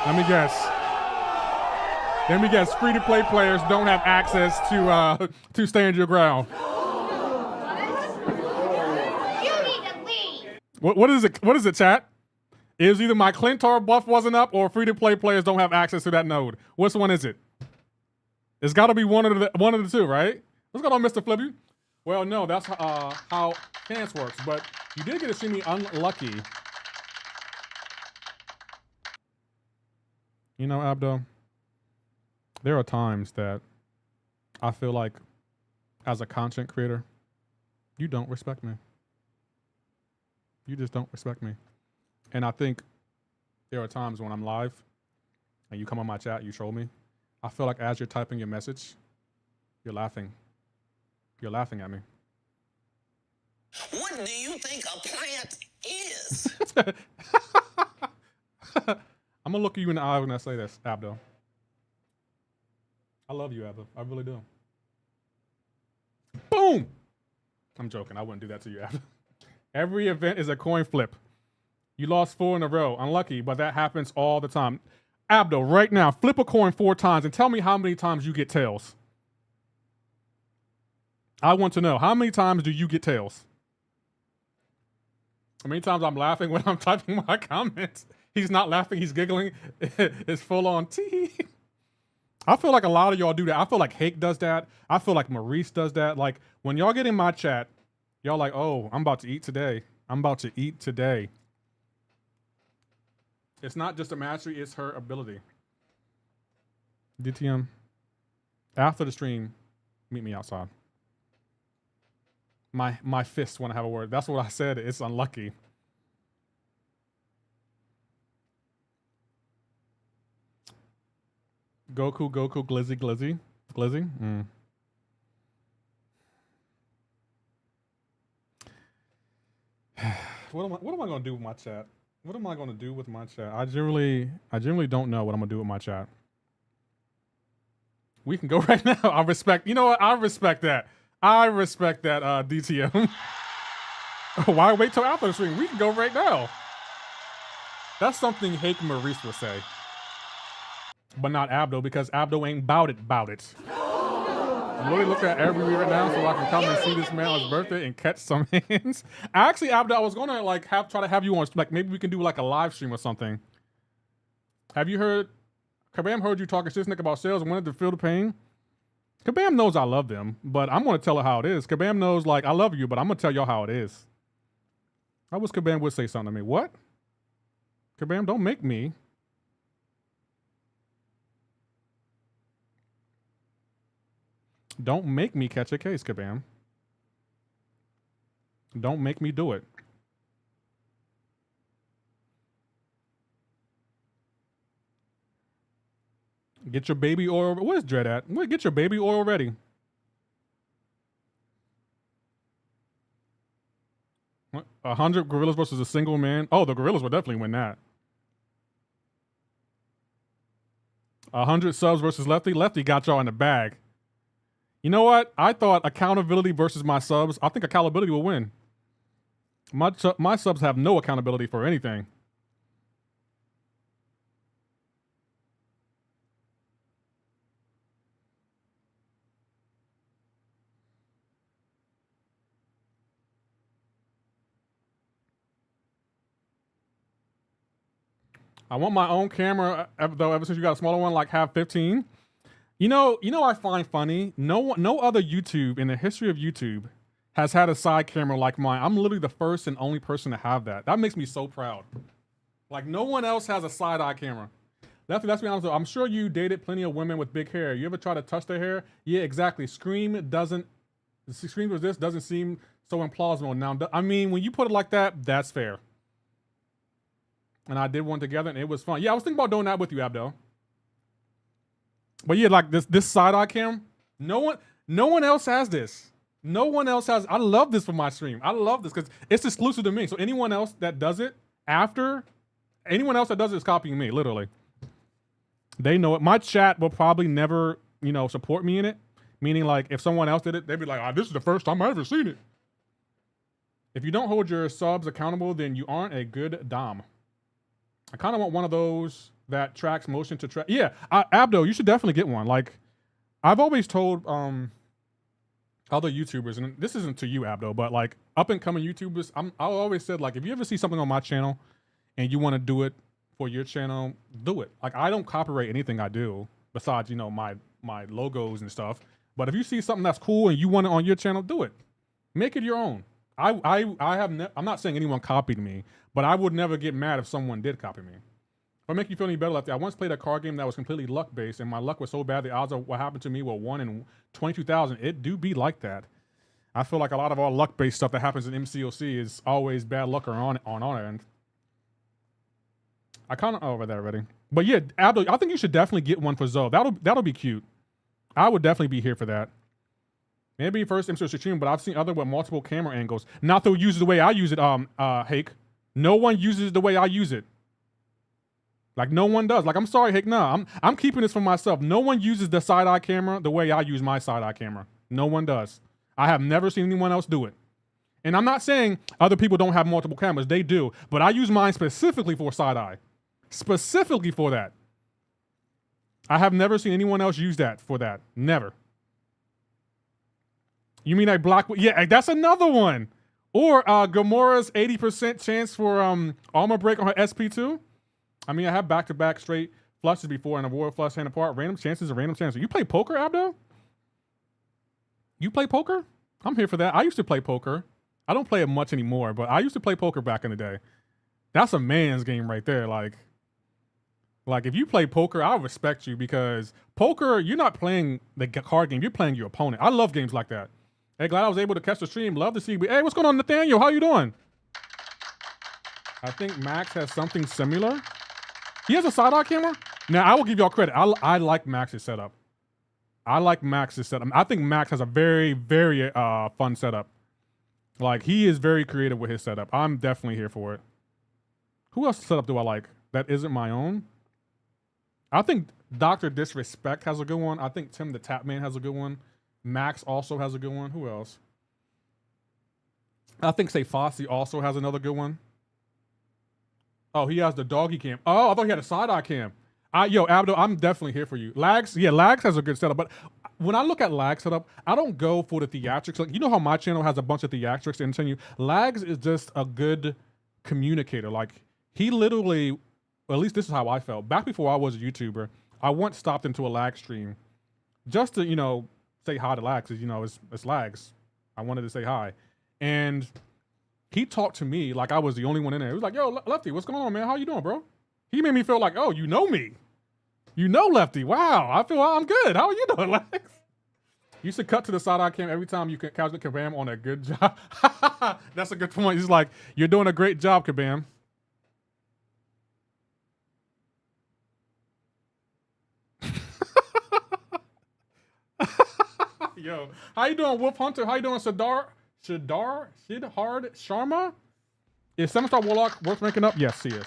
Let me guess. Free-to-play players don't have access to stand your ground. You need to leave. What is it? What is it, chat? It was either my Clintar buff wasn't up or free-to-play players don't have access to that node. Which one is it? It's got to be one of the 2, right? What's going on, Mr. Flippy? Well, no, that's how chance works. But you did get to see me unlucky. You know, Abdo, there are times that I feel like, as a content creator, you don't respect me. You just don't respect me. And I think there are times when I'm live and you come on my chat, you troll me. I feel like as you're typing your message, you're laughing. You're laughing at me. What do you think a plant is? I'm gonna look you in the eye when I say this, Abdo. I love you, Abdo. I really do. Boom! I'm joking. I wouldn't do that to you, Abdo. Every event is a coin flip. You lost 4 in a row. Unlucky, but that happens all the time. Abdo, right now, flip a coin 4 times and tell me how many times you get tails. I want to know, how many times do you get tails? How many times I'm laughing when I'm typing my comments? He's not laughing, he's giggling. It's full on tea. I feel like a lot of y'all do that. I feel like Hake does that. I feel like Maurice does that. Like, when y'all get in my chat, y'all like, oh, I'm about to eat today. I'm about to eat today. It's not just a mastery, it's her ability. DTM, after the stream, meet me outside. My fists want to have a word. That's what I said. It's unlucky. Goku, Glizzy. Mm. What am I gonna do with my chat? What am I gonna do with my chat? I generally don't know what I'm gonna do with my chat. We can go right now. I respect. You know what? I respect that. DTM. Why wait till after the stream? We can go right now. That's something Hake Maurice would say. But not Abdo, because Abdo ain't bout it. I'm really looking at every right now so I can come and see this man on his birthday and catch some hands. Actually, Abdo, I was gonna like try to have you on, like maybe we can do like a live stream or something. Have you heard? Kabam heard you talking shit about sales and wanted to feel the pain. Kabam knows I love them, but I'm gonna tell her how it is. Kabam knows like I love you, but I'm gonna tell y'all how it is. I wish Kabam would say something to me. What? Kabam, don't make me. Don't make me catch a case, Kabam. Don't make me do it. Get your baby oil. Where's Dread at? Get your baby oil ready. What? 100 gorillas versus a single man. Oh, the gorillas will definitely win that. 100 subs versus Lefty. Lefty got y'all in the bag. You know what? I thought accountability versus my subs. I think accountability will win. My subs have no accountability for anything. I want my own camera, though. Ever since you got a smaller one, like have 15. You know, I find funny. No other YouTube in the history of YouTube has had a side camera like mine. I'm literally the first and only person to have that. That makes me so proud. Like no one else has a side eye camera. Let's be honest though. I'm sure you dated plenty of women with big hair. You ever try to touch their hair? Yeah, exactly. Scream with this doesn't seem so implausible. Now, I mean, when you put it like that, that's fair. And I did one together, and it was fun. Yeah, I was thinking about doing that with you, Abdel. But yeah, like this side eye cam, no one else has this. No one else has. I love this for my stream. I love this because it's exclusive to me. So anyone else that does it is copying me, literally. They know it. My chat will probably never, support me in it. Meaning, like, if someone else did it, they'd be like, this is the first time I've ever seen it. If you don't hold your subs accountable, then you aren't a good Dom. I kind of want one of those that tracks motion to track. Yeah, Abdo, you should definitely get one. Like, I've always told other YouTubers, and this isn't to you, Abdo, but like up and coming YouTubers, I always said, like, if you ever see something on my channel and you want to do it for your channel, do it. Like, I don't copyright anything I do besides, my logos and stuff. But if you see something that's cool and you want it on your channel, do it. Make it your own. I'm not saying anyone copied me, but I would never get mad if someone did copy me. If I make you feel any better, Lefty, I once played a card game that was completely luck-based, and my luck was so bad the odds of what happened to me were 1 in 22,000. It do be like that. I feel like a lot of our luck-based stuff that happens in MCoC is always bad luck on our end. I kind of over there already. But yeah, Abdul, I think you should definitely get one for Zoe. That'll be cute. I would definitely be here for that. Maybe first MCoC stream, but I've seen other with multiple camera angles. Not to use it the way I use it, Hake. No one uses it the way I use it. Like, no one does. Like, I'm sorry, Hake, no. I'm keeping this for myself. No one uses the side-eye camera the way I use my side-eye camera. No one does. I have never seen anyone else do it. And I'm not saying other people don't have multiple cameras. They do. But I use mine specifically for side-eye. Specifically for that. I have never seen anyone else use that for that. Never. You mean like block? Yeah, that's another one. Or Gamora's 80% chance for armor break on her SP2. I mean, I have back-to-back straight flushes before and a war flush hand apart. Random chances. You play poker, Abdo? You play poker? I'm here for that. I used to play poker. I don't play it much anymore, but I used to play poker back in the day. That's a man's game right there. Like if you play poker, I respect you because poker, you're not playing the card game. You're playing your opponent. I love games like that. Hey, glad I was able to catch the stream. Love to see you. Hey, what's going on, Nathaniel? How you doing? I think Max has something similar. He has a side-eye camera? Now, I will give y'all credit. I like Max's setup. I think Max has a very, very fun setup. Like, he is very creative with his setup. I'm definitely here for it. Who else's setup do I like that isn't my own? I think Dr. Disrespect has a good one. I think Tim the Tapman has a good one. Max also has a good one. Who else? I think Say Fossey also has another good one. Oh, he has the doggy cam. Oh, I thought he had a side-eye cam. Yo, Abdo, I'm definitely here for you. Lags has a good setup, but when I look at Lag setup, I don't go for the theatrics. Like, you know how my channel has a bunch of theatrics and you. Lags is just a good communicator. Like, he literally, or at least this is how I felt. Back before I was a YouTuber, I once stopped into a Lag stream just to, say hi to Lags, because, it's Lags. I wanted to say hi. And he talked to me like I was the only one in there. He was like, yo, Lefty, what's going on, man? How you doing, bro? He made me feel like, oh, you know me. You know Lefty. Wow, I feel I'm good. How are you doing, Lex? You should cut to the side-eye cam every time you can catch the Kabam on a good job. That's a good point. He's like, you're doing a great job, Kabam. Yo, how you doing, Wolf Hunter? How you doing, Shidhard Sharma? Is 7-star Warlock worth ranking up? Yes, he is.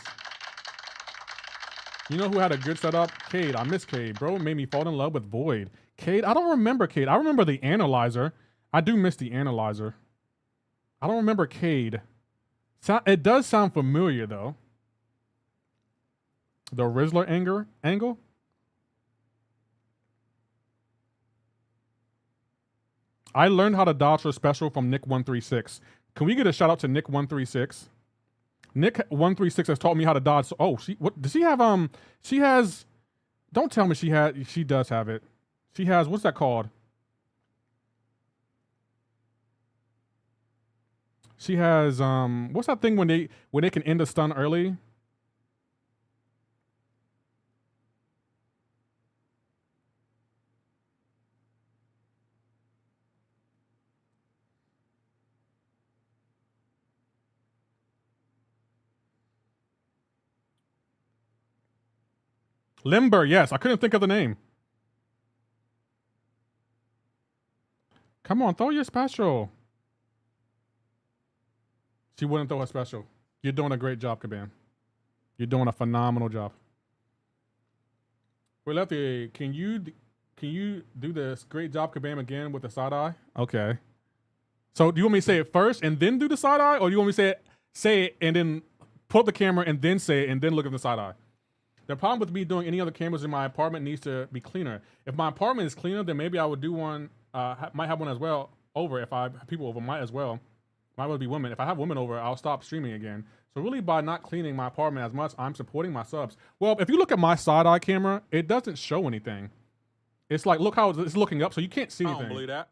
You know who had a good setup? Cade. I miss Cade, bro. It made me fall in love with Void. Cade, I don't remember Cade. I remember the Analyzer. I do miss the Analyzer. I don't remember Cade. It does sound familiar, though. The Rizzler angle? I learned how to dodge her special from Nick136. Can we get a shout out to Nick136? Nick136 has taught me how to dodge. Oh, what does she have? She has. Don't tell me she does have it. She has. What's that called? She has. What's that thing when they can end a stun early? Limber, yes. I couldn't think of the name. Come on, throw your special. She wouldn't throw her special. You're doing a great job, Kabam. You're doing a phenomenal job. Wait, Lefty, can you do this great job, Kabam, again with the side eye? Okay. So do you want me to say it first and then do the side eye, or do you want me to say it and then pull up the camera and then say it and then look at the side eye? The problem with me doing any other cameras in my apartment needs to be cleaner. If my apartment is cleaner, then maybe I would do one. Might have one as well over. If I have people over, might as well. Might well be women. If I have women over, I'll stop streaming again. So really, by not cleaning my apartment as much, I'm supporting my subs. Well, if you look at my side eye camera, it doesn't show anything. It's like, look how it's looking up, so you can't see anything. I don't believe that.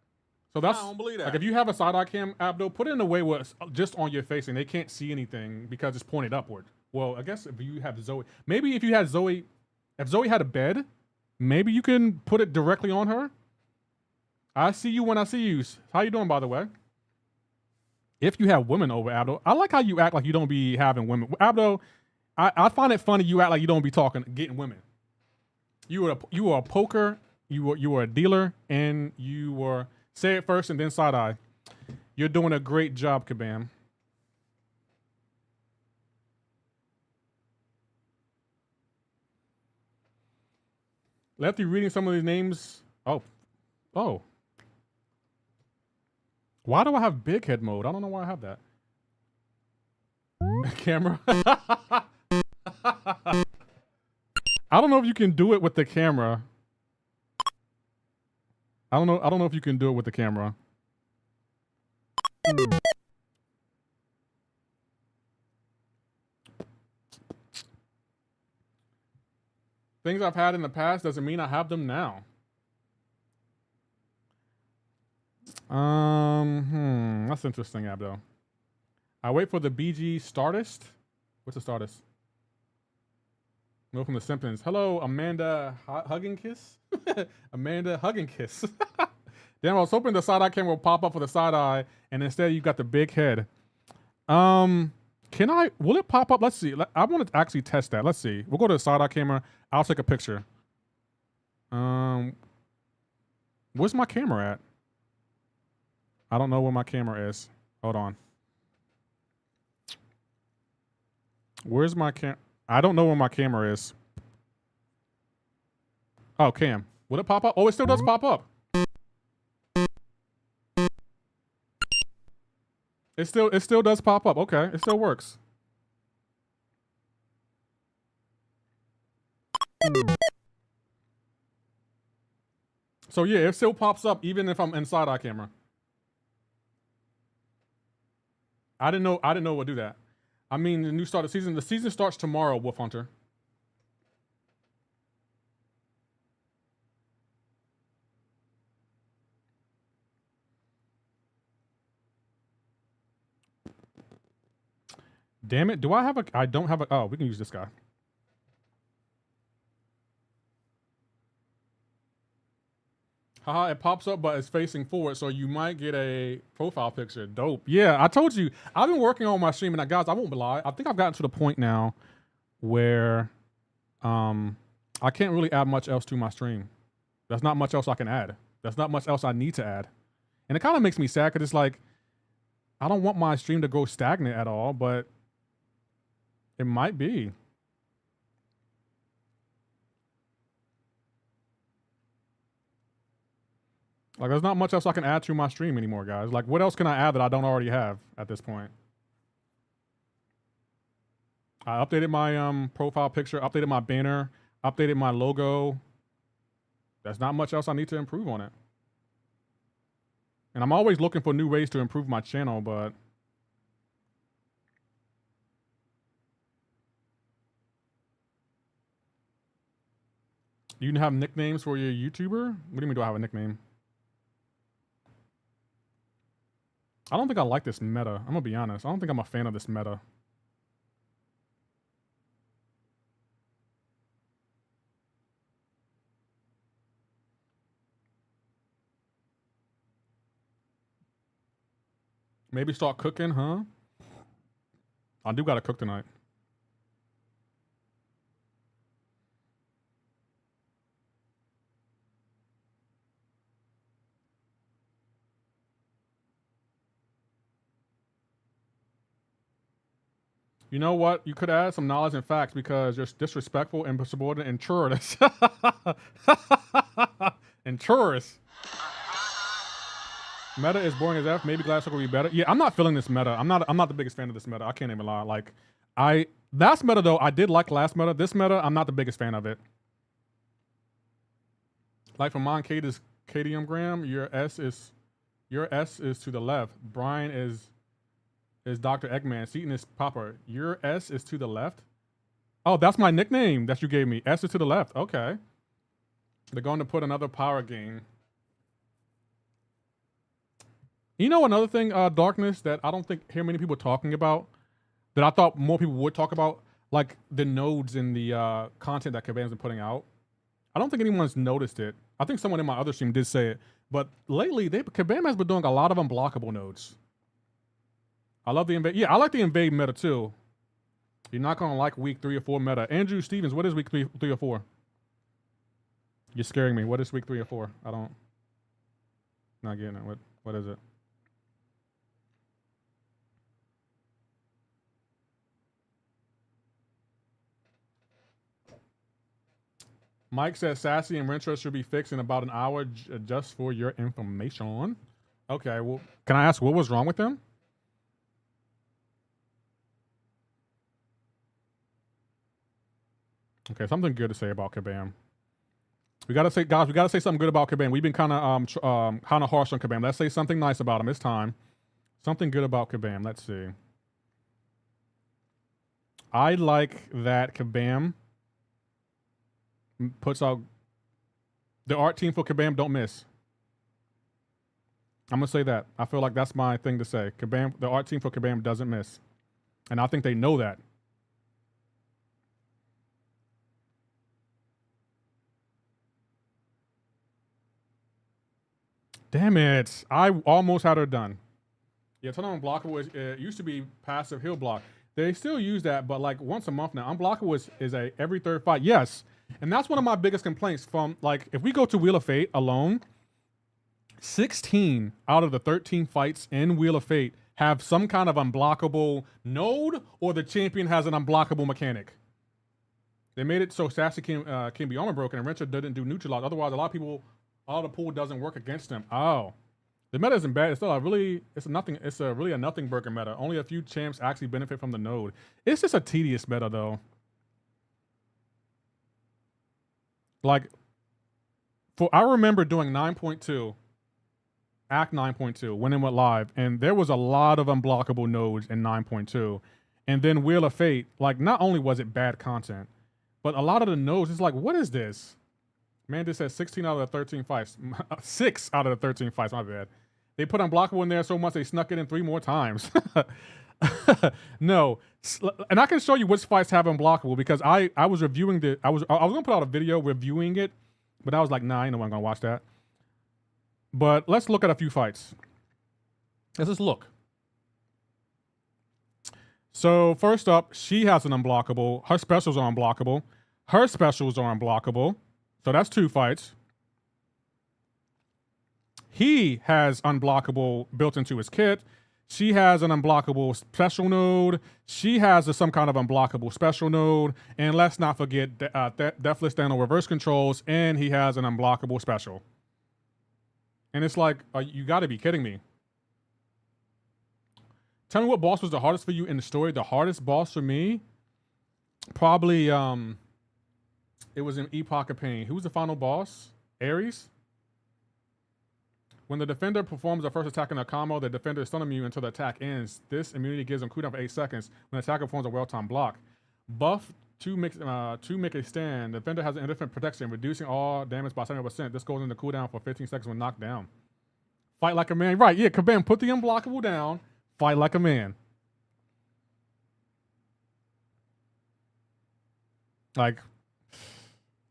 So that's, I don't believe that. like, if you have a side eye cam, Abdo, put it in a way where it's just on your face and they can't see anything because it's pointed upward. Well, I guess if you have Zoe, maybe if you had Zoe. If Zoe had a bed, maybe you can put it directly on her. I see you when I see you. How you doing, by the way? If you have women over, Abdo, I like how you act like you don't be having women. Abdo, I find it funny you act like you don't be getting women. You were a poker, you were a dealer, and you were, say it first and then side eye. You're doing a great job, Kabam. Lefty reading some of these names. Oh. Why do I have big head mode? I don't know why I have that. Camera. I don't know if you can do it with the camera. I don't know if you can do it with the camera. Things I've had in the past doesn't mean I have them now. That's interesting, Abdo. I wait for the BG Stardust. What's a Stardust? No, from the Simpsons. Hello, Amanda Hugging Kiss? Amanda Hugging Kiss. Damn, I was hoping the side eye camera will pop up for the side eye, and instead you got the big head. Will it pop up? Let's see. I want to actually test that. Let's see. We'll go to the side eye camera. I'll take a picture. Where's my camera at? I don't know where my camera is. Hold on. Where's my I don't know where my camera is. Oh, cam. Will it pop up? Oh, it still does pop up. It still does pop up. Okay, it still works. So yeah, it still pops up even if I'm inside our camera. I didn't know it would do that. I mean, the new start of the season. The season starts tomorrow, Wolf Hunter. Damn it. Do I have I don't have oh, we can use this guy. Haha, it pops up, but it's facing forward, so you might get a profile picture. Dope. Yeah, I told you. I've been working on my stream, and guys, I won't lie. I think I've gotten to the point now where I can't really add much else to my stream. There's not much else I can add. There's not much else I need to add. And it kind of makes me sad because it's like, I don't want my stream to go stagnant at all, but it might be. Like, there's not much else I can add to my stream anymore, guys. Like, what else can I add that I don't already have at this point? I updated my profile picture, updated my banner, updated my logo. There's not much else I need to improve on it. And I'm always looking for new ways to improve my channel, but you have nicknames for your YouTuber? What do you mean, do I have a nickname? I don't think I like this meta. I'm gonna be honest. I don't think I'm a fan of this meta. Maybe start cooking, huh? I do gotta cook tonight. You know what? You could add some knowledge and facts because you're disrespectful and insubordinate and tourist. And tourist. Meta is boring as F. Maybe Glass will be better. Yeah, I'm not feeling this meta. I'm not the biggest fan of this meta. I can't even lie. Like, last meta though, I did like last meta. This meta, I'm not the biggest fan of it. Like from Moncada's Cadium Gram, your S is to the left. Brian is Dr. Eggman. Seaton is Papa. Your S is to the left. Oh, that's my nickname that you gave me. S is to the left. Okay. They're going to put another power game. You know another thing, Darkness, that I don't hear many people talking about, that I thought more people would talk about, like the nodes in the content that Kabam's been putting out. I don't think anyone's noticed it. I think someone in my other stream did say it, but lately Kabam has been doing a lot of unblockable nodes. I love the invade. Yeah, I like the invade meta too. You're not gonna like week 3 or 4 meta. Andrew Stevens, what is week 3 or 4? You're scaring me. What is week 3 or 4? I don't. Not getting it. What is it? Mike says Sassy and Rentra should be fixed in about an hour just for your information. Okay, well, can I ask what was wrong with them? Okay, something good to say about Kabam. We gotta say, guys, we gotta say something good about Kabam. We've been kind of harsh on Kabam. Let's say something nice about him. It's time. Something good about Kabam. Let's see. I like that Kabam puts out the art team for Kabam don't miss. I'm gonna say that. I feel like that's my thing to say. Kabam, the art team for Kabam doesn't miss, and I think they know that. Damn it! I almost had her done. Yeah, turn on unblockable. It used to be passive heal block. They still use that, but like once a month now. Unblockable is a every third fight. Yes. And that's one of my biggest complaints from, like, if we go to Wheel of Fate alone, 16 out of the 13 fights in Wheel of Fate have some kind of unblockable node, or the champion has an unblockable mechanic. They made it so Sassy can be armor broken and Rentra didn't do neutralize. Otherwise, a lot of people, all the pool doesn't work against them. Oh. The meta isn't bad. It's still it's a really a nothing burger meta. Only a few champs actually benefit from the node. It's just a tedious meta though. Like, I remember doing 9.2, Act 9.2, when it went live, and there was a lot of unblockable nodes in 9.2. And then Wheel of Fate, like, not only was it bad content, but a lot of the nodes, it's like, what is this? Man, this says 16 out of the 13 fights. 6 out of the 13 fights, my bad. They put unblockable in there so much they snuck it in 3 more times. No, and I can show you which fights have unblockable because I was reviewing I was gonna put out a video reviewing it, but I was like, nah, I ain't no one gonna watch that. But let's look at a few fights. Let's just look. So first up, she has an unblockable. Her specials are unblockable. Her specials are unblockable. So that's 2 fights. He has unblockable built into his kit. She has an unblockable special node. She has some kind of unblockable special node. And let's not forget Deathless Dano reverse controls, and he has an unblockable special. And it's like, you gotta be kidding me. Tell me what boss was the hardest for you in the story. The hardest boss for me, probably, it was in Epoch of Pain. Who was the final boss? Ares? When the defender performs the first attack in a combo, the defender is stun immune until the attack ends. This immunity gives them cooldown for 8 seconds when the attacker performs a well-timed block. Buff to make a stand. The defender has an indifferent protection, reducing all damage by 70%. This goes into cooldown for 15 seconds when knocked down. Fight like a man. Right, yeah, Kabam, put the unblockable down. Fight like a man. Like,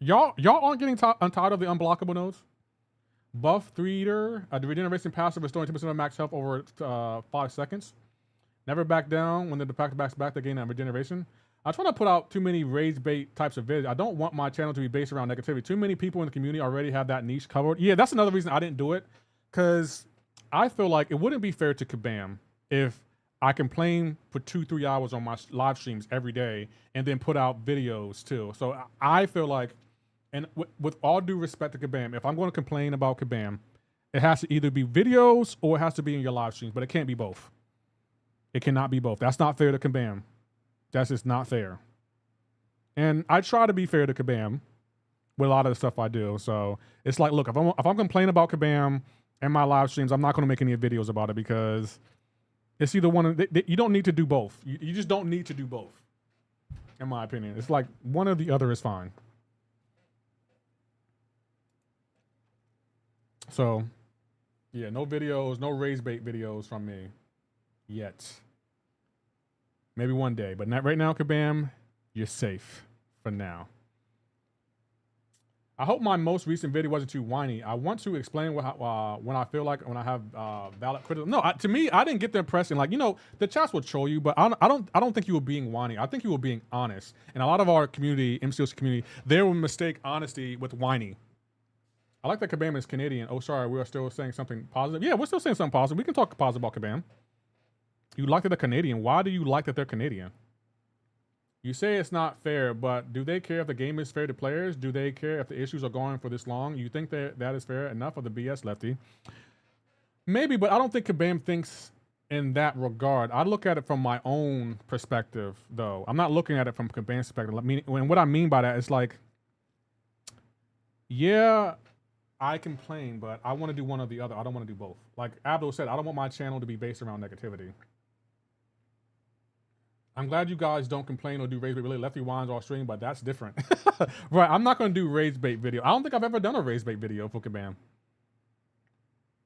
y'all aren't getting tired of the unblockable nodes? Buff 3-eater, the regeneration passive restoring 10% of max health over 5 seconds. Never back down when the back backs back to gain that regeneration. I'm trying to put out too many rage bait types of videos. I don't want my channel to be based around negativity. Too many people in the community already have that niche covered. Yeah, that's another reason I didn't do it. Because I feel like it wouldn't be fair to Kabam if I complain for 2-3 hours on my live streams every day and then put out videos too. So I feel like, and with all due respect to Kabam, if I'm going to complain about Kabam, it has to either be videos or it has to be in your live streams, but it can't be both. It cannot be both. That's not fair to Kabam. That's just not fair. And I try to be fair to Kabam with a lot of the stuff I do. So it's like, look, if I'm complaining about Kabam and my live streams, I'm not going to make any videos about it because it's either one. You don't need to do both. You just don't need to do both, in my opinion. It's like one or the other is fine. So, yeah, no videos, no raise bait videos from me yet. Maybe one day, but not right now, Kabam. You're safe for now. I hope my most recent video wasn't too whiny. I want to explain when I feel like when I have valid criticism. No, to me, I didn't get the impression like, you know, the chats will troll you, but I don't think you were being whiny. I think you were being honest. And a lot of our community, MCoC community, they will mistake honesty with whiny. I like that Kabam is Canadian. Oh, sorry, we are still saying something positive. Yeah, we're still saying something positive. We can talk positive about Kabam. You like that they're Canadian. Why do you like that they're Canadian? You say it's not fair, but do they care if the game is fair to players? Do they care if the issues are going for this long? You think that is fair? Enough of the BS, Lefty. Maybe, but I don't think Kabam thinks in that regard. I look at it from my own perspective, though. I'm not looking at it from Kabam's perspective. And what I mean by that is like, yeah, I complain, but I want to do one or the other. I don't want to do both. Like Abdul said, I don't want my channel to be based around negativity. I'm glad you guys don't complain or do raise bait related Lefty Wines off stream, but that's different. Right, I'm not going to do raise bait video. I don't think I've ever done a raise bait video for Kabam.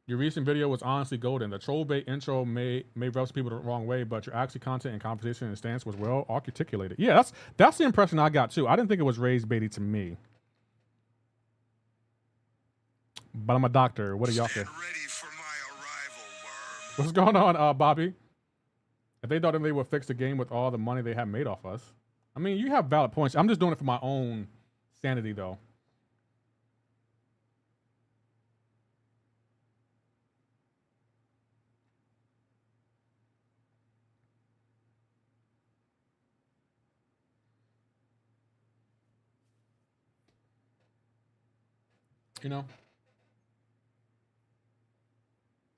Your recent video was honestly golden. The troll bait intro may rub people the wrong way, but your actual content and conversation and stance was well articulated. Yeah, that's the impression I got too. I didn't think it was raise baity to me. But I'm a doctor. What do y'all think? What's going on, Bobby? If they thought they would fix the game with all the money they have made off us. I mean, you have valid points. I'm just doing it for my own sanity, though. You know?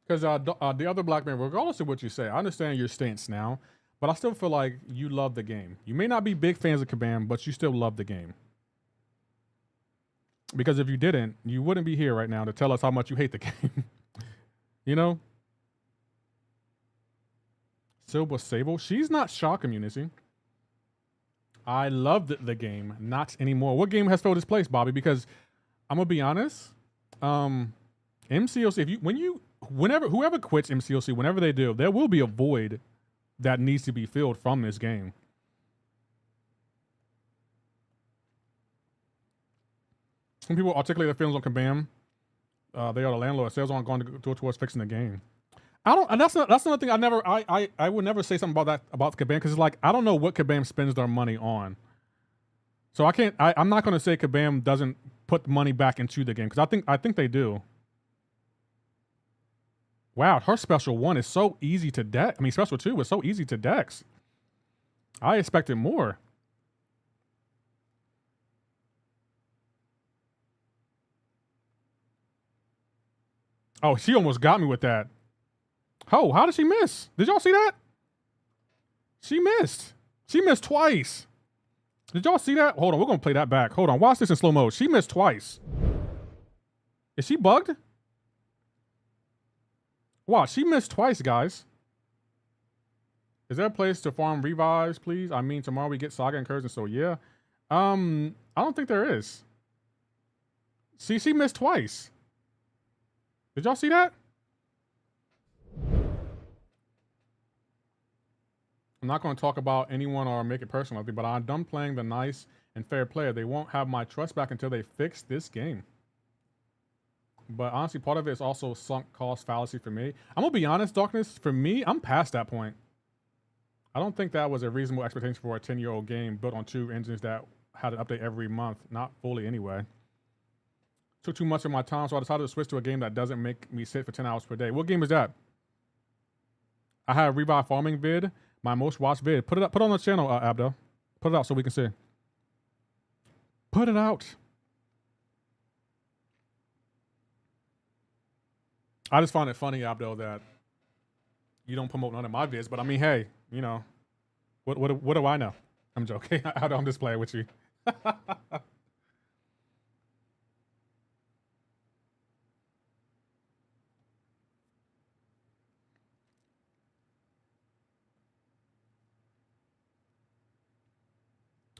Because the other black man, regardless of what you say, I understand your stance now, but I still feel like you love the game. You may not be big fans of Kabam, but you still love the game. Because if you didn't, you wouldn't be here right now to tell us how much you hate the game. You know? Silva Sable, she's not Shaw community. I loved the game, not anymore. What game has filled its place, Bobby? Because I'm gonna be honest, MCoC, whoever quits MCoC, whenever they do, there will be a void that needs to be filled from this game. When people articulate their feelings on Kabam, they are the landlord. Sales aren't going to go towards fixing the game. And that's another thing I would never say something about Kabam, because it's like, I don't know what Kabam spends their money on. So I'm not going to say Kabam doesn't put money back into the game, because I think they do. Wow, her special 1 is so easy to deck. I mean, special 2 was so easy to dex. I expected more. Oh, she almost got me with that. Oh, how did she miss? Did y'all see that? She missed. She missed twice. Did y'all see that? Hold on, we're going to play that back. Hold on, watch this in slow mo. She missed twice. Is she bugged? Wow, she missed twice, guys. Is there a place to farm revives, please? I mean, tomorrow we get Saga Incursion, so yeah. I don't think there is. See, she missed twice. Did y'all see that? I'm not going to talk about anyone or make it personal, but I'm done playing the nice and fair player. They won't have my trust back until they fix this game. But honestly, part of it is also sunk cost fallacy for me. I'm going to be honest, Darkness, for me, I'm past that point. I don't think that was a reasonable expectation for a 10-year-old game built on 2 engines that had an update every month. Not fully anyway. Took too much of my time, so I decided to switch to a game that doesn't make me sit for 10 hours per day. What game is that? I had a revive farming vid. My most watched vid. Put it up. Put it on the channel, Abdo. Put it out so we can see. Put it out. I just find it funny, Abdo, that you don't promote none of my vids. But I mean, hey, you know, what do I know? I'm joking. I'm just playing with you.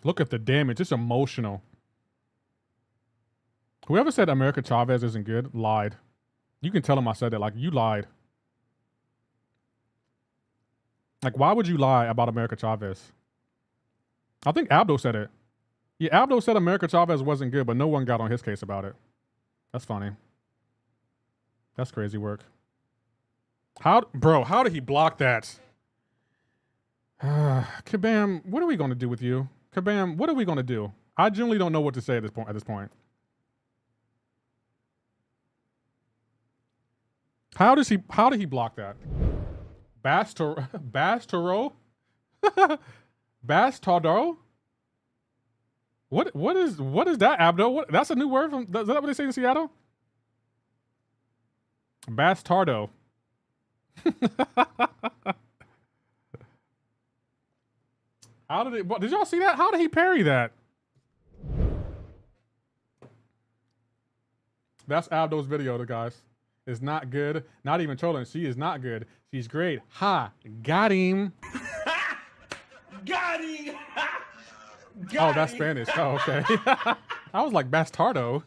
Look at the damage. It's emotional. Whoever said America Chavez isn't good lied. You can tell him I said that. Like, you lied. Like, why would you lie about America Chavez? I think Abdo said it. Yeah, Abdo said America Chavez wasn't good, but no one got on his case about it. That's funny. That's crazy work. Bro, how did he block that? Kabam, what are we going to do with you? Kabam, what are we going to do? I generally don't know what to say at this point. How did he block that? Bastaro? Bastardo? What is that, Abdo? That's a new word from, is that what they say in Seattle? Bastardo. Did y'all see that? How did he parry that? That's Abdo's video, guys. It's not good. Not even trolling. She is not good. She's great. Ha! Got him. Got him! Oh, that's Spanish. Oh, okay. I was like, Bastardo.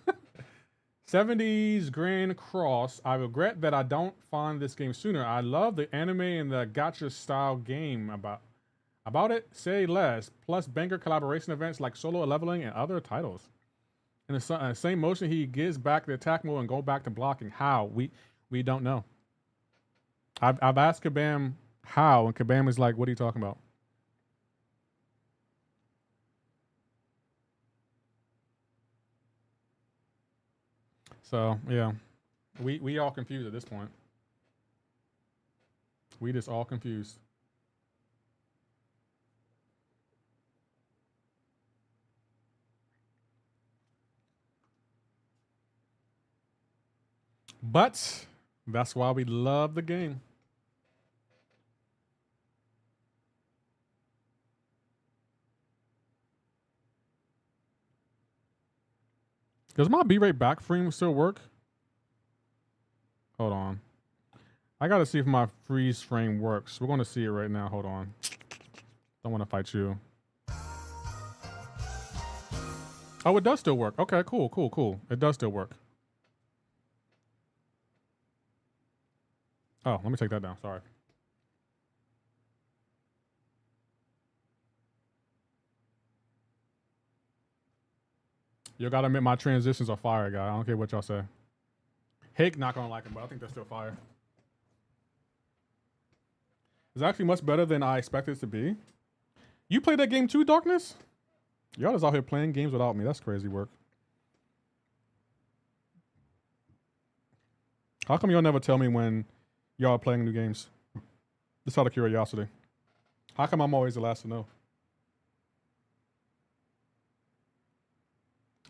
70s Grand Cross. I regret that I don't find this game sooner. I love the anime and the gacha style game about it. Say less. Plus banger collaboration events like solo leveling and other titles. In the same motion, he gives back the attack mode and go back to blocking. How? We don't know. I've asked Kabam how, and Kabam is like, what are you talking about? So, yeah. We all confused at this point. We just all confused. But that's why we love the game. Does my B-rate back frame still work? Hold on. I gotta see if my freeze frame works. We're gonna see it right now. Hold on. Don't want to fight you. Oh, it does still work. Okay, cool. It does still work. Oh, let me take that down. Sorry. You gotta admit my transitions are fire, guy. I don't care what y'all say. Hake not gonna like them, but I think they're still fire. It's actually much better than I expected it to be. You played that game too, Darkness? Y'all is out here playing games without me. That's crazy work. How come y'all never tell me when y'all are playing new games? Just out of curiosity. How come I'm always the last to know?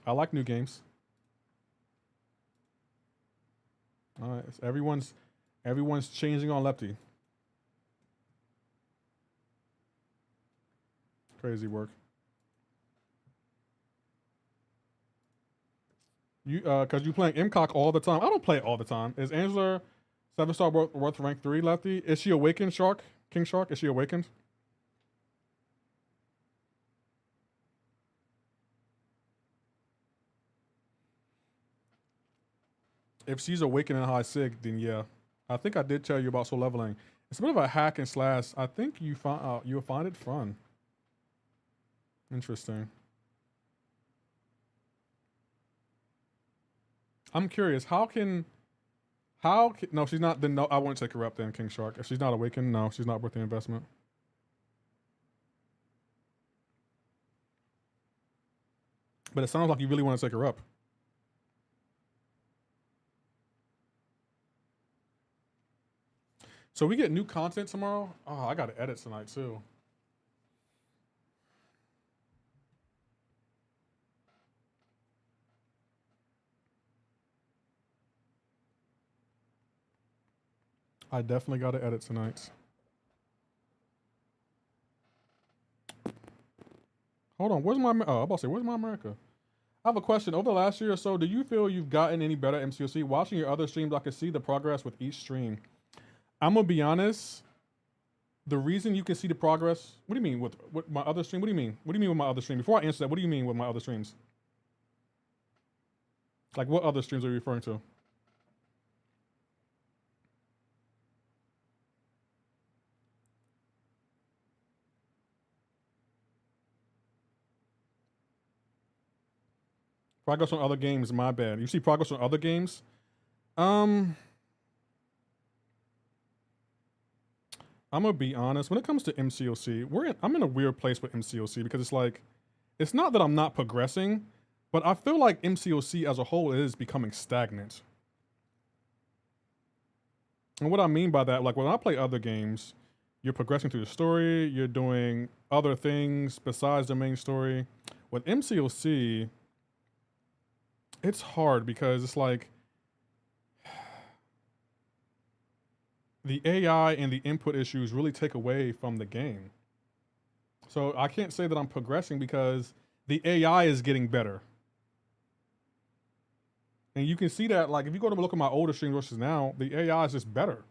I like new games. All right, so everyone's changing on Lefty. Crazy work. You cause you playing MCoC all the time. I don't play it all the time. Is Angela 7-star worth rank 3 Lefty? Is she awakened, Shark? King Shark? Is she awakened? If she's awakened in high sig, then yeah. I think I did tell you about soul leveling. It's a bit of a hack and slash. I think you'll find it fun. Interesting. I'm curious, no, she's not, then no, I won't take her up then, King Shark. If she's not awakened, no, she's not worth the investment. But it sounds like you really want to take her up. So we get new content tomorrow? Oh, I gotta edit tonight too. I definitely gotta edit tonight. Hold on, where's my, I'm about to say, where's my America? I have a question. Over the last year or so, do you feel you've gotten any better at MCoC? Watching your other streams, I can see the progress with each stream. I'm gonna be honest. The reason you can see the progress, what do you mean with my other stream? What do you mean? What do you mean with my other stream? Before I answer that, what do you mean with my other streams? Like what other streams are you referring to? Progress on other games, my bad. You see progress on other games? I'm gonna be honest. When it comes to MCoC, I'm in a weird place with MCoC because it's like, it's not that I'm not progressing, but I feel like MCoC as a whole is becoming stagnant. And what I mean by that, like when I play other games, you're progressing through the story, you're doing other things besides the main story. With MCoC, it's hard because it's like the AI and the input issues really take away from the game. So I can't say that I'm progressing because the AI is getting better. And you can see that, like, if you go to look at my older streams versus now, the AI is just better.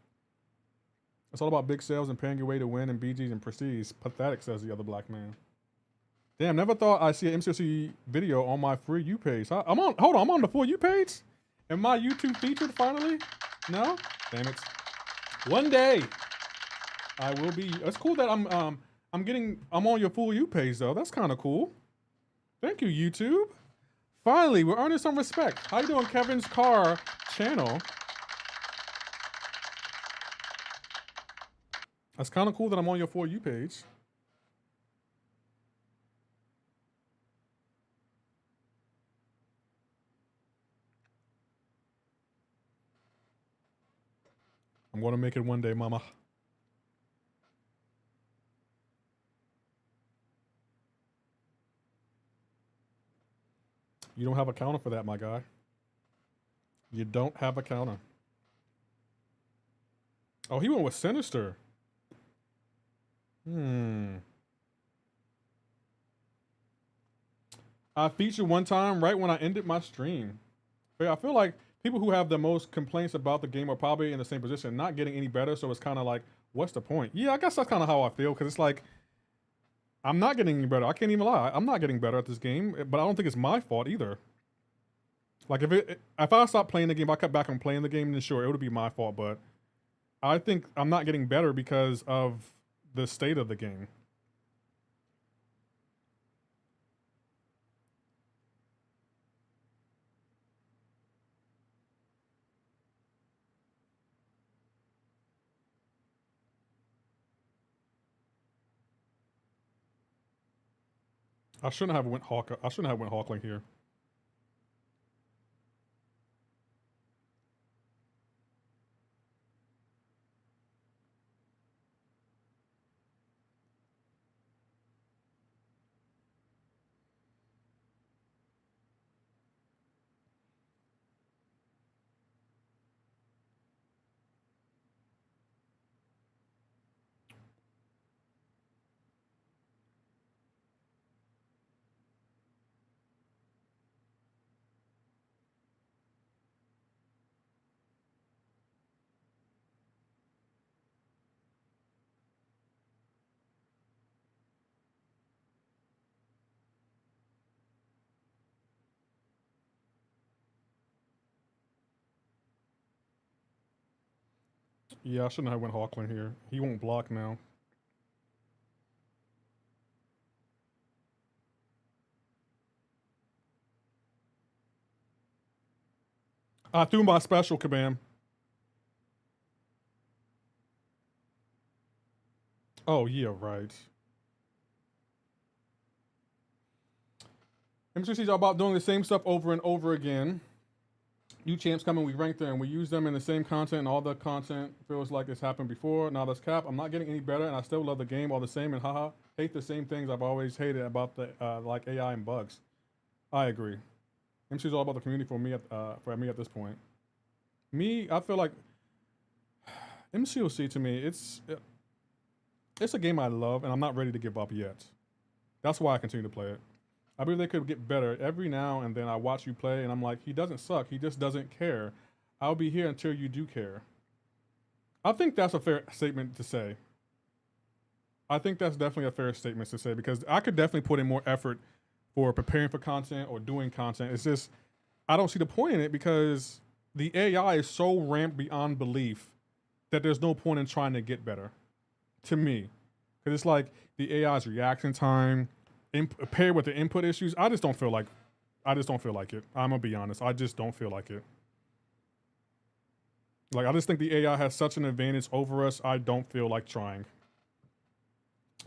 It's all about big sales and paying your way to win and BGs and prestige. Pathetic, says the other black man. Damn, never thought I'd see an MCoC video on my free U page. I'm on the full U page? Am my YouTube featured finally? No? Damn it. One day I will be. It's cool that I'm on your full U page though. That's kind of cool. Thank you, YouTube. Finally, we're earning some respect. How you doing, Kevin's Car channel? That's kind of cool that I'm on your For You page. I'm going to make it one day, mama. You don't have a counter for that, my guy. You don't have a counter. Oh, he went with Sinister. I featured one time right when I ended my stream. But I feel like people who have the most complaints about the game are probably in the same position, not getting any better. So it's kind of like, what's the point? Yeah, I guess that's kind of how I feel. Because it's like, I'm not getting any better. I can't even lie. I'm not getting better at this game. But I don't think it's my fault either. Like, if I stopped playing the game, if I cut back on playing the game, then sure, it would be my fault. But I think I'm not getting better because of the state of the game. I shouldn't have went Hawkling here. Yeah, I shouldn't have went Hawkland here. He won't block now. I threw my special, Kabam. Oh, yeah, right. MCC's all about doing the same stuff over and over again. New champs come and we rank them. We use them in the same content, and all the content feels like it's happened before. Now that's cap. I'm not getting any better, and I still love the game all the same. And haha, hate the same things I've always hated about the like AI and bugs. I agree. MC's all about the community for me at this point. Me, I feel like MCoC to me, it's a game I love, and I'm not ready to give up yet. That's why I continue to play it. I believe they could get better. Every now and then I watch you play and I'm like, he doesn't suck. He just doesn't care. I'll be here until you do care. I think that's a fair statement to say. I think that's definitely a fair statement to say because I could definitely put in more effort for preparing for content or doing content. It's just, I don't see the point in it because the AI is so ramped beyond belief that there's no point in trying to get better. To me. Because it's like the AI's reaction time, paired with the input issues, I just don't feel like it. I'm gonna be honest. I just don't feel like it. Like, I just think the AI has such an advantage over us. I don't feel like trying.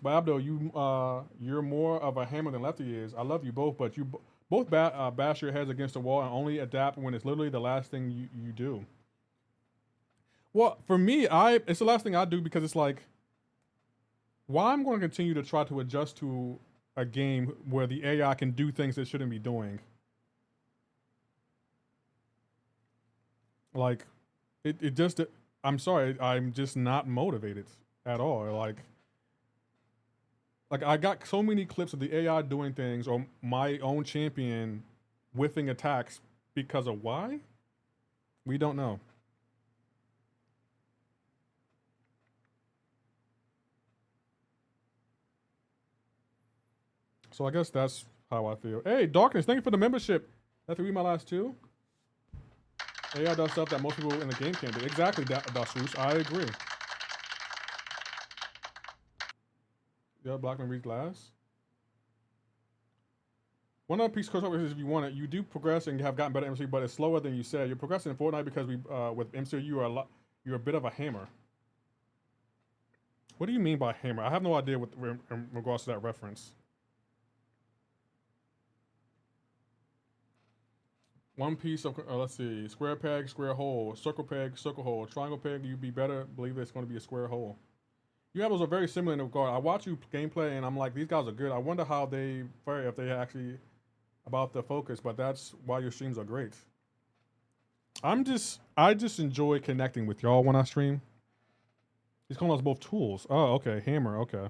But Abdo, you're more of a hammer than Lefty is. I love you both, but you both bash your heads against the wall and only adapt when it's literally the last thing you do. Well, for me, it's the last thing I do because it's like, why I'm going to continue to try to adjust to a game where the AI can do things it shouldn't be doing. Like, it just, I'm sorry, I'm just not motivated at all. Like I got so many clips of the AI doing things or my own champion whiffing attacks because of why? We don't know. So I guess that's how I feel. Hey, Darkness, thank you for the membership. That's read my last two. AI does stuff that most people in the game can't do. Exactly, Dasrush. I agree. Yeah, Blackman reads last. One other piece of is if you want it, you do progress and have gotten better at MC, but it's slower than you said. You're progressing in Fortnite because with MC you're a bit of a hammer. What do you mean by hammer? I have no idea what in regards to that reference. One piece of, let's see, square peg, square hole, circle peg, circle hole, triangle peg, you'd be better, believe it's going to be a square hole. You apples are very similar in the regard. I watch you gameplay and I'm like, these guys are good. I wonder how they fare if they actually about the focus, but that's why your streams are great. I just enjoy connecting with y'all when I stream. He's calling us both tools. Oh, okay, hammer, okay.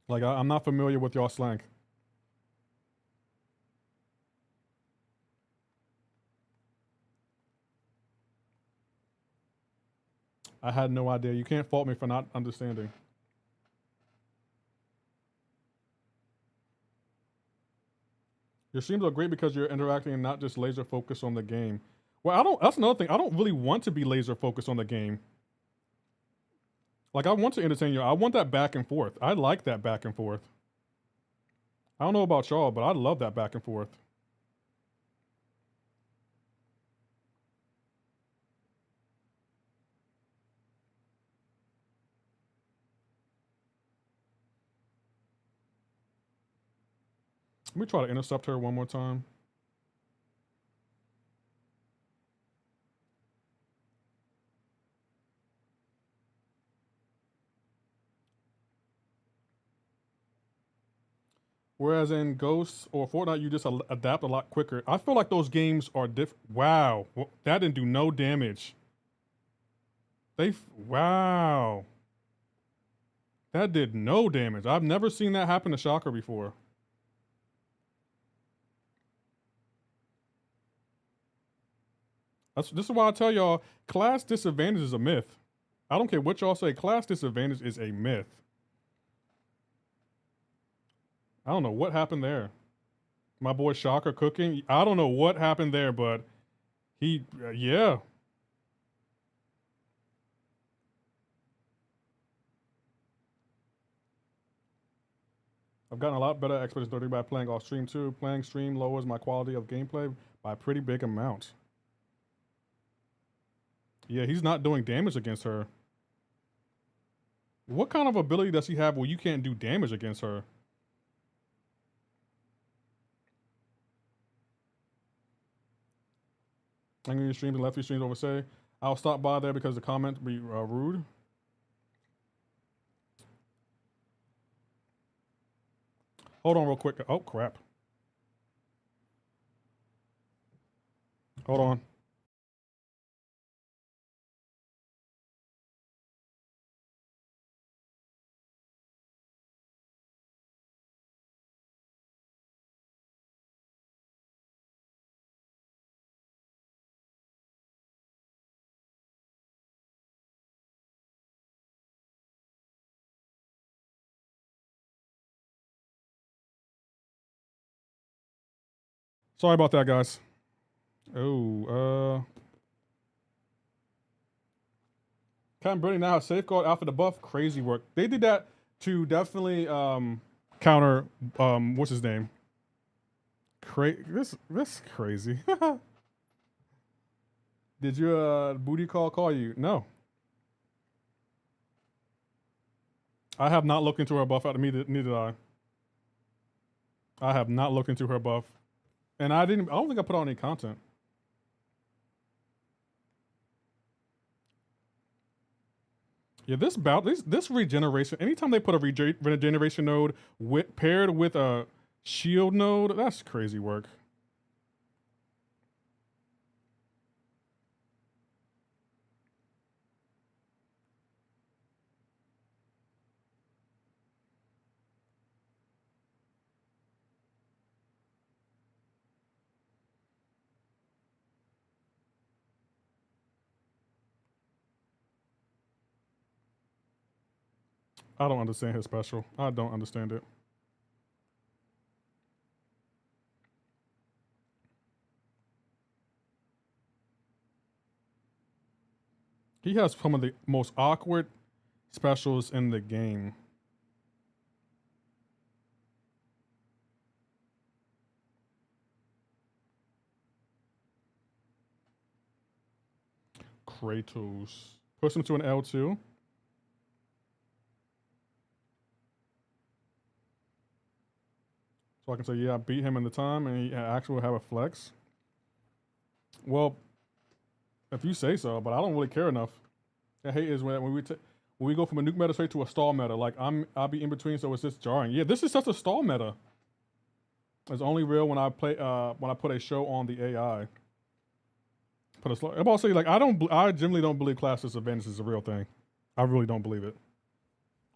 Like, I'm not familiar with y'all slang. I had no idea. You can't fault me for not understanding. Your streams are great because you're interacting and not just laser focused on the game. Well, that's another thing. I don't really want to be laser focused on the game. Like, I want to entertain you. I want that back and forth. I like that back and forth. I don't know about y'all, but I love that back and forth. Let me try to intercept her one more time. Whereas in Ghosts or Fortnite, you just adapt a lot quicker. I feel like those games are different. Wow, that didn't do no damage. Wow. That did no damage. I've never seen that happen to Shocker before. This is why I tell y'all, class disadvantage is a myth. I don't care what y'all say, class disadvantage is a myth. I don't know what happened there. My boy Shocker cooking. I don't know what happened there, but he, yeah. I've gotten a lot better at Expedition 30 by playing off stream too. Playing stream lowers my quality of gameplay by a pretty big amount. Yeah, he's not doing damage against her. What kind of ability does he have where you can't do damage against her? I'm going to stream and left your streams over say. I'll stop by there because the comments be rude. Hold on real quick. Oh, crap. Hold on. Sorry about that, guys. Oh, Captain Brittany now has safeguard after the buff. Crazy work. They did that to definitely counter what's his name? This crazy. Did your booty call you? No. I have not looked into her buff. Neither did I. I have not looked into her buff, and I don't think I put out any content. Yeah, this regeneration. Anytime they put a regeneration node paired with a shield node, that's crazy work. I don't understand his special. I don't understand it. He has some of the most awkward specials in the game. Kratos. Push him to an L2. So I can say, yeah, I beat him in the time and he actually have a flex. Well, if you say so, but I don't really care enough. I hate is when we go from a nuke meta straight to a stall meta. Like I'll be in between, so it's just jarring. Yeah, this is such a stall meta. It's only real when I play when I put a show on the AI. Put a slow. I'm also like I generally don't believe class disadvantage is a real thing. I really don't believe it.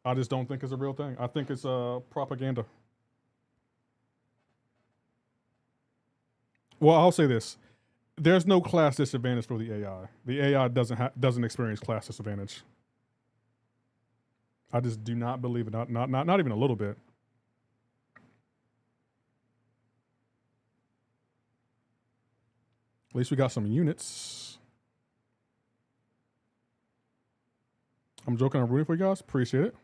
I just don't think it's a real thing. I think it's propaganda. Well, I'll say this: there's no class disadvantage for the AI. The AI doesn't experience class disadvantage. I just do not believe it. Not even a little bit. At least we got some units. I'm joking. I'm rooting for you guys. Appreciate it.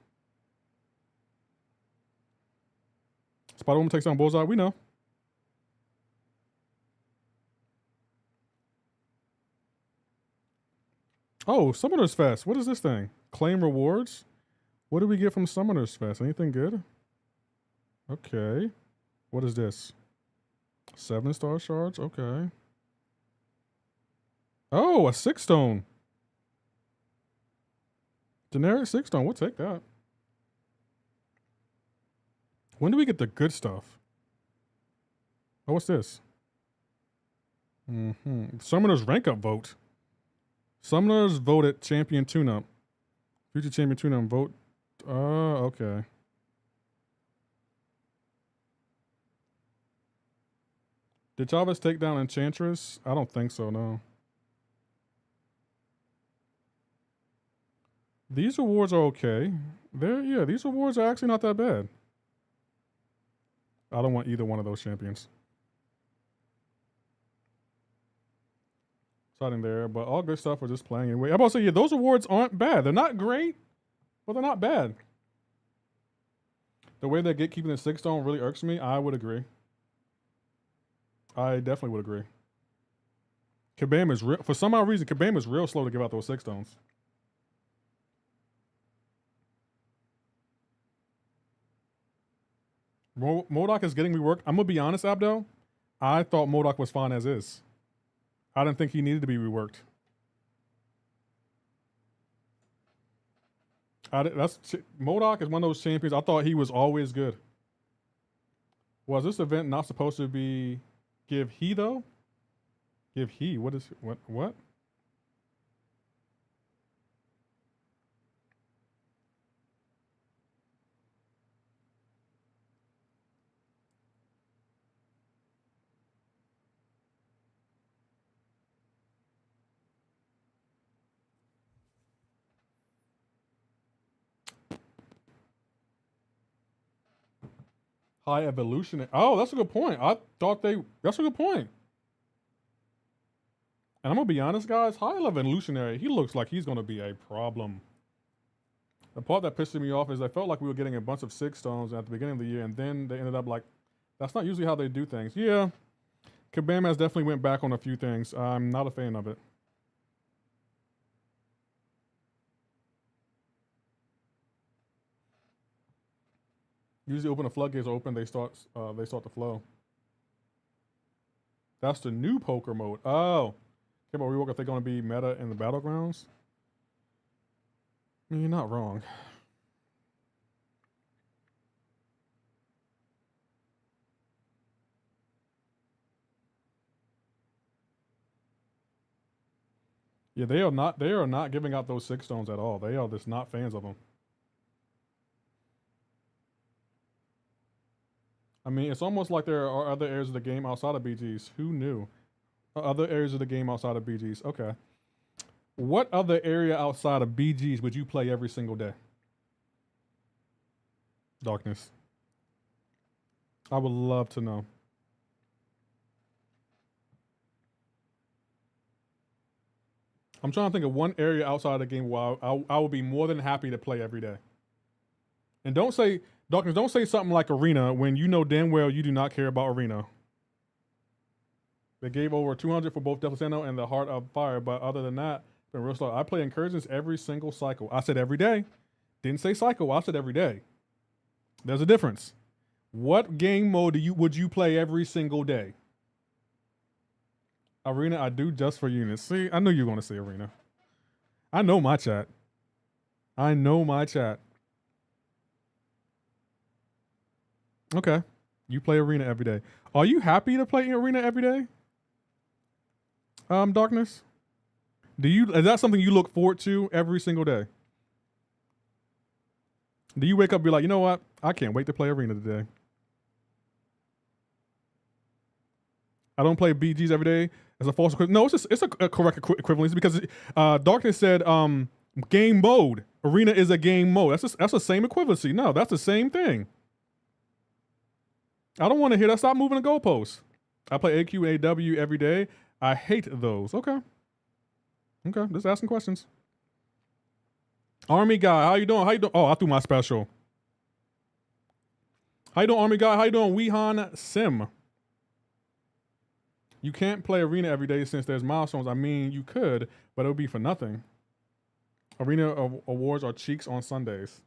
Spider-Woman takes down Bullseye. We know. Oh, Summoner's Fest. What is this thing? Claim rewards? What do we get from Summoner's Fest? Anything good? Okay. What is this? 7-star shards? Okay. Oh, a 6-stone. Generic 6-stone. We'll take that. When do we get the good stuff? Oh, what's this? Summoner's rank up vote. Summoners voted champion tune-up. Future champion tune-up vote. Okay. Did Chavez take down Enchantress? I don't think so, no. These rewards are okay. These rewards are actually not that bad. I don't want either one of those champions. Starting there, but all good stuff. We're just playing anyway. I'm about to say, yeah, those awards aren't bad. They're not great, but they're not bad. The way they get keeping the 6-stone really irks me. I would agree. I definitely would agree. Kabam is real. For some odd reason, Kabam is real slow to give out those 6-stones. MCoC is getting reworked. I'm gonna be honest, Abdo. I thought MCoC was fine as is. I didn't think he needed to be reworked. MCoC is one of those champions. I thought he was always good. Was this event not supposed to be give he though? Give he? What is what? High evolution. Oh, that's a good point. That's a good point. And I'm gonna be honest, guys. High evolutionary. He looks like he's gonna be a problem. The part that pissed me off is I felt like we were getting a bunch of 6-stones at the beginning of the year, and then they ended up like, that's not usually how they do things. Yeah, Kabam has definitely went back on a few things. I'm not a fan of it. Usually open the floodgates open, they start to flow. That's the new poker mode. Oh. Okay, but rework if they're gonna be meta in the Battlegrounds. I mean, you're not wrong. Yeah, they are not giving out those 6-stones at all. They are just not fans of them. I mean, it's almost like there are other areas of the game outside of BGs. Who knew? Other areas of the game outside of BGs. Okay. What other area outside of BGs would you play every single day? Darkness. I would love to know. I'm trying to think of one area outside of the game where I would be more than happy to play every day. And don't say, Darkness, don't say something like Arena when you know damn well you do not care about Arena. They gave over 200 for both Deflaceno and the Heart of Fire, but other than that, it's been real slow. I play incursions every single cycle. I said every day. Didn't say cycle, I said every day. There's a difference. What game mode would you play every single day? Arena, I do just for units. See, I knew you were going to say Arena. I know my chat. I know my chat. Okay. You play Arena every day. Are you happy to play Arena every day? Darkness? Is that something you look forward to every single day? Do you wake up and be like, you know what? I can't wait to play Arena today. I don't play BGs every day as a false equivalent. No, it's a correct equivalency because Darkness said game mode. Arena is a game mode. That's the same equivalency. No, that's the same thing. I don't want to hear that. Stop moving the goalposts. I play AQ and AW every day. I hate those. Okay. Okay, just asking questions. Army guy, how you doing? How you doing? Oh, I threw my special. How you doing, Army guy? How you doing, Weehan Sim? You can't play Arena every day since there's milestones. I mean, you could, but it would be for nothing. Arena awards are cheeks on Sundays.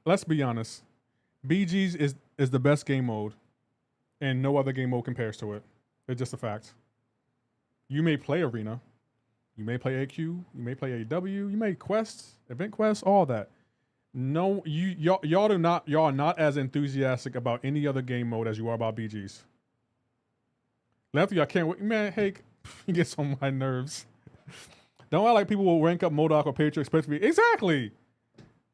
Let's be honest. BGs is the best game mode, and no other game mode compares to it. It's just a fact. You may play Arena. You may play AQ. You may play AW. You may quests, event quests, all that. No, y'all are not as enthusiastic about any other game mode as you are about BGs. Lefty, I can't wait. Man, hey, he gets on my nerves. Don't act like people will rank up MCoC or Patriot especially. Exactly.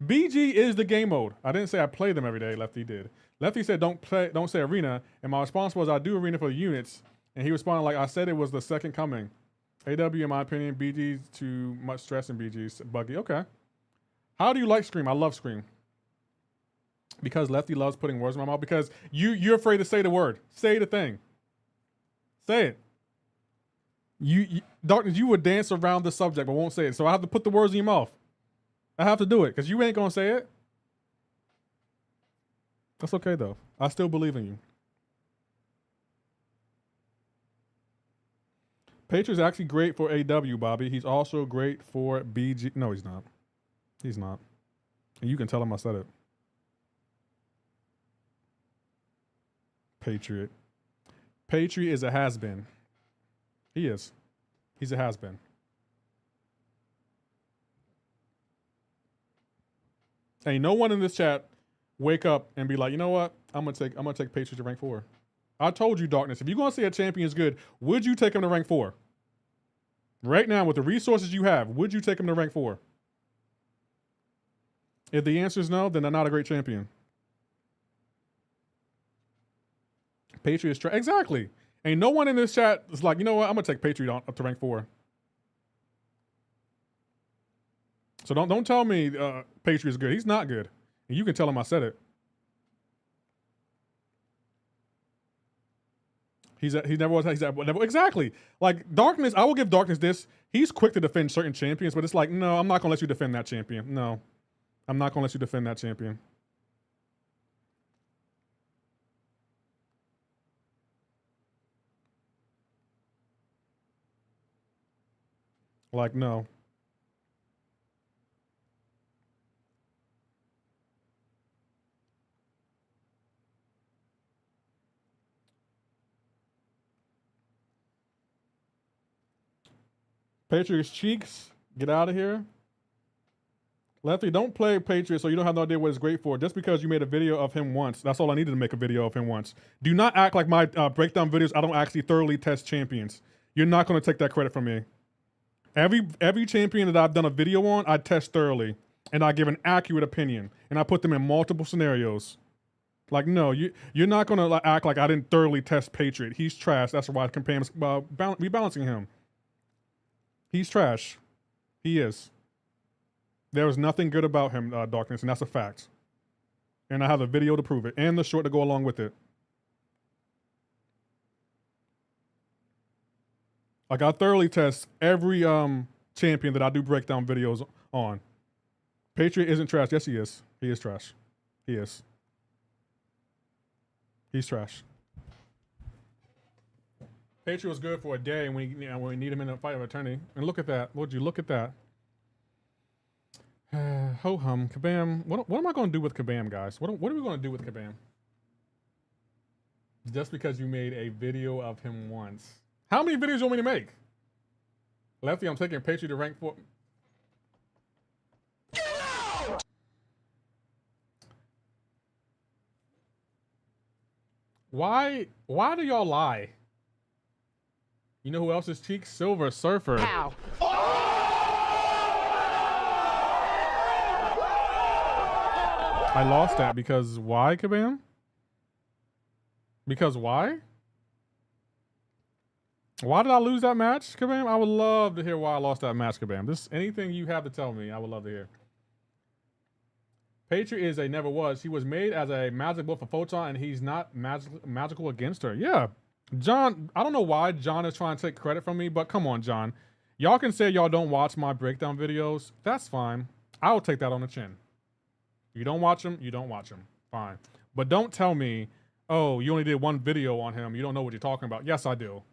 BG is the game mode. I didn't say I play them every day. Lefty did. Lefty said don't say Arena, and my response was I do Arena for the units, and he responded like I said it was the second coming. AW, in my opinion, BG's too much stress in BG's buggy. Okay. How do you like Scream? I love Scream. Because Lefty loves putting words in my mouth. Because you're afraid to say the word. Say the thing. Say it. Darkness, you would dance around the subject but won't say it. So I have to put the words in your mouth. I have to do it because you ain't gonna say it. That's okay though. I still believe in you. Patriot's actually great for AW, Bobby. He's also great for BG. No, he's not. He's not. And you can tell him I said it. Patriot. Patriot is a has-been. He is. He's a has-been. Ain't no one in this chat wake up and be like, you know what? I'm gonna take Patriot to rank 4. I told you, Darkness, if you're gonna say a champion is good, would you take him to rank 4? Right now, with the resources you have, would you take him to rank 4? If the answer is no, then they're not a great champion. Patriot's exactly. Ain't no one in this chat is like, you know what? I'm gonna take Patriot up to rank 4. So don't tell me Patriot's good. He's not good, and you can tell him I said it. He never was. He's never exactly like Darkness. I will give Darkness this. He's quick to defend certain champions, but it's like, no, I'm not gonna let you defend that champion. No, I'm not gonna let you defend that champion. Like, no. Patriots cheeks, get out of here. Lefty, don't play Patriot so you don't have no idea what it's great for. Just because you made a video of him once, that's all I needed to make a video of him once. Do not act like my breakdown videos, I don't actually thoroughly test champions. You're not going to take that credit from me. Every champion that I've done a video on, I test thoroughly. And I give an accurate opinion. And I put them in multiple scenarios. Like, no, you're not going to act like I didn't thoroughly test Patriot. He's trash. That's why I'm rebalancing him. He's trash. He is. There is nothing good about him, Darkness, and that's a fact. And I have a video to prove it, and the short to go along with it. Like, I thoroughly test every champion that I do breakdown videos on. Patriot isn't trash. Yes, he is. He is trash. He is. He's trash. Patriot was good for a day when we need him in a fight of eternity. And look at that. Would you look at that? Ho hum. Kabam. What am I going to do with Kabam, guys? What are we going to do with Kabam? Just because you made a video of him once. How many videos do you want me to make? Lefty, I'm taking Patriot to rank 4. Get out! Why do y'all lie? You know who else is cheeks? Silver Surfer. Pow. I lost that because why, Kabam? Because why? Why did I lose that match, Kabam? I would love to hear why I lost that match, Kabam. Anything you have to tell me, I would love to hear. Patriot is a never was. He was made as a magic bull for Photon, and he's not magical against her. Yeah. John, I don't know why John is trying to take credit from me, but come on, John. Y'all can say y'all don't watch my breakdown videos. That's fine. I'll take that on the chin. You don't watch them, you don't watch them. Fine. But don't tell me, oh, you only did one video on him. You don't know what you're talking about. Yes, I do.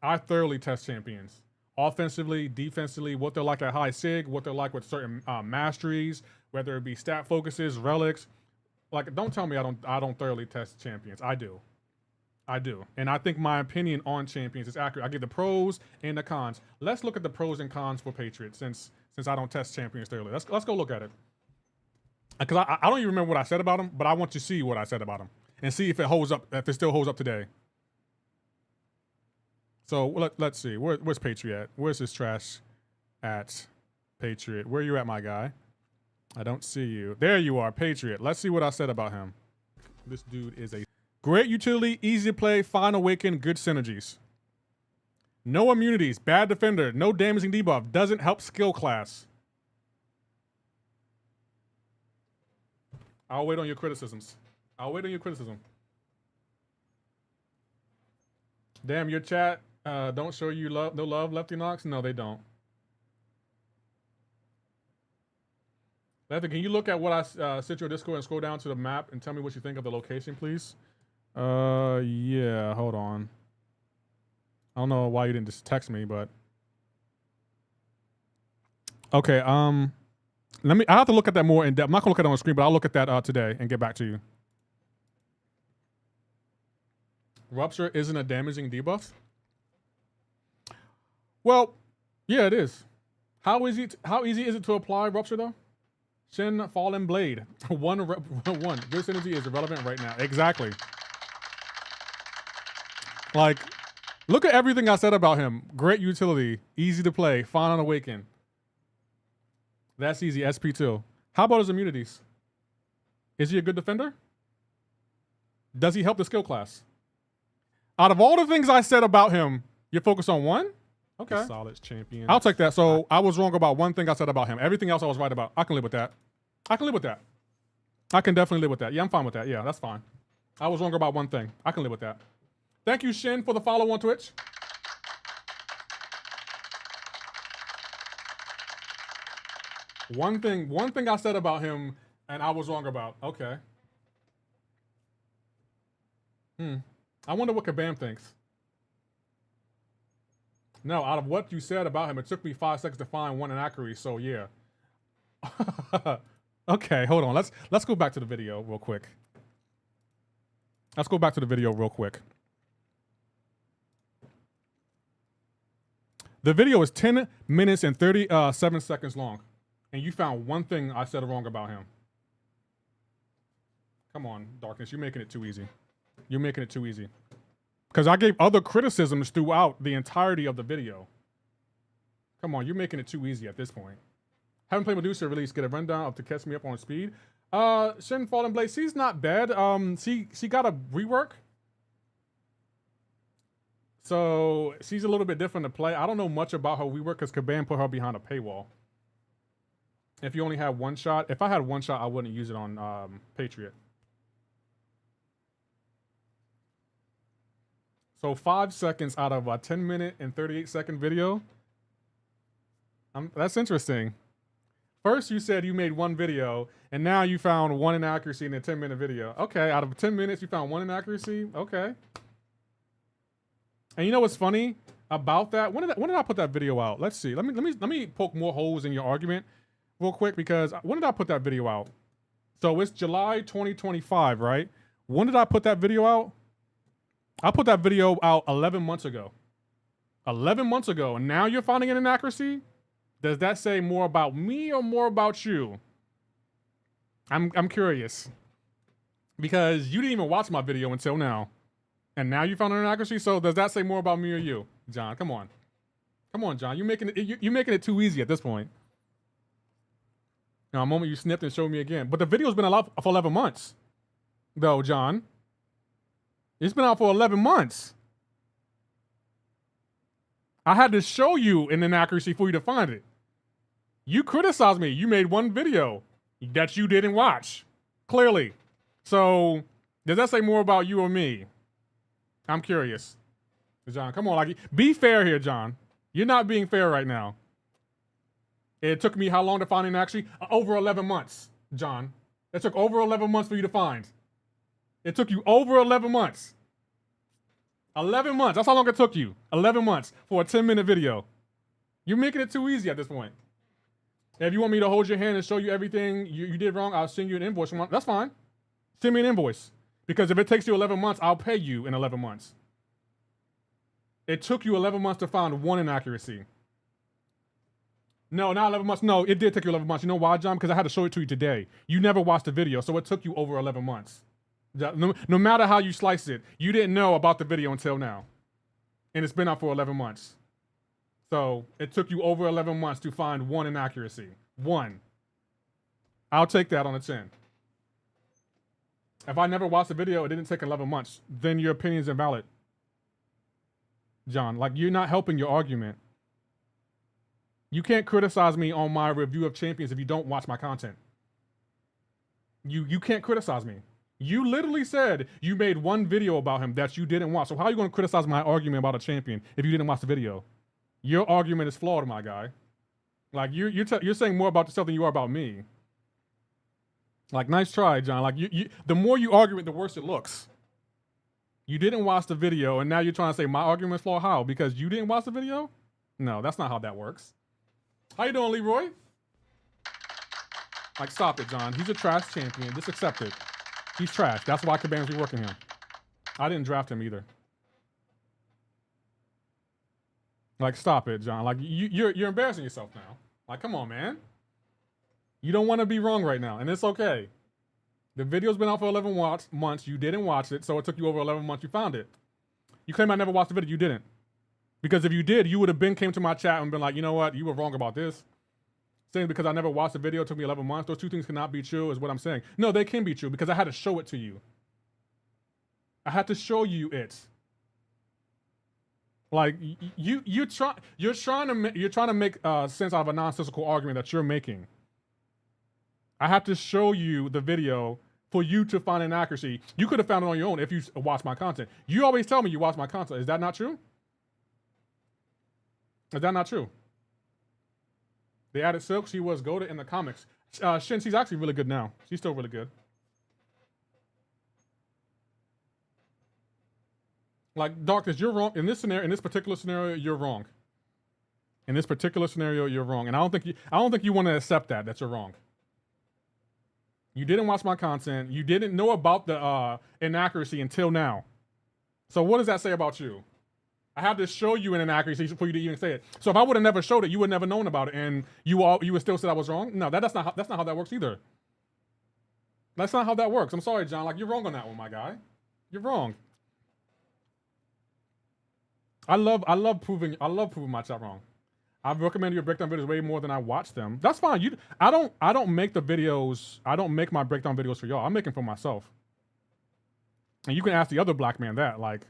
I thoroughly test champions. Offensively, defensively, what they're like at high sig, what they're like with certain masteries, whether it be stat focuses, relics. Like, don't tell me I don't thoroughly test champions. I do. I do. And I think my opinion on champions is accurate. I give the pros and the cons. Let's look at the pros and cons for Patriots since I don't test champions thoroughly. Let's go look at it. Because I don't even remember what I said about him, but I want you to see what I said about him and see if it holds up, if it still holds up today. So let's see. Where's Patriot at? Where's his trash at? Patriot. Where you at, my guy? I don't see you. There you are, Patriot. Let's see what I said about him. This dude is a great utility, easy to play, fine awaken, good synergies. No immunities, bad defender, no damaging debuff, doesn't help skill class. I'll wait on your criticisms. I'll wait on your criticism. Damn, your chat don't show you no love, Lefty Knox? No, they don't. Lefty, can you look at what I sent your Discord and scroll down to the map and tell me what you think of the location, please? Yeah, hold on. I don't know why you didn't just text me, but okay. I have to look at that more in depth. I'm not gonna look at it on the screen, but I'll look at that today and get back to you. Rupture isn't a damaging debuff? Well, yeah, it is. How easy is it to apply Rupture though? Shin Fallen Blade. one. Good synergy is irrelevant right now. Exactly. Like, look at everything I said about him. Great utility, easy to play, fine on Awaken. That's easy, SP2. How about his immunities? Is he a good defender? Does he help the skill class? Out of all the things I said about him, you focus on one? Okay. Solid champion. I'll take that. So I was wrong about one thing I said about him. Everything else I was right about. I can live with that. I can live with that. I can definitely live with that. Yeah, I'm fine with that. Yeah, that's fine. I was wrong about one thing. I can live with that. Thank you, Shin, for the follow on Twitch. One thing I said about him and I was wrong about. Okay. I wonder what Kabam thinks. No, out of what you said about him, it took me 5 seconds to find one inaccuracy, so yeah. Okay, hold on. Let's go back to the video real quick. Let's go back to the video real quick. The video is 10 minutes and 37 seconds long, and you found one thing I said wrong about him. Come on, Darkness, you're making it too easy. You're making it too easy. Because I gave other criticisms throughout the entirety of the video. Come on, you're making it too easy at this point. Haven't played Medusa release. Get a rundown of to catch me up on speed. Shin Fallen Blade, she's not bad. She got a rework. So she's a little bit different to play. I don't know much about her rework because Kabam put her behind a paywall. If you only had one shot. If I had one shot, I wouldn't use it on Patriot. So 5 seconds out of a 10-minute and 38-second video. That's interesting. First, you said you made one video, and now you found one inaccuracy in a 10-minute video. Okay, out of 10 minutes, you found one inaccuracy. Okay. And you know what's funny about that? When did I put that video out? Let's see. Let me poke more holes in your argument real quick, because when did I put that video out? So it's July 2025, right? When did I put that video out? I put that video out 11 months ago. 11 months ago, and now you're finding an inaccuracy? Does that say more about me or more about you? I'm curious. Because you didn't even watch my video until now. And now you found an inaccuracy? So does that say more about me or you? John, come on. Come on, John. You're making it too easy at this point. Now, a moment you snipped and showed me again. But the video's been out for 11 months. Though, John. It's been out for 11 months. I had to show you an inaccuracy for you to find it. You criticized me. You made one video that you didn't watch. Clearly. So, does that say more about you or me? I'm curious. John, come on. Be fair here, John. You're not being fair right now. It took me how long to find an inaccuracy? Over 11 months, John. It took over 11 months for you to find. It took you over 11 months. 11 months. That's how long it took you. 11 months for a 10-minute video. You're making it too easy at this point. If you want me to hold your hand and show you everything you did wrong, I'll send you an invoice. That's fine. Send me an invoice. Because if it takes you 11 months, I'll pay you in 11 months. It took you 11 months to find one inaccuracy. No, not 11 months. No, it did take you 11 months. You know why, John? Because I had to show it to you today. You never watched the video, so it took you over 11 months. No matter how you slice it, you didn't know about the video until now. And it's been out for 11 months. So it took you over 11 months to find one inaccuracy. One. I'll take that on a 10. If I never watched the video, it didn't take 11 months, then your opinion's invalid. John, you're not helping your argument. You can't criticize me on my review of Champions if you don't watch my content. You can't criticize me. You literally said you made one video about him that you didn't watch. So how are you going to criticize my argument about a champion if you didn't watch the video? Your argument is flawed, my guy. Like you're saying more about yourself than you are about me. Like, nice try, John. Like the more you argue it, the worse it looks. You didn't watch the video, and now you're trying to say my argument's flawed. How? Because you didn't watch the video? No, that's not how that works. How you doing, Leroy? Like, stop it, John. He's a trash champion. Just accept it. He's trash. That's why Caban's reworking him. I didn't draft him either. Like, stop it, John. Like, you're embarrassing yourself now. Like, come on, man. You don't want to be wrong right now, and it's okay. The video's been out for 11 months. You didn't watch it, so it took you over 11 months. You found it. You claim I never watched the video. You didn't. Because if you did, you would have came to my chat and been like, you know what? You were wrong about this. Saying because I never watched the video, it took me 11 months. Those two things cannot be true is what I'm saying. No, they can be true because I had to show it to you. I had to show you it. Like you're trying to make sense out of a nonsensical argument that you're making. I have to show you the video for you to find an accuracy. You could have found it on your own if you watched my content. You always tell me you watch my content. Is that not true? Is that not true? They added Silk. She was goated in the comics. Shin, she's actually really good now. She's still really good. Like, Darkness, you're wrong. In this particular scenario, you're wrong. In this particular scenario, you're wrong. And I don't think you want to accept that you're wrong. You didn't watch my content. You didn't know about the inaccuracy until now. So what does that say about you? I had to show you an inaccuracy for you to even say it. So if I would have never showed it, you would never known about it, and you would still say I was wrong. No, that's not how that works either. That's not how that works. I'm sorry, John. Like, you're wrong on that one, my guy. You're wrong. I love proving my chat wrong. I've recommended your breakdown videos way more than I watch them. That's fine. I don't make the videos. I don't make my breakdown videos for y'all. I make them for myself. And you can ask the other black man that. Like,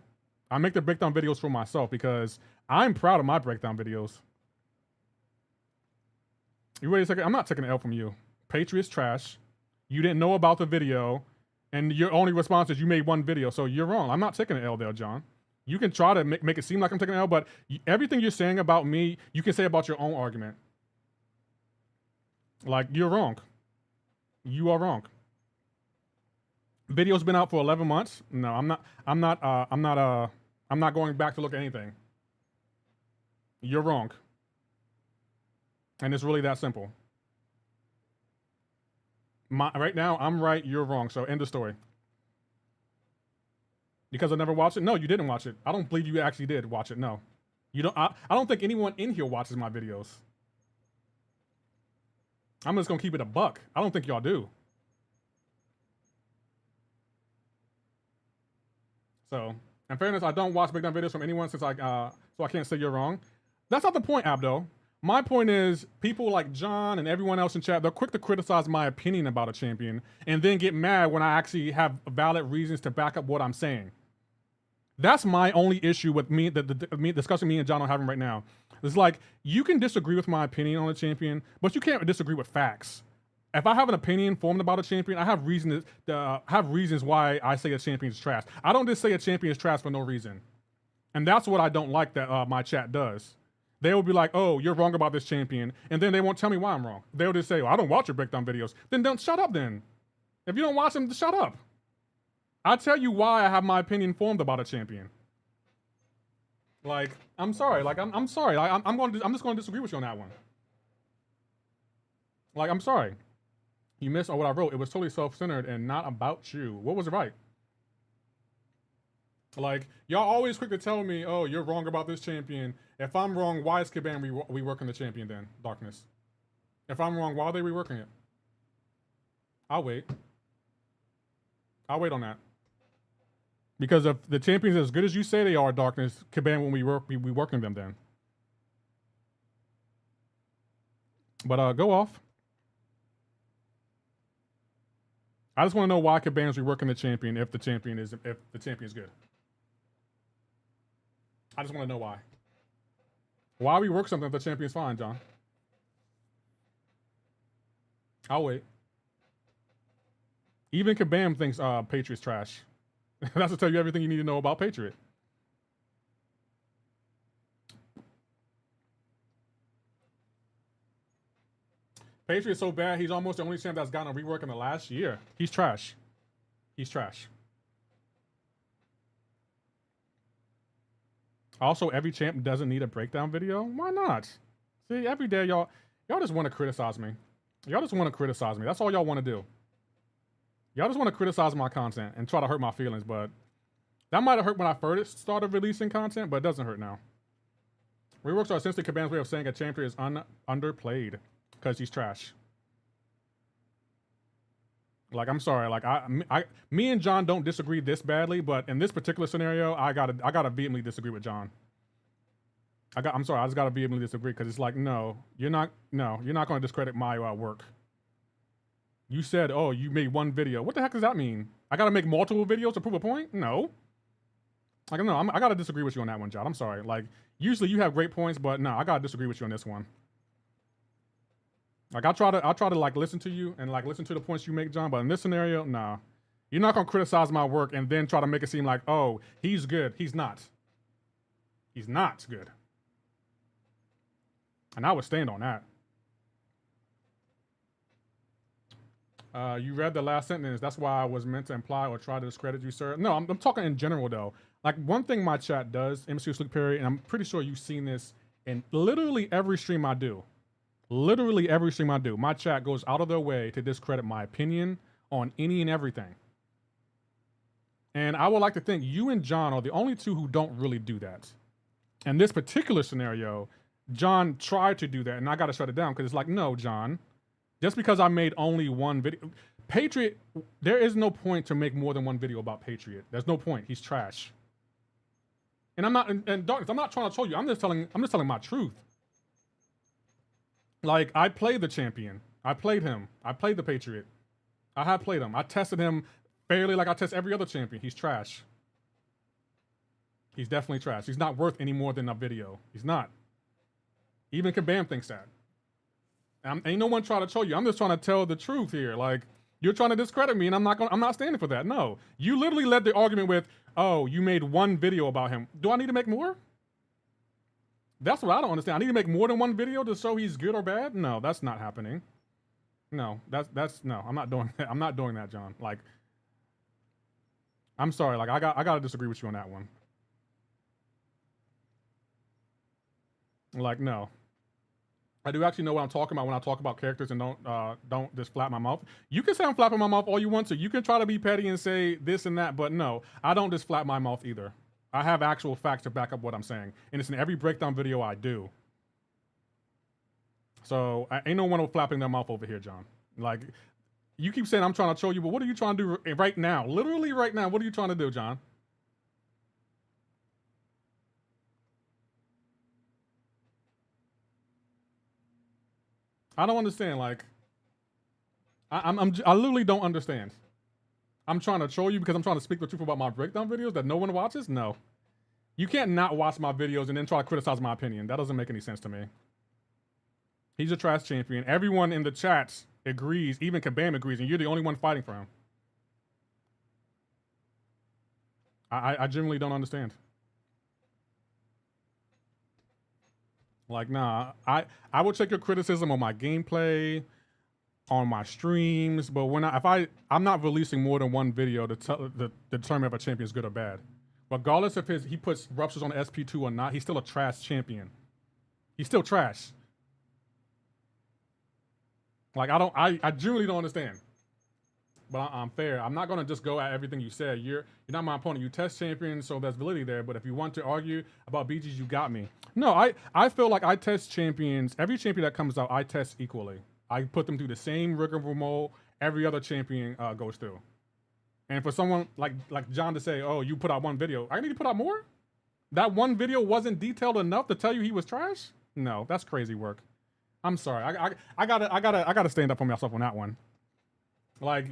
I make the breakdown videos for myself because I'm proud of my breakdown videos. You wait a second. I'm not taking an L from you. Patriots trash. You didn't know about the video, and your only response is you made one video, so you're wrong. I'm not taking an L there, John. You can try to make it seem like I'm taking an L, but everything you're saying about me, you can say about your own argument. Like, you're wrong. You are wrong. Video's been out for 11 months. No, I'm not going back to look at anything. You're wrong. And it's really that simple. Right now, I'm right, you're wrong. So end the story. Because I never watched it? No, you didn't watch it. I don't believe you actually did watch it. No. You don't. I don't think anyone in here watches my videos. I'm just gonna keep it a buck. I don't think y'all do. So, in fairness, I don't watch breakdown videos from anyone so I can't say you're wrong. That's not the point, Abdo. My point is, people like John and everyone else in chat, they're quick to criticize my opinion about a champion and then get mad when I actually have valid reasons to back up what I'm saying. That's my only issue with me discussing me and John are having right now. It's like, you can disagree with my opinion on a champion, but you can't disagree with facts. If I have an opinion formed about a champion, I have reasons why I say a champion is trash. I don't just say a champion is trash for no reason. And that's what I don't like that my chat does. They will be like, oh, you're wrong about this champion. And then they won't tell me why I'm wrong. They'll just say, well, I don't watch your breakdown videos. Then don't shut up then. If you don't watch them, shut up. I tell you why I have my opinion formed about a champion. Like, I'm sorry. Like, I'm sorry. I'm just going to disagree with you on that one. Like, I'm sorry. You missed on what I wrote. It was totally self-centered and not about you. What was it right? Like, y'all always quick to tell me, oh, you're wrong about this champion. If I'm wrong, why is Caban reworking the champion then, Darkness? If I'm wrong, why are they reworking it? I'll wait. I'll wait on that. Because if the champions are as good as you say they are, Darkness, Caban won't be working them then. But go off. I just want to know why Caban's reworking the champion if the champion is good. I just want to know why. Why rework something if the champion's fine, John? I'll wait. Even Kabam thinks Patriot's trash. That's to tell you everything you need to know about Patriot. Patriot's so bad, he's almost the only champ that's gotten a rework in the last year. He's trash. He's trash. Also, every champ doesn't need a breakdown video. Why not? See, every day y'all just want to criticize me. Y'all just want to criticize me. That's all y'all want to do. Y'all just want to criticize my content and try to hurt my feelings, but that might have hurt when I first started releasing content, but it doesn't hurt now. Reworks are essentially Kabam's way of saying a champion is underplayed because he's trash. Like, I'm sorry, like me and John don't disagree this badly, but in this particular scenario, I gotta vehemently disagree with John. I'm sorry, I just gotta vehemently disagree because it's like, no, you're not gonna discredit my work. You said, oh, you made one video. What the heck does that mean? I gotta make multiple videos to prove a point? No. Like, no, I gotta disagree with you on that one, John. I'm sorry. Like, usually you have great points, but no, I gotta disagree with you on this one. Like, I'll try to like listen to you and like listen to the points you make, John. But in this scenario, nah, you're not gonna criticize my work and then try to make it seem like, oh, he's good. He's not. He's not good. And I would stand on that. You read the last sentence. That's why I was meant to imply or try to discredit you, sir. No, I'm talking in general though. Like, one thing my chat does, MCoC Sleep Perry, and I'm pretty sure you've seen this in literally every stream I do. Literally every stream I do, my chat goes out of their way to discredit my opinion on any and everything. And I would like to think you and John are the only two who don't really do that. In this particular scenario, John tried to do that, and I got to shut it down because it's like, no, John, just because I made only one video, Patriot, there is no point to make more than one video about Patriot. There's no point. He's trash. And I'm not, and Darkness, I'm not trying to troll you. I'm just telling my truth. Like, I played the champion. I played him. I played the Patriot. I have played him. I tested him fairly like I test every other champion. He's trash. He's definitely trash. He's not worth any more than a video. He's not. Even Kabam thinks that. Ain't no one trying to troll you. I'm just trying to tell the truth here. Like, you're trying to discredit me, and I'm not standing for that. No. You literally led the argument with, oh, you made one video about him. Do I need to make more? That's what I don't understand. I need to make more than one video to show he's good or bad? No, that's not happening. No, no, I'm not doing that. I'm not doing that, John. Like, I'm sorry. Like, I gotta disagree with you on that one. Like, no. I do actually know what I'm talking about when I talk about characters and don't just flap my mouth. You can say I'm flapping my mouth all you want to. You can try to be petty and say this and that, but no, I don't just flap my mouth either. I have actual facts to back up what I'm saying. And it's in every breakdown video I do. So ain't no one flapping their mouth over here, John. Like, you keep saying I'm trying to troll you, but what are you trying to do right now? Literally right now, what are you trying to do, John? I don't understand. Like, I literally don't understand. I'm trying to troll you because I'm trying to speak the truth about my breakdown videos that no one watches? No. You can't not watch my videos and then try to criticize my opinion. That doesn't make any sense to me. He's a trash champion. Everyone in the chats agrees. Even Kabam agrees, and you're the only one fighting for him. I genuinely don't understand. Like, nah, I will check your criticism on my gameplay, on my streams, but when I'm not releasing more than one video to determine if a champion is good or bad. Regardless if he puts ruptures on SP2 or not, he's still a trash champion. He's still trash. Like, I genuinely don't understand. But I'm fair. I'm not gonna just go at everything you said. You're not my opponent. You test champions, so there's validity there. But if you want to argue about BGs, you got me. No, I feel like I test champions. Every champion that comes out, I test equally. I put them through the same rigmarole every other champion goes through. And for someone like John to say, "Oh, you put out one video," I need to put out more. That one video wasn't detailed enough to tell you he was trash. No, that's crazy work. I'm sorry. I gotta stand up for myself on that one. Like,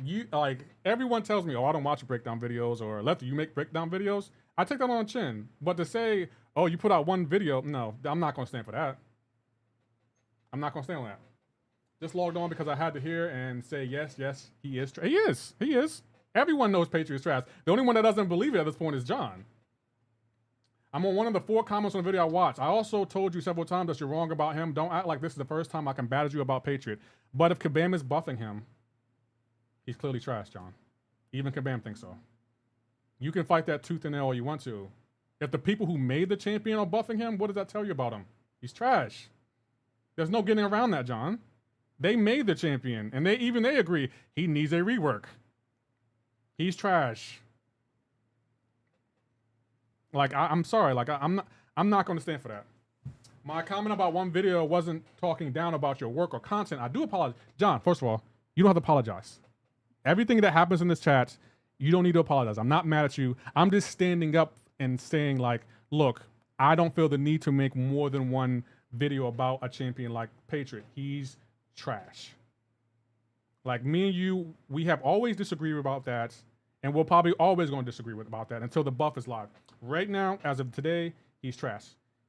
everyone tells me, oh, I don't watch breakdown videos, or Lefty, you make breakdown videos. I take that on the chin. But to say, oh, you put out one video, no, I'm not gonna stand for that. I'm not gonna stand on that. Just logged on because I had to hear and say yes, he is. He is. Everyone knows Patriot's trash. The only one that doesn't believe it at this point is John. I'm on one of the 4 comments on the video I watched. I also told you several times that you're wrong about him. Don't act like this is the first time I combated you about Patriot. But if Kabam is buffing him, he's clearly trash, John. Even Kabam thinks so. You can fight that tooth and nail all you want to. If the people who made the champion are buffing him, what does that tell you about him? He's trash. There's no getting around that, John. They made the champion, and they agree he needs a rework. He's trash. Like I'm sorry, like I'm not going to stand for that. My comment about one video wasn't talking down about your work or content. I do apologize, John. First of all, you don't have to apologize. Everything that happens in this chat, you don't need to apologize. I'm not mad at you. I'm just standing up and saying like, look, I don't feel the need to make more than one video about a champion like Patriot. He's trash. Like me and you, we have always disagreed about that, and we're probably always going to disagree about that until the buff is live. Right now, as of today, he's trash.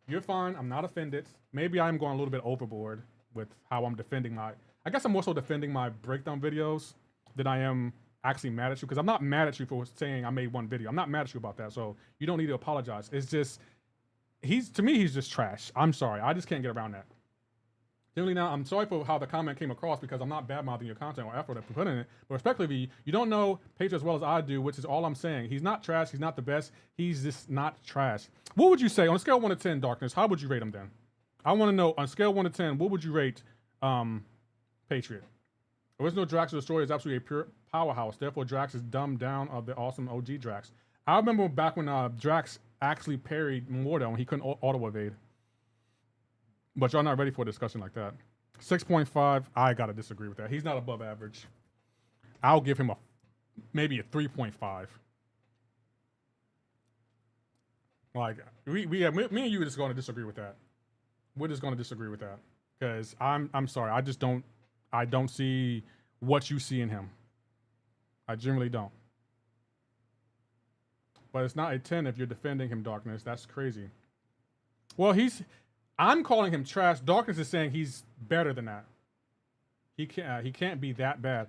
You're fine. I'm not offended. Maybe I'm going a little bit overboard with how I'm defending I guess I'm more so defending my breakdown videos than I am actually mad at you, because I'm not mad at you for saying I made one video. I'm not mad at you about that, so you don't need to apologize. It's just, to me, he's just trash. I'm sorry. I just can't get around that. Generally now, I'm sorry for how the comment came across, because I'm not bad-mouthing your content or effort that you put in it, but respectively, you don't know Patriot as well as I do, which is all I'm saying. He's not trash. He's not the best. He's just not trash. What would you say, on a scale of 1 to 10, Darkness, how would you rate him then? I want to know, on a scale of 1 to 10, what would you rate Patriot? Original Drax Destroyer is absolutely a pure powerhouse. Therefore, Drax is dumbed down of the awesome OG Drax. I remember back when Drax actually parried Mordo and he couldn't auto-evade. But y'all not ready for a discussion like that. 6.5, I gotta disagree with that. He's not above average. I'll give him maybe a 3.5. Like, me and you are just gonna disagree with that. We're just gonna disagree with that. Because I'm sorry, I don't see what you see in him. I generally don't. But it's not a 10 if you're defending him, Darkness. That's crazy. Well, I'm calling him trash. Darkness is saying he's better than that. He can't be that bad.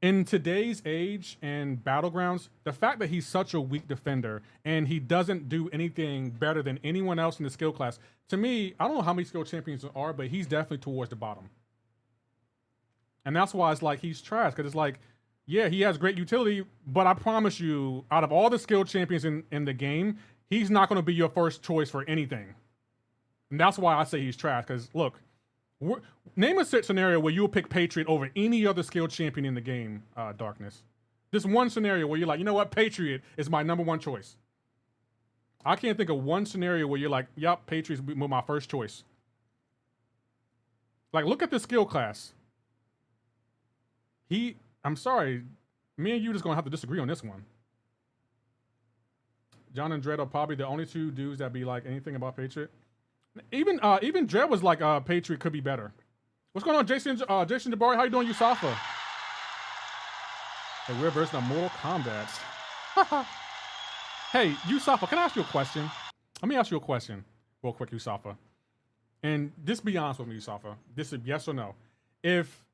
In today's age and Battlegrounds, the fact that he's such a weak defender and he doesn't do anything better than anyone else in the skill class, to me, I don't know how many skill champions there are, but he's definitely towards the bottom. And that's why it's like he's trash, because it's like, yeah, he has great utility, but I promise you, out of all the skill champions in the game, he's not going to be your first choice for anything. And that's why I say he's trash, because look, name a scenario where you'll pick Patriot over any other skilled champion in the game, Darkness. This one scenario where you're like, you know what, Patriot is my #1 choice. I can't think of one scenario where you're like, yep, Patriot's my first choice. Like, look at the skill class. I'm sorry, me and you just gonna have to disagree on this one. John and Dredd are probably the only 2 dudes that be like anything about Patriot. Even Dredd was like, Patriot could be better. What's going on, Jason Jabari? How you doing, Yusafa? Hey, we're versus Mortal Kombat. Hey, Yusafa, can I ask you a question? Let me ask you a question real quick, Yusafa. And just be honest with me, Yusafa. This is yes or no. If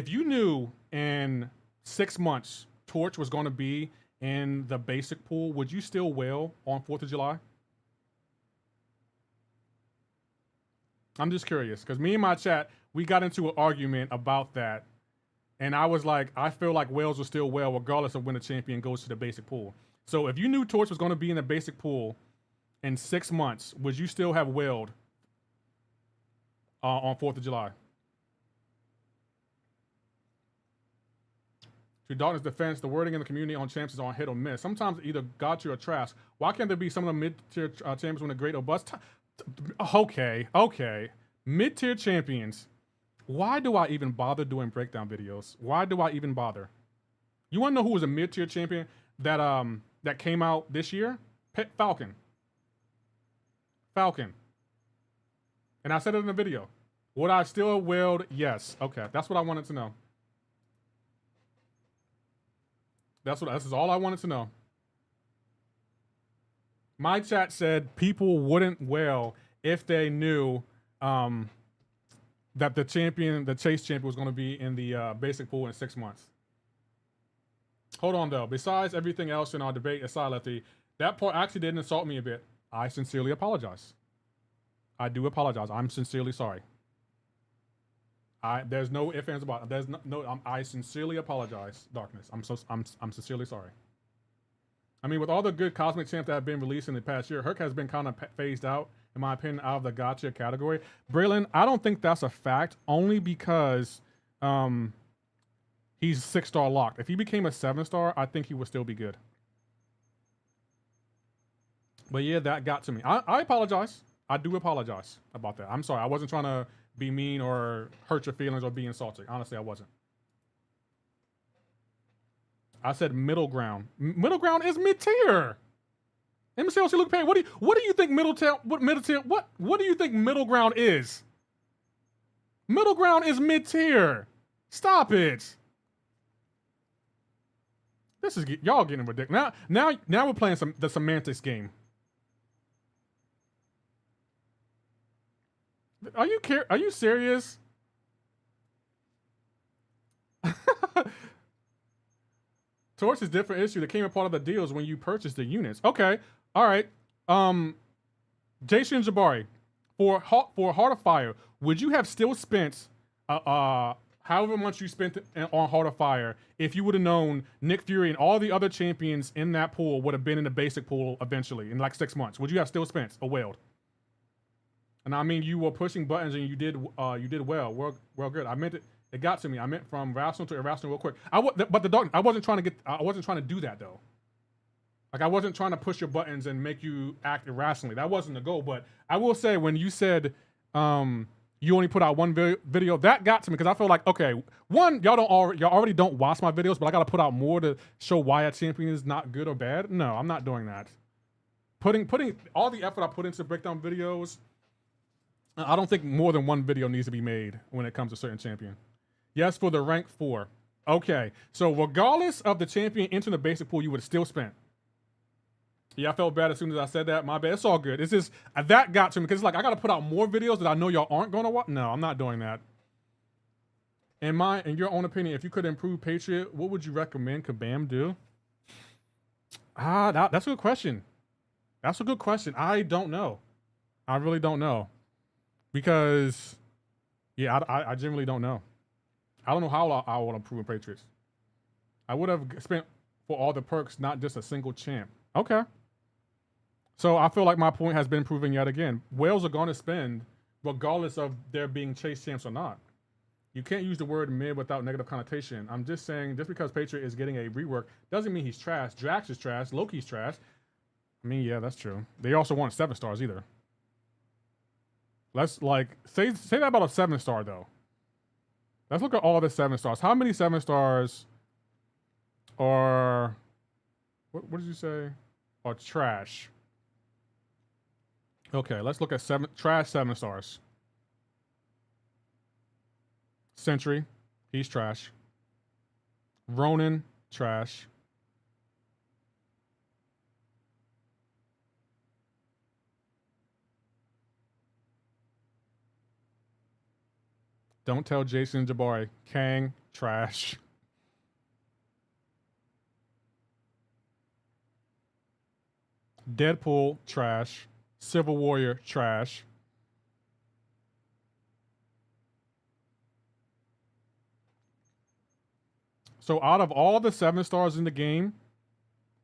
you knew in 6 months Torch was going to be in the basic pool, would you still wail on 4th of July? I'm just curious, because me and my chat, we got into an argument about that. And I was like, I feel like whales will still wail regardless of when the champion goes to the basic pool. So if you knew Torch was going to be in the basic pool in 6 months, would you still have wailed on 4th of July? To Darkness' defense, the wording in the community on champs is on hit or miss. Sometimes either got to or trash. Why can't there be some of the mid-tier champions when a great or bust? Okay. Mid-tier champions. Why do I even bother doing breakdown videos? Why do I even bother? You want to know who was a mid-tier champion that came out this year? Falcon. And I said it in the video. Would I still have wailed? Yes. Okay, that's what I wanted to know. This is all I wanted to know. My chat said people wouldn't wail if they knew that the chase champion was going to be in the basic pool in 6 months. Hold on though. Besides everything else in our debate aside, Lefty, that part actually did insult me a bit. I sincerely apologize. I do apologize. I'm sincerely sorry. There's no ifs, ands, about it. There's no. I sincerely apologize, Darkness. I'm sincerely sorry. I mean, with all the good cosmic champs that have been released in the past year, Herc has been kind of phased out, in my opinion, out of the gotcha category. Braylon, I don't think that's a fact, only because he's 6-star locked. If he became a 7-star, I think he would still be good. But yeah, that got to me. I apologize. I do apologize about that. I'm sorry. I wasn't trying to be mean or hurt your feelings or be insulting. Honestly, I wasn't. I said middle ground. Middle ground is mid-tier. MCoC Luke Payne, what do you think middle tier? What do you think middle ground is? Middle ground is mid-tier. Stop it. This is y'all getting ridiculous. Now we're playing the semantics game. Are you serious? Torch is different issue that came a part of the deals when you purchased the units. Okay, all right. Jason Jabari, for Heart of Fire, would you have still spent however much you spent on Heart of Fire if you would have known Nick Fury and all the other champions in that pool would have been in the basic pool eventually in like 6 months? Would you have still spent or wailed? And I mean, you were pushing buttons and you did well. Well, good. I meant it. It got to me. I meant from rational to irrational real quick. But the dark. I wasn't trying to do that though. Like I wasn't trying to push your buttons and make you act irrationally. That wasn't the goal. But I will say when you said you only put out one video, that got to me because I feel like, okay, one, y'all already don't watch my videos, but I got to put out more to show why a champion is not good or bad. No, I'm not doing that. Putting all the effort I put into breakdown videos, I don't think more than one video needs to be made when it comes to certain champion. Yes, for the rank 4. Okay, so regardless of the champion entering the basic pool, you would have still spent. Yeah, I felt bad as soon as I said that. My bad. It's all good. It's just that got to me because it's like I got to put out more videos that I know y'all aren't going to watch. No, I'm not doing that. In your own opinion, if you could improve Patriot, what would you recommend Kabam do? That's a good question. That's a good question. I don't know. I really don't know. Because, yeah, I genuinely don't know. I don't know how I want to improve Patriots. I would have spent for all the perks, not just a single champ. Okay. So I feel like my point has been proven yet again. Whales are going to spend regardless of there being chase champs or not. You can't use the word mid without negative connotation. I'm just saying just because Patriot is getting a rework doesn't mean he's trash. Drax is trash. Loki's trash. I mean, yeah, that's true. They also weren't 7-stars either. Let's say that about a 7-star though. Let's look at all the 7-stars. How many 7-stars are what did you say? Are trash? Okay, let's look at trash 7-stars. Sentry, he's trash. Ronin, trash. Don't tell Jason Jabari. Kang, trash. Deadpool, trash. Civil Warrior, trash. So out of all the 7-stars in the game,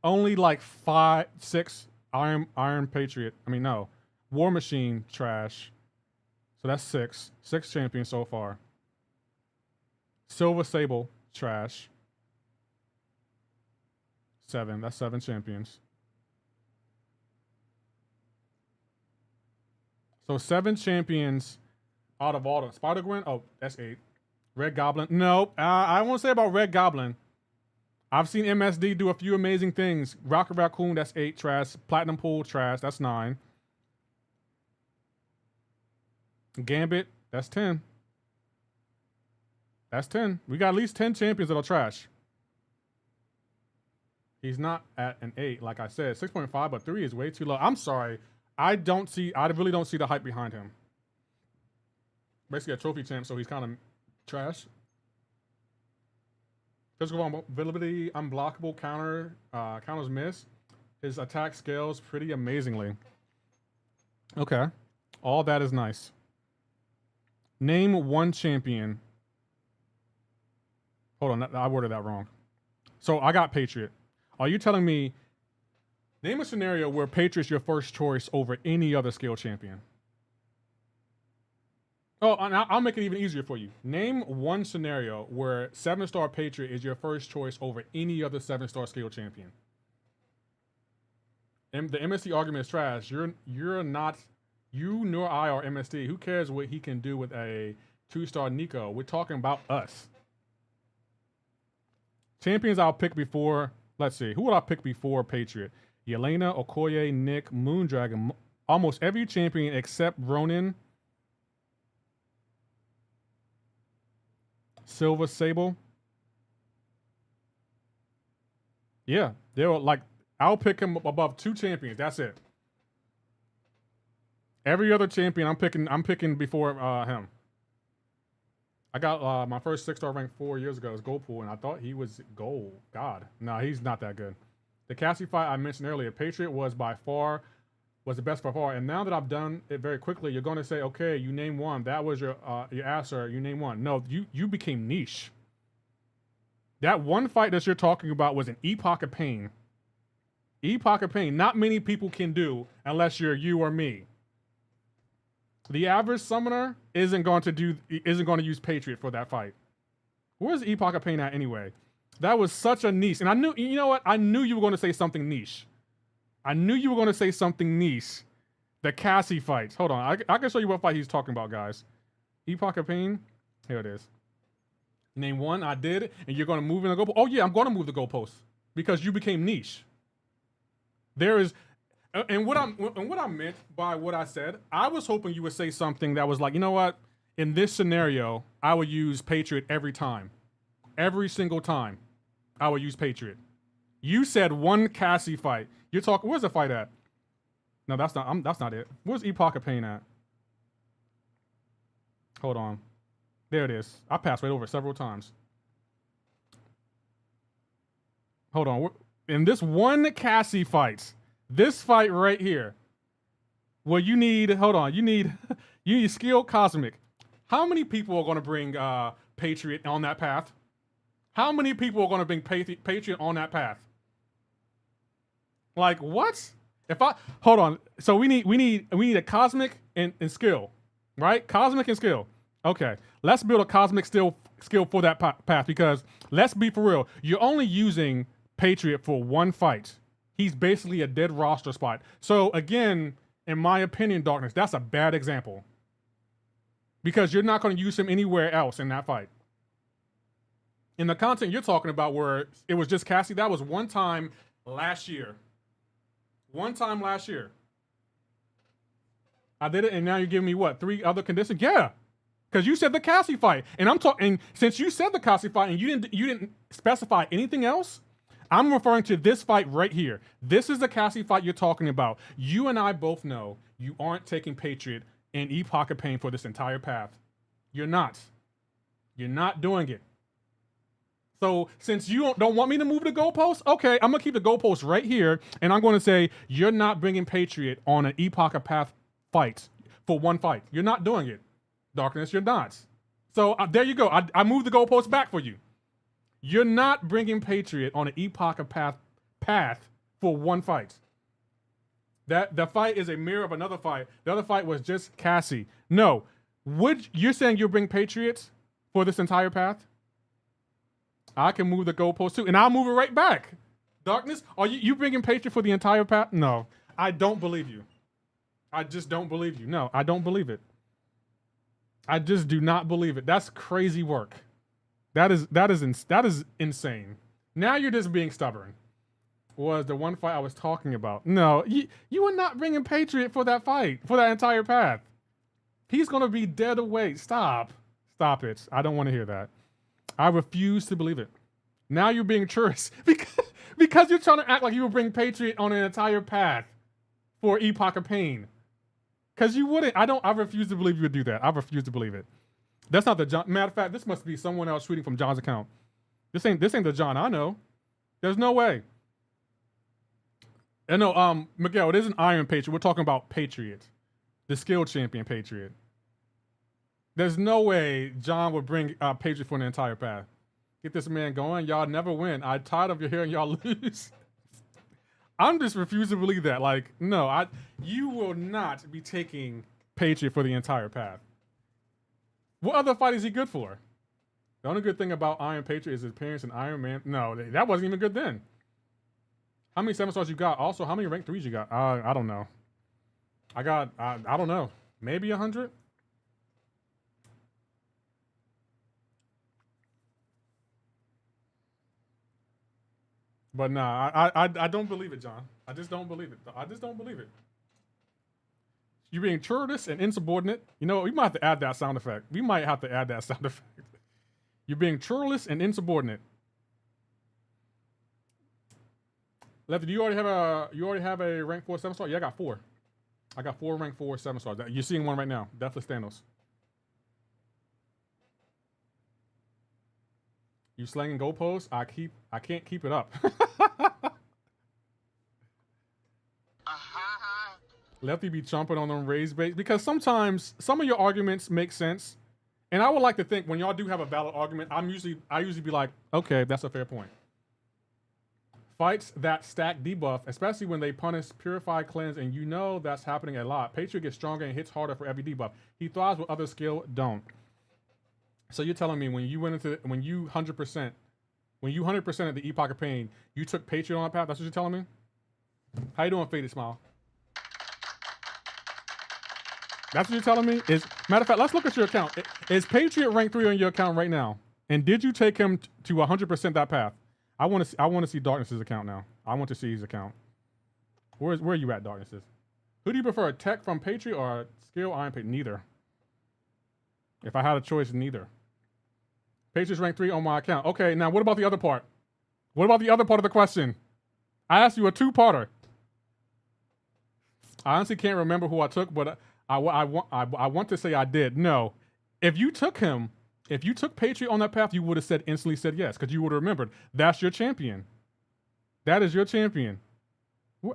only like 5, 6 Iron Patriot. I mean, no. War Machine, trash. So that's 6. 6 champions so far. Silver Sable, trash. 7. That's 7 champions. So 7 champions out of all the Spider-Gwen. Oh, that's 8. Red Goblin. Nope. I won't say about Red Goblin. I've seen MSD do a few amazing things. Rocket Raccoon, that's 8, trash. Platinum Pool, trash. That's 9. Gambit, that's 10. That's 10. We got at least 10 champions that are trash. He's not at an 8, like I said. 6.5, but 3 is way too low. I'm sorry. I really don't see the hype behind him. basically a trophy champ, so he's kind of trash. Physical vulnerability, unblockable, counters miss. His attack scales pretty amazingly. Okay. All that is nice. Name one champion. Hold on, I worded that wrong. So I got Patriot. Are you telling me, name a scenario where Patriot's your first choice over any other skill champion? Oh, and I'll make it even easier for you. Name one scenario where 7-star Patriot is your first choice over any other 7-star skill champion. And the MSD argument is trash. You're not, you nor I are MSD. Who cares what he can do with a 2-star Nico? We're talking about us. Champions I'll pick before, let's see, who would I pick before Patriot? Yelena, Okoye, Nick, Moondragon, almost every champion except Ronin, Silver Sable. Yeah, they were like, I'll pick him above 2 champions. That's it. Every other champion I'm picking before him. I got my first 6-star rank 4 years ago. It was Gold Pool, and I thought he was gold. God, no, he's not that good. The Cassie fight I mentioned earlier, Patriot was the best by far. And now that I've done it very quickly, you're going to say, okay, you name one. That was your answer. You name one. No, you became niche. That one fight that you're talking about was an Epoch of Pain. Epoch of Pain. Not many people can do unless you're you or me. The average summoner isn't going to use Patriot for that fight. Where's Epoch of Pain at anyway? That was such a niche. And I knew, you know what? I knew you were going to say something niche. I knew you were going to say something niche. The Cassie fights. Hold on. I can show you what fight he's talking about, guys. Epoch of Pain. Here it is. Name one. I did. And you're going to move in the goalpost. Oh, yeah, I'm going to move the goalpost because you became niche. There is... And what I meant by what I said, I was hoping you would say something that was like, you know what? In this scenario, I would use Patriot every time. Every single time, I would use Patriot. You said one Cassie fight. You're talking, where's the fight at? No, that's not it. Where's Epoch of Pain at? Hold on. There it is. I passed right over it several times. Hold on. In this one Cassie fight, this fight right here, well, you need, hold on, you need skill cosmic. How many people are going to bring Patriot on that path? How many people are going to bring Patriot on that path? Like, what? Hold on. So we need a cosmic and skill, right? Cosmic and skill. Okay, let's build a cosmic skill for that path because let's be for real. You're only using Patriot for one fight. He's basically a dead roster spot. So again, in my opinion, Darkness, that's a bad example. Because you're not going to use him anywhere else in that fight. In the content you're talking about where it was just Cassie, that was one time last year. One time last year. I did it, and now you're giving me what? 3 other conditions? Yeah. Because you said the Cassie fight. And I'm talking, since you said the Cassie fight and you didn't specify anything else, I'm referring to this fight right here. This is the Cassie fight you're talking about. You and I both know you aren't taking Patriot and Epoch of Pain for this entire path. You're not. You're not doing it. So since you don't want me to move the goalpost, okay, I'm going to keep the goalpost right here, and I'm going to say you're not bringing Patriot on an Epoch of Path fight for one fight. You're not doing it. Darkness, you're not. So there you go. I moved the goalpost back for you. You're not bringing Patriot on an Epoch of path for one fight. The fight is a mirror of another fight. The other fight was just Cassie. No. You're saying you'll bring Patriot for this entire path? I can move the goalpost too, and I'll move it right back. Darkness, are you bringing Patriot for the entire path? No. I don't believe you. I just don't believe you. No, I don't believe it. I just do not believe it. That's crazy work. That is insane. Now you're just being stubborn. Was the one fight I was talking about? No, you were not bringing Patriot for that fight, for that entire path. He's gonna be dead away. Stop it. I don't want to hear that. I refuse to believe it. Now you're being curious because you're trying to act like you would bring Patriot on an entire path for Epoch of Pain. Because you wouldn't. I refuse to believe you would do that. I refuse to believe it. That's not the John. Matter of fact, this must be someone else shooting from John's account. This ain't the John I know. There's no way. And no, Miguel, it isn't Iron Patriot. We're talking about Patriot, the skilled champion Patriot. There's no way John would bring Patriot for an entire path. Get this man going. Y'all never win. I'm tired of hearing y'all lose. I'm just refusing to believe that. Like, no, you will not be taking Patriot for the entire path. What other fight is he good for? The only good thing about Iron Patriot is his appearance in Iron Man. No, that wasn't even good then. How many 7 stars you got? Also, how many rank 3s you got? I don't know. I don't know. Maybe 100? But nah, I don't believe it, John. I just don't believe it. I just don't believe it. You're being churlish and insubordinate. You know, we might have to add that sound effect. We might have to add that sound effect. You're being churlish and insubordinate. Lefty, do you already have a rank 4 7 star? Yeah, I got 4. I got 4 rank 4 7 stars. You're seeing one right now. Definitely Thanos. You slanging goalposts? I can't keep it up. Lefty be chomping on them raised bait because sometimes some of your arguments make sense, and I would like to think when y'all do have a valid argument, I usually be like, okay, that's a fair point. Fights that stack debuff, especially when they punish Purify, Cleanse, and you know that's happening a lot. Patriot gets stronger and hits harder for every debuff. He thrives with other skill don't. So you're telling me when you 100% at the Epoch of Pain, you took Patriot on that path? That's what you're telling me? How you doing, Faded Smile? That's what you're telling me? Matter of fact, let's look at your account. Is Patriot rank 3 on your account right now? And did you take him to 100% that path? I want to see Darkness's account now. I want to see his account. Where are you at, Darkness's? Who do you prefer, tech from Patriot or skill Iron Patriot? Neither. If I had a choice, neither. Patriot's rank 3 on my account. Okay, now what about the other part? What about the other part of the question? I asked you a 2-parter. I honestly can't remember who I took, but I want to say I did. No. If you took Patriot on that path, you would have instantly said yes, because you would have remembered. That's your champion. That is your champion.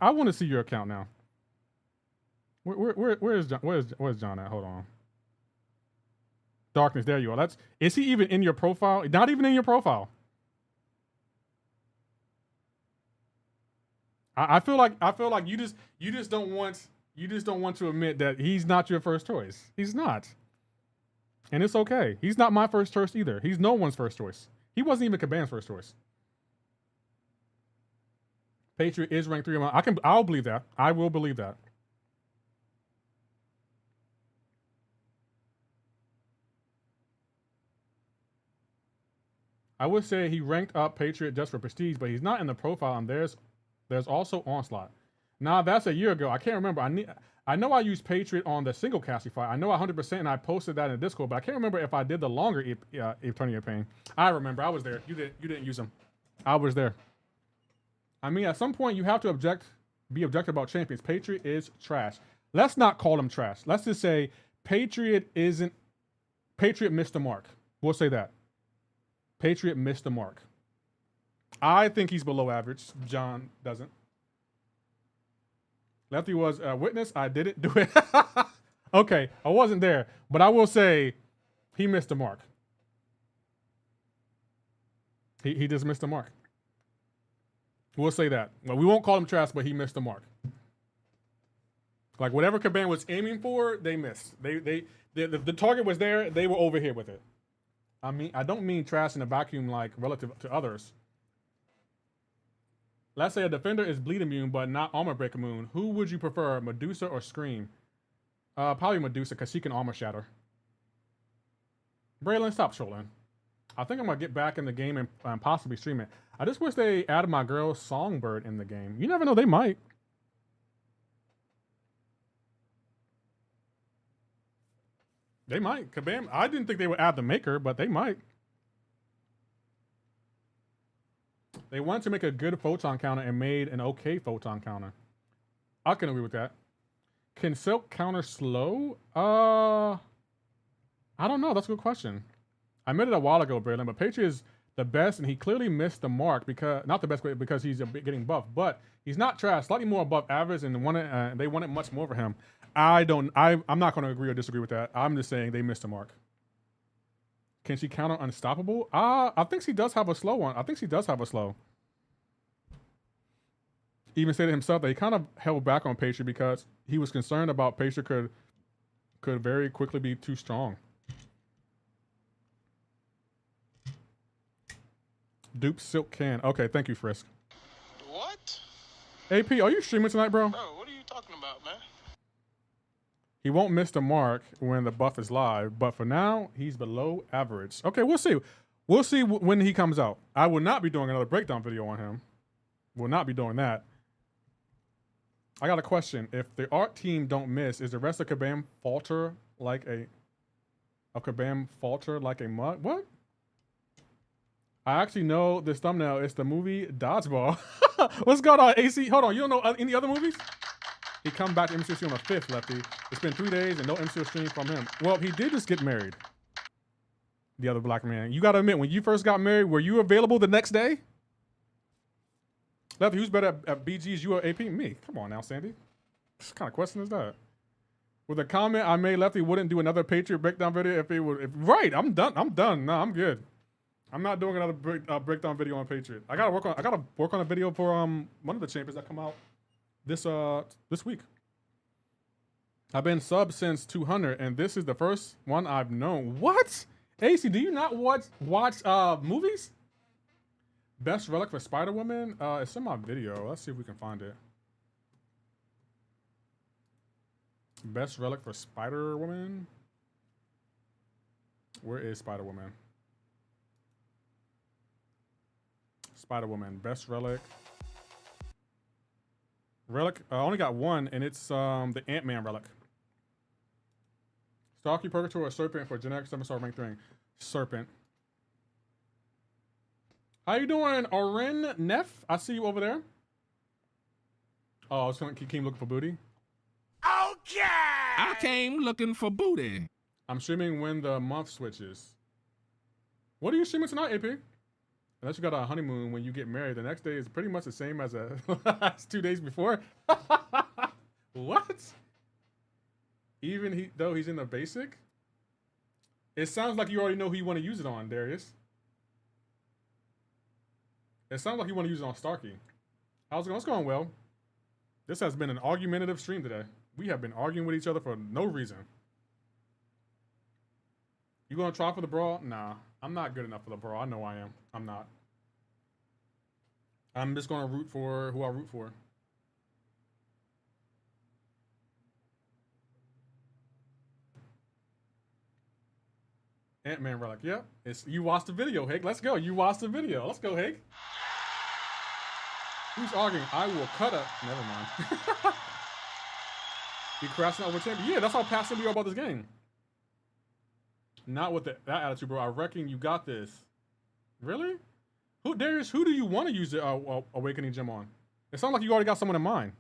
I want to see your account now. Where is John? Where's John at? Hold on. Darkness, there you are. Is he even in your profile? Not even in your profile. I feel like you just don't want to admit that he's not your first choice. He's not. And it's okay. He's not my first choice either. He's no one's first choice. He wasn't even Caban's first choice. Patriot is ranked 3 on my... I'll believe that. I will believe that. I would say he ranked up Patriot just for prestige, but he's not in the profile, and there's also Onslaught. Nah, that's a year ago. I can't remember. I know I used Patriot on the single Cassie fight. I know 100%, and I posted that in Discord, but I can't remember if I did the longer Eternity of Pain. I remember. I was there. You didn't use him. I was there. I mean, at some point, you have to be objective about champions. Patriot is trash. Let's not call him trash. Let's just say Patriot missed the mark. We'll say that. Patriot missed the mark. I think he's below average. John doesn't. Lefty was a witness. I didn't do it. Okay, I wasn't there, but I will say he missed the mark. He just missed the mark. We'll say that. Well, we won't call him trash, but he missed the mark. Like whatever Caban was aiming for, they missed. The target was there. They were over here with it. I mean, I don't mean trash in a vacuum like relative to others. Let's say a defender is bleed immune, but not armor break immune. Who would you prefer, Medusa or Scream? Probably Medusa, because she can armor shatter. Braylon, stop trolling. I think I'm going to get back in the game and possibly stream it. I just wish they added my girl Songbird in the game. You never know, they might. They might. Kabam. I didn't think they would add the Maker, but they might. They wanted to make a good photon counter and made an okay photon counter. I can agree with that. Can Silk counter slow? I don't know. That's a good question. I admitted a while ago, Braylon, but Patriot is the best, and he clearly missed the mark because not the best because he's a bit getting buffed, but he's not trash. Slightly more above average, and they wanted much more for him. I'm not going to agree or disagree with that. I'm just saying they missed the mark. Can she counter Unstoppable? I think she does have a slow one. I think she does have a slow. Even said it himself that he kind of held back on Patriot because he was concerned about Patriot could very quickly be too strong. Dupe Silk Can. Okay, thank you, Frisk. What? AP, are you streaming tonight, bro? Bro, what are you talking about, man? He won't miss the mark when the buff is live, but for now, he's below average. Okay, we'll see. We'll see when he comes out. I will not be doing another breakdown video on him. Will not be doing that. I got a question. If the art team don't miss, is the rest of Kabam falter like a mud? What? I actually know this thumbnail. It's the movie Dodgeball. What's going on, AC? Hold on. You don't know any other movies? He come back to MCoC on the 5th, Lefty. It's been 3 days and no MCoC stream from him. Well, he did just get married. The other black man. You got to admit, when you first got married, were you available the next day? Lefty, who's better at BGs, you or AP? Me. Come on now, Sandy. What kind of question is that? With a comment I made, Lefty wouldn't do another Patriot breakdown video if it would. Right, I'm done. I'm done. No, I'm good. I'm not doing another breakdown video on Patriot. I gotta work on a video for one of the champions that come out this week. I've been sub since 200, and this is the first one I've known. What? AC, do you not watch movies? Best relic for Spider-Woman? It's in my video. Let's see if we can find it. Best relic for Spider-Woman? Where is Spider-Woman? Spider-Woman, best relic. Relic, I only got one, and it's the Ant-Man relic. Stalky, Purgatory, or Serpent for generic 7-star rank 3. Serpent. How you doing, Oren Neff? I see you over there. Oh, I was gonna keep looking for booty. Okay! I came looking for booty. I'm streaming when the month switches. What are you streaming tonight, AP? Unless you got a honeymoon when you get married, the next day is pretty much the same as the last 2 days before. What? Even though he's in the basic? It sounds like you already know who you want to use it on, Darius. It sounds like you want to use it on Starkey. How's it going? It's going well. This has been an argumentative stream today. We have been arguing with each other for no reason. You gonna try for the brawl? Nah, I'm not good enough for the brawl. I know I am. I'm not. I'm just gonna root for who I root for. Ant-Man relic. Yep. You watched the video, Hake. Let's go. You watched the video. Let's go, Hake. Who's arguing? I will cut up. Never mind. You crashing over champion? Yeah, that's how passionate we are about this game. Not with that attitude, bro. I reckon you got this. Really? Darius, who do you want to use the Awakening Gem on? It sounds like you already got someone in mind.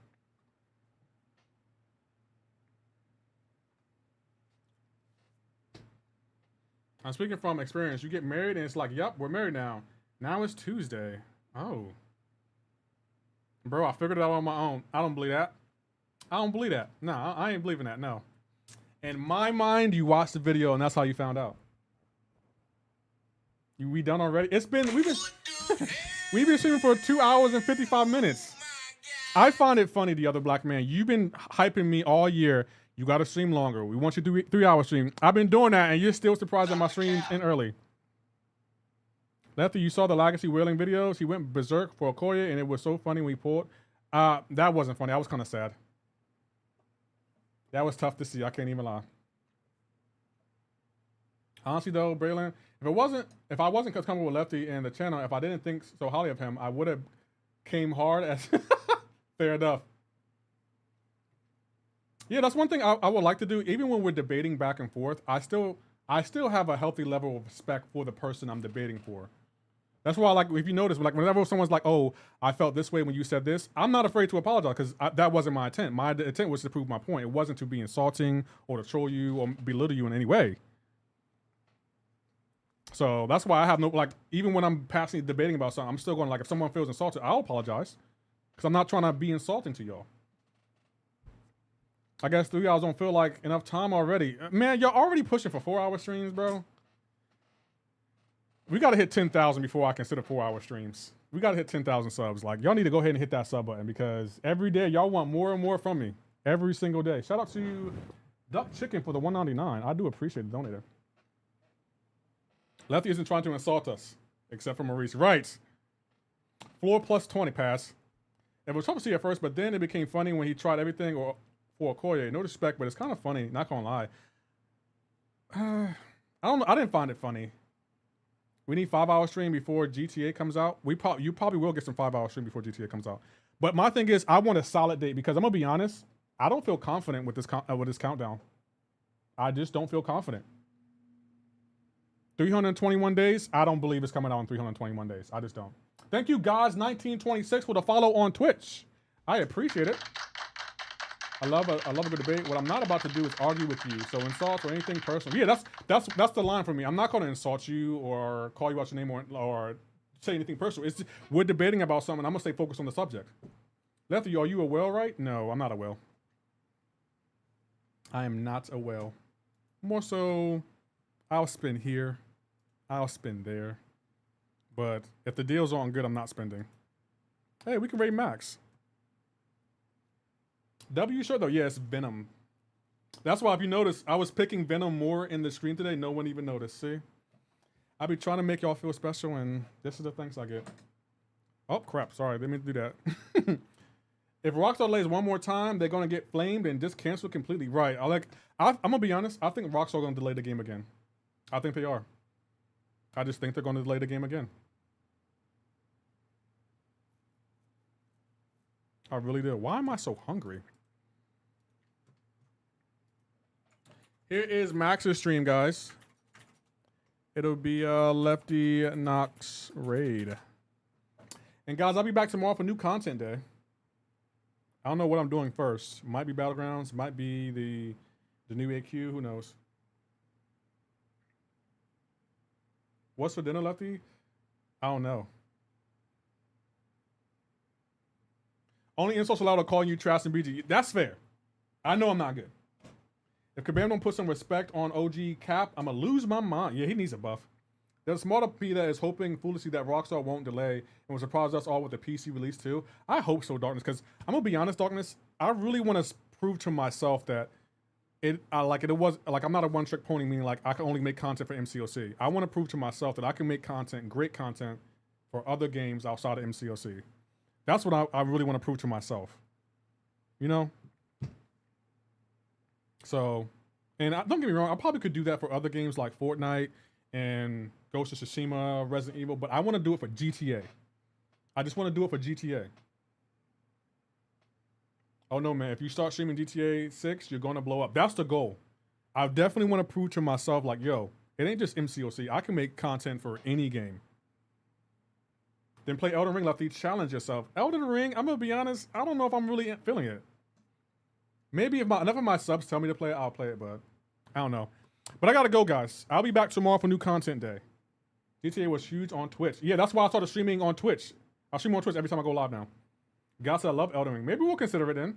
I'm speaking from experience. You get married and it's like, yep, we're married now. Now it's Tuesday. Oh. Bro, I figured it out on my own. I don't believe that. I don't believe that. No, I ain't believing that, no. In my mind, you watched the video and that's how you found out. We done already? We've been streaming for 2 hours and 55 minutes. I find it funny, the other black man. You've been hyping me all year. You got to stream longer. We want you to do 3 hour stream. I've been doing that and you're still surprised at my streams in early. Lefty, you saw the Legacy Wailing videos. He went berserk for Okoye and it was so funny when he pulled. That wasn't funny. I was kind of sad. That was tough to see. I can't even lie. Honestly though, Braylon, if I wasn't comfortable with Lefty and the channel, if I didn't think so highly of him, I would have came hard as fair enough. Yeah, that's one thing I would like to do. Even when we're debating back and forth, I still have a healthy level of respect for the person I'm debating for. That's why, like, if you notice, like, whenever someone's like, "Oh, I felt this way when you said this," I'm not afraid to apologize because that wasn't my intent. My intent was to prove my point. It wasn't to be insulting or to troll you or belittle you in any way. So that's why I have no, like, even when I'm passionately debating about something, I'm still going, like, if someone feels insulted, I'll apologize. Because I'm not trying to be insulting to y'all. I guess 3 hours don't feel like enough time already. Man, y'all already pushing for 4-hour streams, bro. We got to hit 10,000 before I consider 4-hour streams. We got to hit 10,000 subs. Like, y'all need to go ahead and hit that sub button because every day y'all want more and more from me. Every single day. Shout out to Duck Chicken for the $1.99. I do appreciate the donator. Lefty isn't trying to insult us, except for Maurice. Right. Floor plus 20 pass. It was tough to see at first, but then it became funny when he tried everything or for Okoye. No disrespect, but it's kind of funny. Not gonna lie. I don't know. I didn't find it funny. We need 5-hour stream before GTA comes out. You probably will get some 5-hour stream before GTA comes out. But my thing is, I want a solid date because I'm gonna be honest. I don't feel confident with this countdown. I just don't feel confident. 321 days. I don't believe it's coming out in 321 days. I just don't. Thank you, guys. 1926 for the follow on Twitch. I appreciate it. I love a good debate. What I'm not about to do is argue with you. So insult or anything personal. Yeah, that's the line for me. I'm not going to insult you or call you out your name or say anything personal. It's just, we're debating about something. I'm gonna stay focused on the subject. Lefty, are you a whale? Right? No, I'm not a whale. I am not a whale. More so, I'll spend here. I'll spend there. But if the deals aren't good, I'm not spending. Hey, we can rate max. W sure though? Yes, Venom. That's why if you notice, I was picking Venom more in the screen today. No one even noticed. See? I be trying to make y'all feel special, and this is the thanks I get. Oh, crap. Sorry. Didn't mean to do that. If Rockstar lays one more time, they're going to get flamed and just cancel completely. Right. I'm going to be honest. I think Rockstar going to delay the game again. I think they are. I just think they're going to delay the game again. I really do. Why am I so hungry? Here is Max's stream, guys. It'll be Lefty Knox Raid. And guys, I'll be back tomorrow for new content day. I don't know what I'm doing first. Might be Battlegrounds, might be the new AQ, who knows? What's for dinner, Lefty? I don't know. Only insults allowed are calling you trash and BG. That's fair. I know I'm not good. If Kabam don't put some respect on OG Cap, I'm going to lose my mind. Yeah, he needs a buff. There's a smarter P that is hoping foolishly that Rockstar won't delay and will surprise us all with the PC release too. I hope so, Darkness, because I'm going to be honest, Darkness, I really want to prove to myself that I'm not a one-trick pony, meaning like I can only make content for MCoC. I want to prove to myself that I can make content, great content, for other games outside of MCoC. That's what I really want to prove to myself. You know? So, and don't get me wrong, I probably could do that for other games like Fortnite and Ghost of Tsushima, Resident Evil, but I want to do it for GTA. I just want to do it for GTA. Oh no, man, if you start streaming GTA 6, you're going to blow up. That's the goal. I definitely want to prove to myself, like, yo, it ain't just MCoC. I can make content for any game. Then play Elden Ring, Lefty. Challenge yourself. Elden Ring, I'm going to be honest, I don't know if I'm really feeling it. Maybe if enough of my subs tell me to play it, I'll play it, but I don't know. But I got to go, guys. I'll be back tomorrow for new content day. GTA was huge on Twitch. Yeah, that's why I started streaming on Twitch. I'll stream on Twitch every time I go live now. God said I love Elden Ring. Maybe we'll consider it then.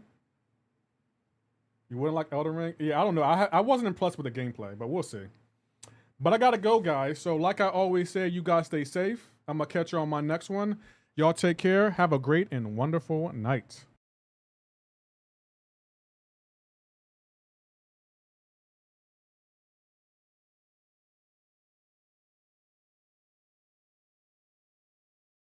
You wouldn't like Elden Ring? Yeah, I don't know. I wasn't impressed with the gameplay, but we'll see. But I got to go, guys. So like I always say, you guys stay safe. I'm going to catch you on my next one. Y'all take care. Have a great and wonderful night.